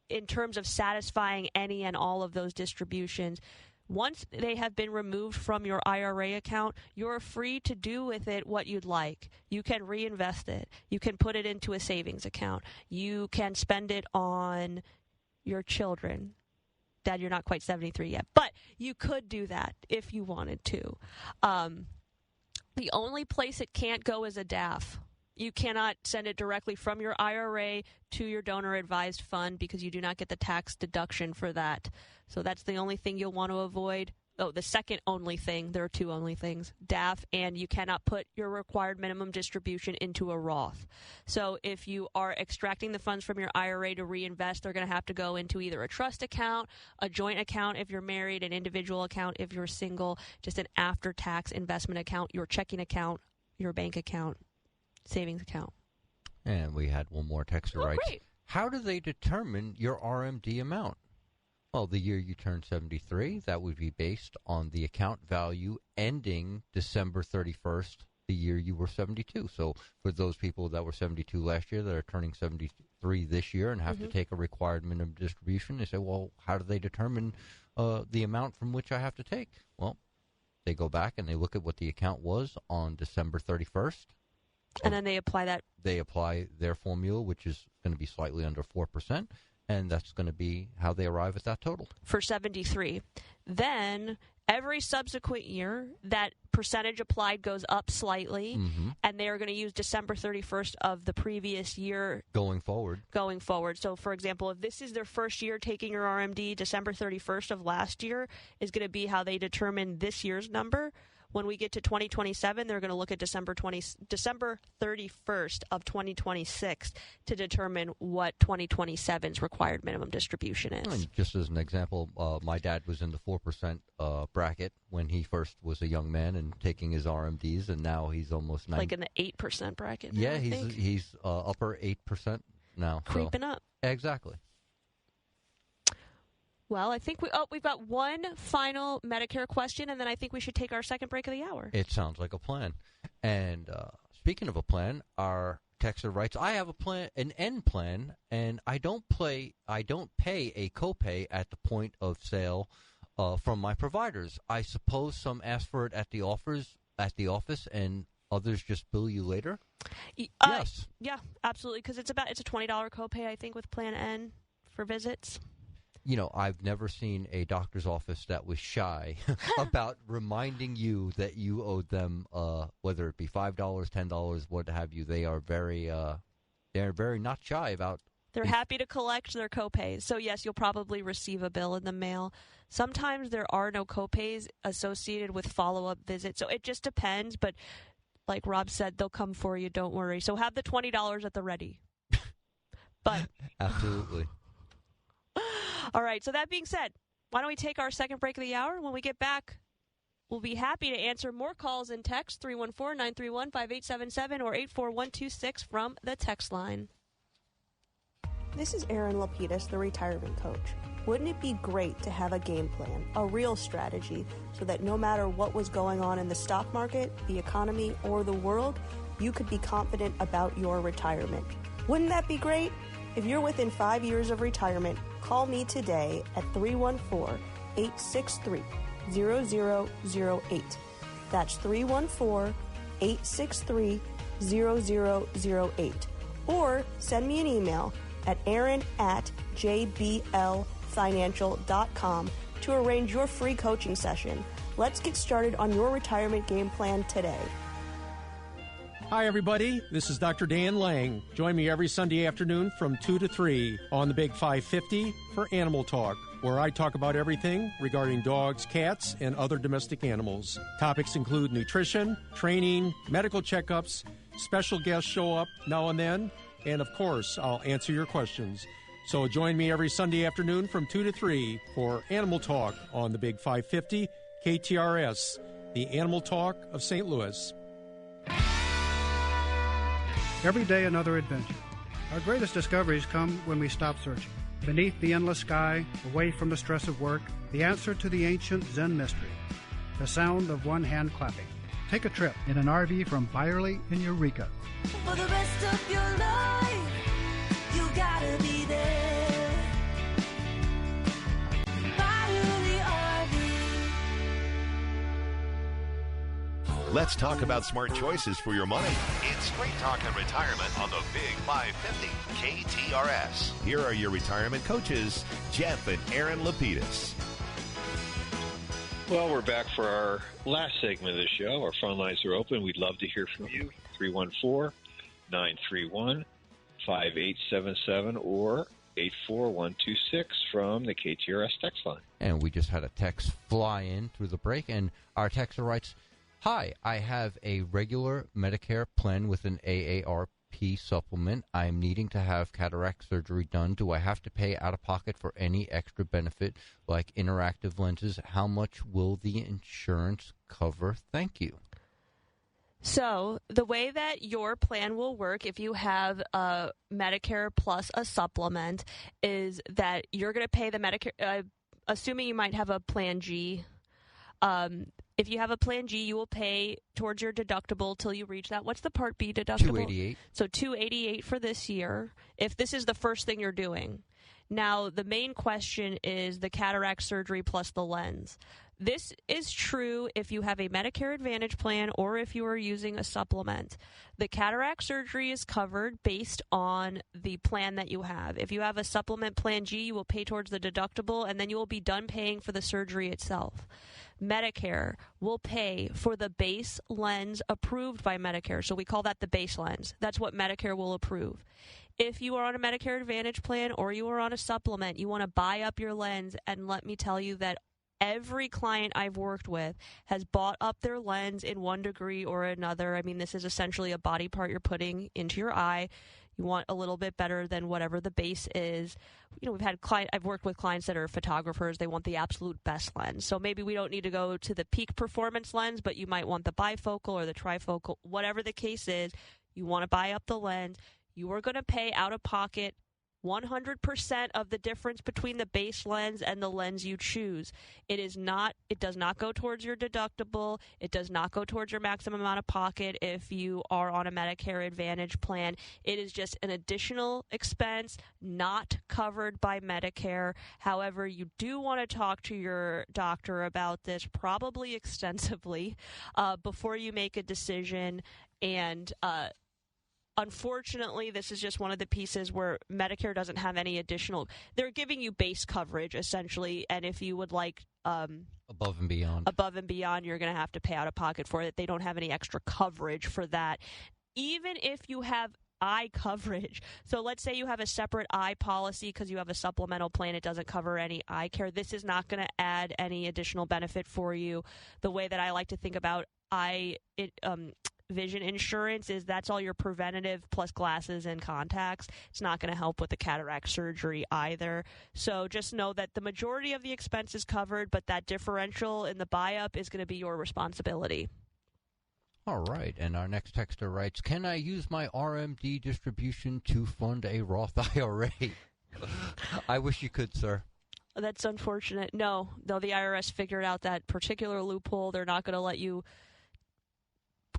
in terms of satisfying any and all of those distributions, once they have been removed from your IRA account, you're free to do with it what you'd like. You can reinvest it. You can put it into a savings account. You can spend it on your children. Dad, you're not quite 73 yet, but you could do that if you wanted to. The only place it can't go is a DAF. You cannot send it directly from your IRA to your donor-advised fund because you do not get the tax deduction for that. So that's the only thing you'll want to avoid. Oh, the second only thing, there are two only things, DAF, and you cannot put your required minimum distribution into a Roth. So if you are extracting the funds from your IRA to reinvest, they're going to have to go into either a trust account, a joint account if you're married, an individual account if you're single, just an after-tax investment account, your checking account, your bank account, savings account. And we had one more texter writes, great. How do they determine your RMD amount? Well, the year you turn 73, that would be based on the account value ending December 31st, the year you were 72. So for those people that were 72 last year that are turning 73 this year and have to take a required minimum distribution, they say, well, how do they determine the amount from which I have to take? Well, they go back and they look at what the account was on December 31st. And then they apply that. They apply their formula, which is going to be slightly under 4%, and that's going to be how they arrive at that total. For 73. Then every subsequent year, that percentage applied goes up slightly, and they are going to use December 31st of the previous year. Going forward. So, for example, if this is their first year taking your RMD, December 31st of last year is going to be how they determine this year's number. When we get to 2027, they're going to look at December 31st of 2026 to determine what 2027's required minimum distribution is. And just as an example, my dad was in the 4% bracket when he first was a young man and taking his RMDs, and now he's almost 9. Like in the 8% bracket. Yeah, he's upper 8% now. Creeping up. Exactly. Well, I think we've got one final Medicare question, and then I think we should take our second break of the hour. It sounds like a plan. And speaking of a plan, our texter writes, I have a plan, an end plan, and I don't pay a copay at the point of sale from my providers. I suppose some ask for it at the office, and others just bill you later? Yes. Yeah, absolutely, because it's a $20 copay, I think, with Plan N for visits. You know, I've never seen a doctor's office that was shy about reminding you that you owed them, whether it be $5, $10, what have you. They are very not shy about. They're happy to collect their copays. So yes, you'll probably receive a bill in the mail. Sometimes there are no copays associated with follow-up visits. So it just depends. But like Rob said, they'll come for you. Don't worry. So have the $20 at the ready. But absolutely. All right, so that being said, why don't we take our second break of the hour? When we get back, we'll be happy to answer more calls and text, 314-931-5877 or 84126 from the text line. This is Erin Lapidus, the retirement coach. Wouldn't it be great to have a game plan, a real strategy, so that no matter what was going on in the stock market, the economy, or the world, you could be confident about your retirement? Wouldn't that be great? If you're within 5 years of retirement, call me today at 314-863-0008. That's 314-863-0008. Or send me an email at aaron@jblfinancial.com to arrange your free coaching session. Let's get started on your retirement game plan today. Hi, everybody. This is Dr. Dan Lang. Join me every Sunday afternoon from 2 to 3 on the Big 550 for Animal Talk, where I talk about everything regarding dogs, cats, and other domestic animals. Topics include nutrition, training, medical checkups, special guests show up now and then, and of course, I'll answer your questions. So join me every Sunday afternoon from 2 to 3 for Animal Talk on the Big 550 KTRS, the Animal Talk of St. Louis. Every day another adventure. Our greatest discoveries come when we stop searching. Beneath the endless sky, away from the stress of work, the answer to the ancient Zen mystery, the sound of one hand clapping. Take a trip in an RV from Byerly in Eureka. For the rest of your life, you gotta be there. Byerly RV. Let's talk about smart choices for your money. It's Straight Talk and Retirement on the Big 550 KTRS. Here are your retirement coaches, Jeff and Erin Lapidus. Well, we're back for our last segment of the show. Our phone lines are open. We'd love to hear from you. 314-931-5877 or 84126 from the KTRS text line. And we just had a text fly in through the break, and our texter writes, Hi, I have a regular Medicare plan with an AARP supplement. I'm needing to have cataract surgery done. Do I have to pay out of pocket for any extra benefit like interactive lenses? How much will the insurance cover? Thank you. So the way that your plan will work if you have a Medicare plus a supplement is that you're going to pay the Medicare, assuming you might have a Plan G. If you have a Plan G, you will pay towards your deductible till you reach that. What's the Part B deductible? $288. So $288 for this year, if this is the first thing you're doing. Now, the main question is the cataract surgery plus the lens. This is true if you have a Medicare Advantage plan or if you are using a supplement. The cataract surgery is covered based on the plan that you have. If you have a supplement Plan G, you will pay towards the deductible, and then you will be done paying for the surgery itself. Medicare will pay for the base lens approved by Medicare. So we call that the base lens. That's what Medicare will approve. If you are on a Medicare Advantage plan or you are on a supplement, you want to buy up your lens, and let me tell you that every client I've worked with has bought up their lens in one degree or another. I mean, this is essentially a body part you're putting into your eye. You want a little bit better than whatever the base is. You know, I've worked with clients that are photographers. They want the absolute best lens. So maybe we don't need to go to the peak performance lens, but you might want the bifocal or the trifocal. Whatever the case is, you want to buy up the lens. You are going to pay out of pocket 100% of the difference between the base lens and the lens you choose. It does not go towards your deductible. It does not go towards your maximum out of pocket if you are on a Medicare Advantage plan. It is just an additional expense not covered by Medicare. However, you do want to talk to your doctor about this probably extensively before you make a decision. And unfortunately, this is just one of the pieces where Medicare doesn't have any additional. They're giving you base coverage, essentially, and if you would like above and beyond, you're going to have to pay out of pocket for it. They don't have any extra coverage for that. Even if you have eye coverage, so let's say you have a separate eye policy because you have a supplemental plan, it doesn't cover any eye care. This is not going to add any additional benefit for you. The way that I like to think about vision insurance is that's all your preventative plus glasses and contacts. It's not going to help with the cataract surgery either. So just know that the majority of the expense is covered, but that differential in the buy-up is going to be your responsibility. All right, and our next texter writes, can I use my RMD distribution to fund a Roth IRA? I wish you could, sir. That's unfortunate. No, though the IRS figured out that particular loophole, they're not going to let you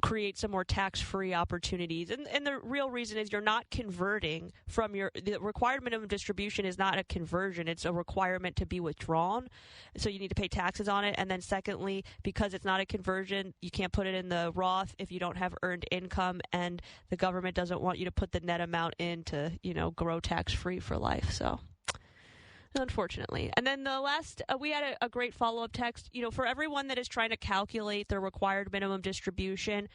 create some more tax-free opportunities. And the real reason is you're not converting from the required minimum distribution is not a conversion. It's a requirement to be withdrawn. So you need to pay taxes on it. And then secondly, because it's not a conversion, you can't put it in the Roth if you don't have earned income, and the government doesn't want you to put the net amount in to, grow tax-free for life. So unfortunately. And then the last, we had a great follow-up text. For everyone that is trying to calculate their required minimum distribution,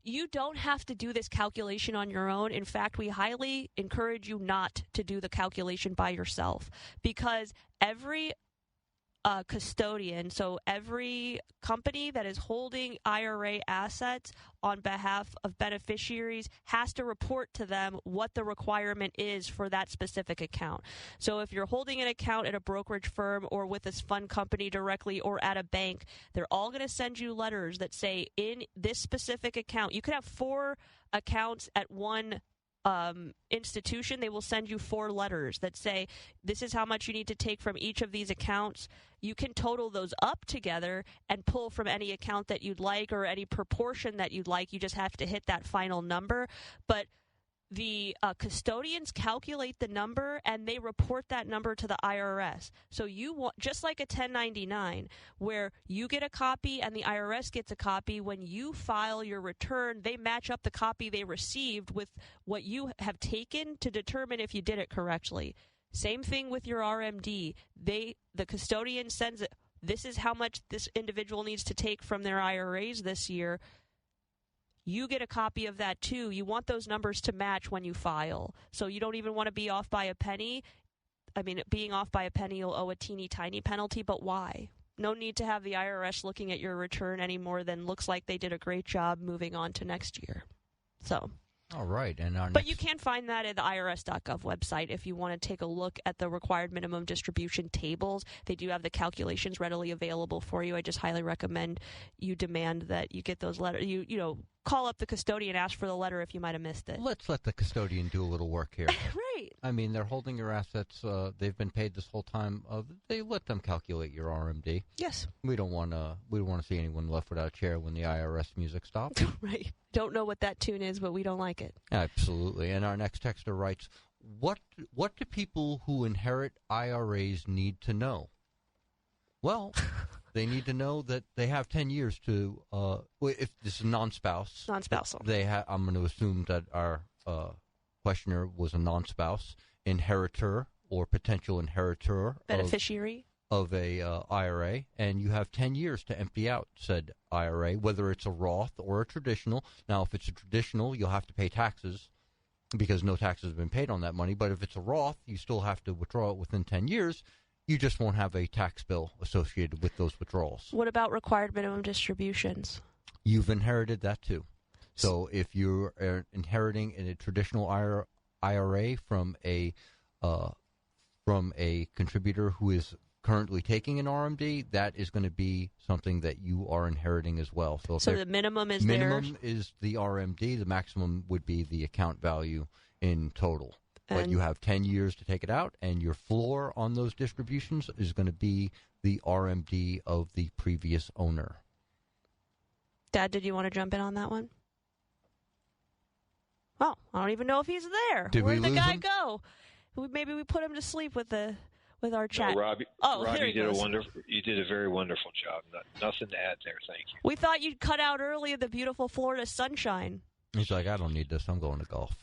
you don't have to do this calculation on your own. In fact, we highly encourage you not to do the calculation by yourself, because every custodian, so every company that is holding IRA assets on behalf of beneficiaries has to report to them what the requirement is for that specific account. So if you're holding an account at a brokerage firm or with this fund company directly or at a bank, they're all going to send you letters that say, in this specific account, you could have 4 accounts at one institution. They will send you 4 letters that say, this is how much you need to take from each of these accounts. You can total those up together and pull from any account that you'd like or any proportion that you'd like. You just have to hit that final number. But the custodians calculate the number and they report that number to the IRS. So you want, just like a 1099, where you get a copy and the IRS gets a copy, when you file your return, they match up the copy they received with what you have taken to determine if you did it correctly. Same thing with your RMD. The custodian sends it. This is how much this individual needs to take from their IRAs this year. You get a copy of that too. You want those numbers to match when you file. So you don't even want to be off by a penny. I mean, being off by a penny, you'll owe a teeny tiny penalty, but why? No need to have the IRS looking at your return any more than looks like they did a great job moving on to next year. So. All right. But you can find that at the IRS.gov website if you want to take a look at the required minimum distribution tables. They do have the calculations readily available for you. I just highly recommend you demand that you get those letters. You call up the custodian, ask for the letter if you might have missed it. Let's let the custodian do a little work here. Right. I mean, they're holding your assets. They've been paid this whole time. They let them calculate your RMD. Yes. We don't want to see anyone left without a chair when the IRS music stops. Right. Don't know what that tune is, but we don't like it. Absolutely. And our next texter writes, what do people who inherit IRAs need to know? Well, they need to know that they have 10 years to, if this is non-spouse. Non-spousal. I'm going to assume that our questioner was a non-spouse, inheritor or potential inheritor. Beneficiary. Of a IRA, and you have 10 years to empty out said IRA, whether it's a Roth or a traditional. Now, if it's a traditional, you'll have to pay taxes because no taxes have been paid on that money. But if it's a Roth, you still have to withdraw it within 10 years. You just won't have a tax bill associated with those withdrawals. What about required minimum distributions? You've inherited that too. So if you're inheriting in a traditional IRA from a contributor who is currently taking an RMD, that is going to be something that you are inheriting as well. So the minimum is is the RMD. The maximum would be the account value in total. But you have 10 years to take it out, and your floor on those distributions is going to be the RMD of the previous owner. Dad, did you want to jump in on that one? Well, I don't even know if he's there. Where'd the guy go? Maybe we put him to sleep with our chat. No, Robbie, there he goes. You did a very wonderful job. Nothing to add there. Thank you. We thought you'd cut out early in the beautiful Florida sunshine. He's like, I don't need this. I'm going to golf.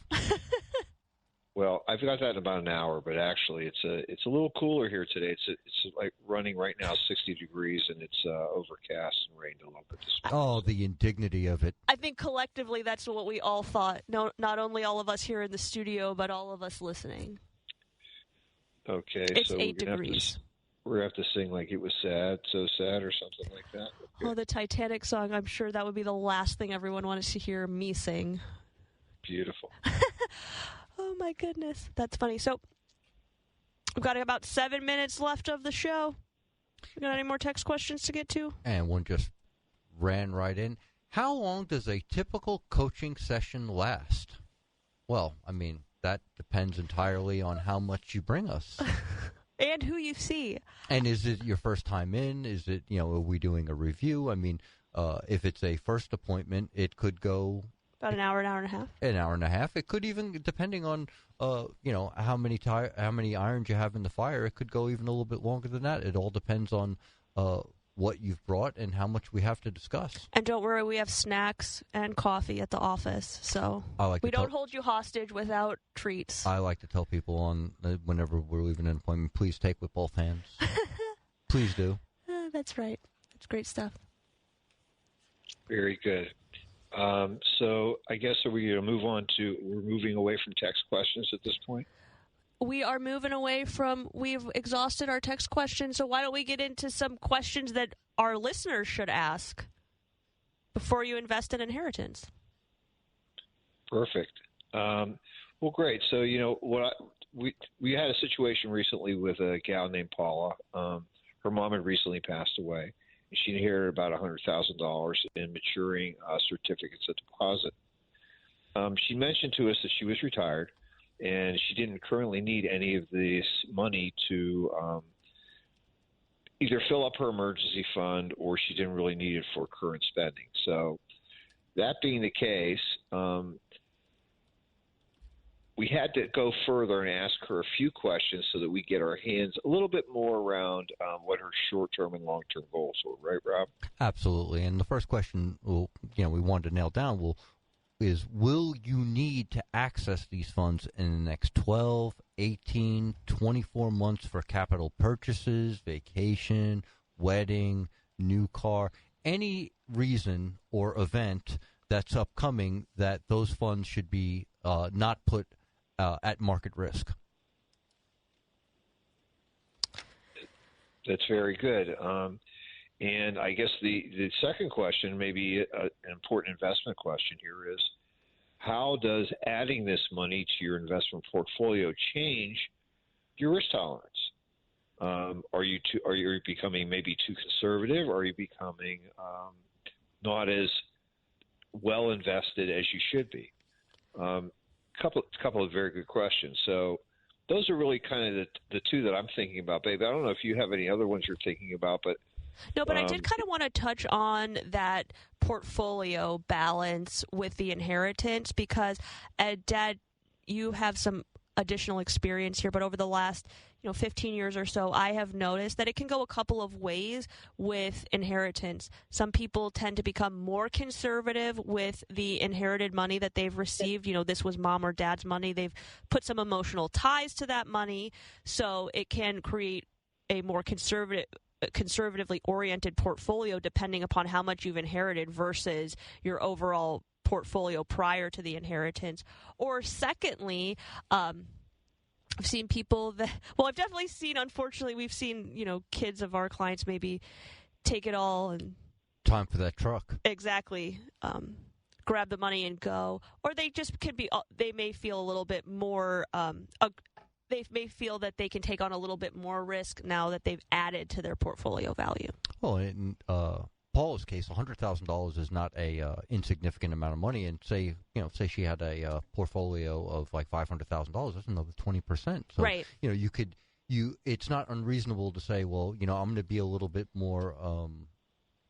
Well, I've got that in about an hour, but actually it's a little cooler here today. It's like running right now 60 degrees, and it's overcast and rained a little bit this morning. Oh, the indignity of it. I think collectively that's what we all thought. No, not only all of us here in the studio, but all of us listening. Okay, it's so 8 degrees. We're going to have to sing like it was sad, so sad, or something like that. Okay. Oh, the Titanic song. I'm sure that would be the last thing everyone wanted to hear me sing. Beautiful. Oh, my goodness. That's funny. So we've got about 7 minutes left of the show. We got any more text questions to get to? And one just ran right in. How long does a typical coaching session last? Well, I mean, that depends entirely on how much you bring us. And who you see. And is it your first time in? Is it, are we doing a review? I mean, if it's a first appointment, it could go... About an hour and a half? An hour and a half. It could even, depending on, how many irons you have in the fire, it could go even a little bit longer than that. It all depends on what you've brought and how much we have to discuss. And don't worry, we have snacks and coffee at the office, so we don't hold you hostage without treats. I like to tell people whenever we're leaving an appointment, please take with both hands. Please do. That's right. That's great stuff. Very good. So I guess are we going to move on to, we're moving away from text questions at this point? We are moving away from, we've exhausted our text questions, so why don't we get into some questions that our listeners should ask before you invest in inheritance? Perfect. Well, great. So, we had a situation recently with a gal named Paula. Her mom had recently passed away. She inherited about $100,000 in maturing certificates of deposit. She mentioned to us that she was retired, and she didn't currently need any of this money to either fill up her emergency fund, or she didn't really need it for current spending. So that being the case, we had to go further and ask her a few questions so that we get our hands a little bit more around what her short-term and long-term goals were. Right, Rob? Absolutely. And the first question we wanted to nail down is, will you need to access these funds in the next 12, 18, 24 months for capital purchases, vacation, wedding, new car, any reason or event that's upcoming that those funds should be not put at market risk? That's very good. And I guess the second question, maybe an important investment question here, is how does adding this money to your investment portfolio change your risk tolerance? Are you becoming maybe too conservative? Or are you becoming not as well invested as you should be? Couple of very good questions. So those are really kind of the two that I'm thinking about, babe. I don't know if you have any other ones you're thinking about, but no. But I did kind of want to touch on that portfolio balance with the inheritance because, Dad, you have some additional experience here. But over the last 15 years or so, I have noticed that it can go a couple of ways with inheritance. Some people tend to become more conservative with the inherited money that they've received. This was mom or dad's money. They've put some emotional ties to that money, so it can create a more conservatively oriented portfolio depending upon how much you've inherited versus your overall portfolio prior to the inheritance. Or secondly, I've seen people I've definitely seen, unfortunately, we've seen, kids of our clients maybe take it all and... Time for that truck. Exactly. Grab the money and go. Or they just they may feel a little bit more, they may feel that they can take on a little bit more risk now that they've added to their portfolio value. Well, and Paula's case, $100,000 is not a insignificant amount of money. And say she had a portfolio of like $500,000, that's another 20%. So, right. It's not unreasonable to say, well, I'm going to be a little bit more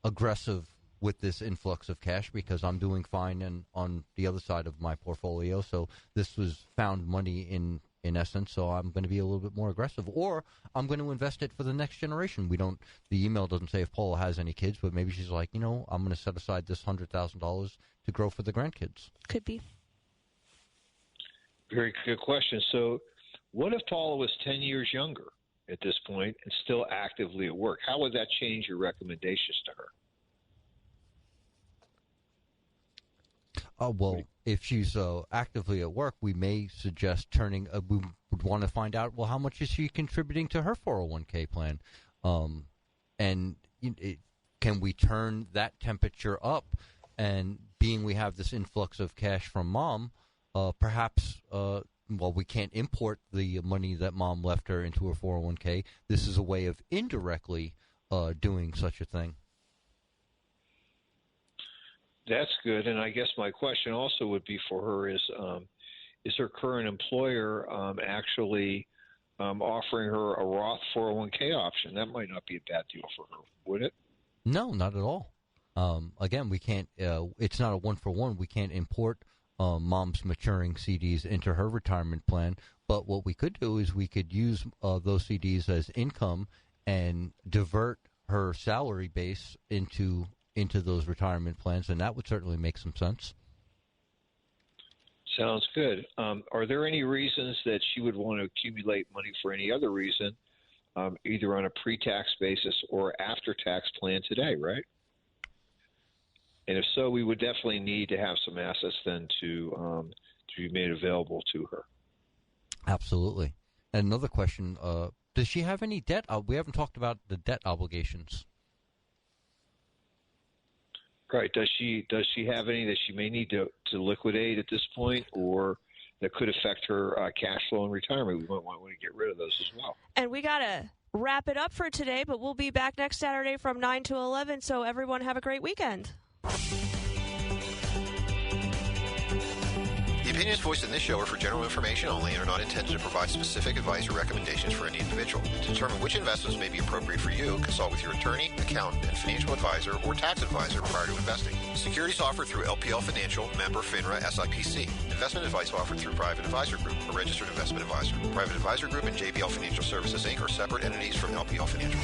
aggressive with this influx of cash because I'm doing fine and on the other side of my portfolio. So this was found money in essence. So I'm going to be a little bit more aggressive, or I'm going to invest it for the next generation. The email doesn't say if Paula has any kids, but maybe she's like, I'm going to set aside this $100,000 to grow for the grandkids. Could be. Very good question. So what if Paula was 10 years younger at this point and still actively at work? How would that change your recommendations to her? Well, if she's actively at work, we may suggest we would want to find out, well, how much is she contributing to her 401k plan? And can we turn that temperature up? And being we have this influx of cash from mom, perhaps, we can't import the money that mom left her into her 401k. This is a way of indirectly doing such a thing. That's good. And I guess my question also would be for her is her current employer actually offering her a Roth 401k option? That might not be a bad deal for her, would it? No, not at all. Again, we can't. It's not a one-for-one. We can't import mom's maturing CDs into her retirement plan. But what we could do is we could use those CDs as income and divert her salary base into those retirement plans, and that would certainly make some sense. Sounds good. Are there any reasons that she would want to accumulate money for any other reason, either on a pre-tax basis or after-tax plan today, right? And if so, we would definitely need to have some assets then to be made available to her. Absolutely. And another question, does she have any debt? We haven't talked about the debt obligations. Right. Does she have any that she may need to liquidate at this point, or that could affect her cash flow in retirement? We might want to get rid of those as well. And we got to wrap it up for today, but we'll be back next Saturday from 9 to 11, so everyone have a great weekend. The opinions voiced in this show are for general information only and are not intended to provide specific advice or recommendations for any individual. To determine which investments may be appropriate for you, consult with your attorney, accountant, and financial advisor or tax advisor prior to investing. Securities offered through LPL Financial, member FINRA SIPC. Investment advice offered through Private Advisor Group, a registered investment advisor. Private Advisor Group and JBL Financial Services, Inc. are separate entities from LPL Financial.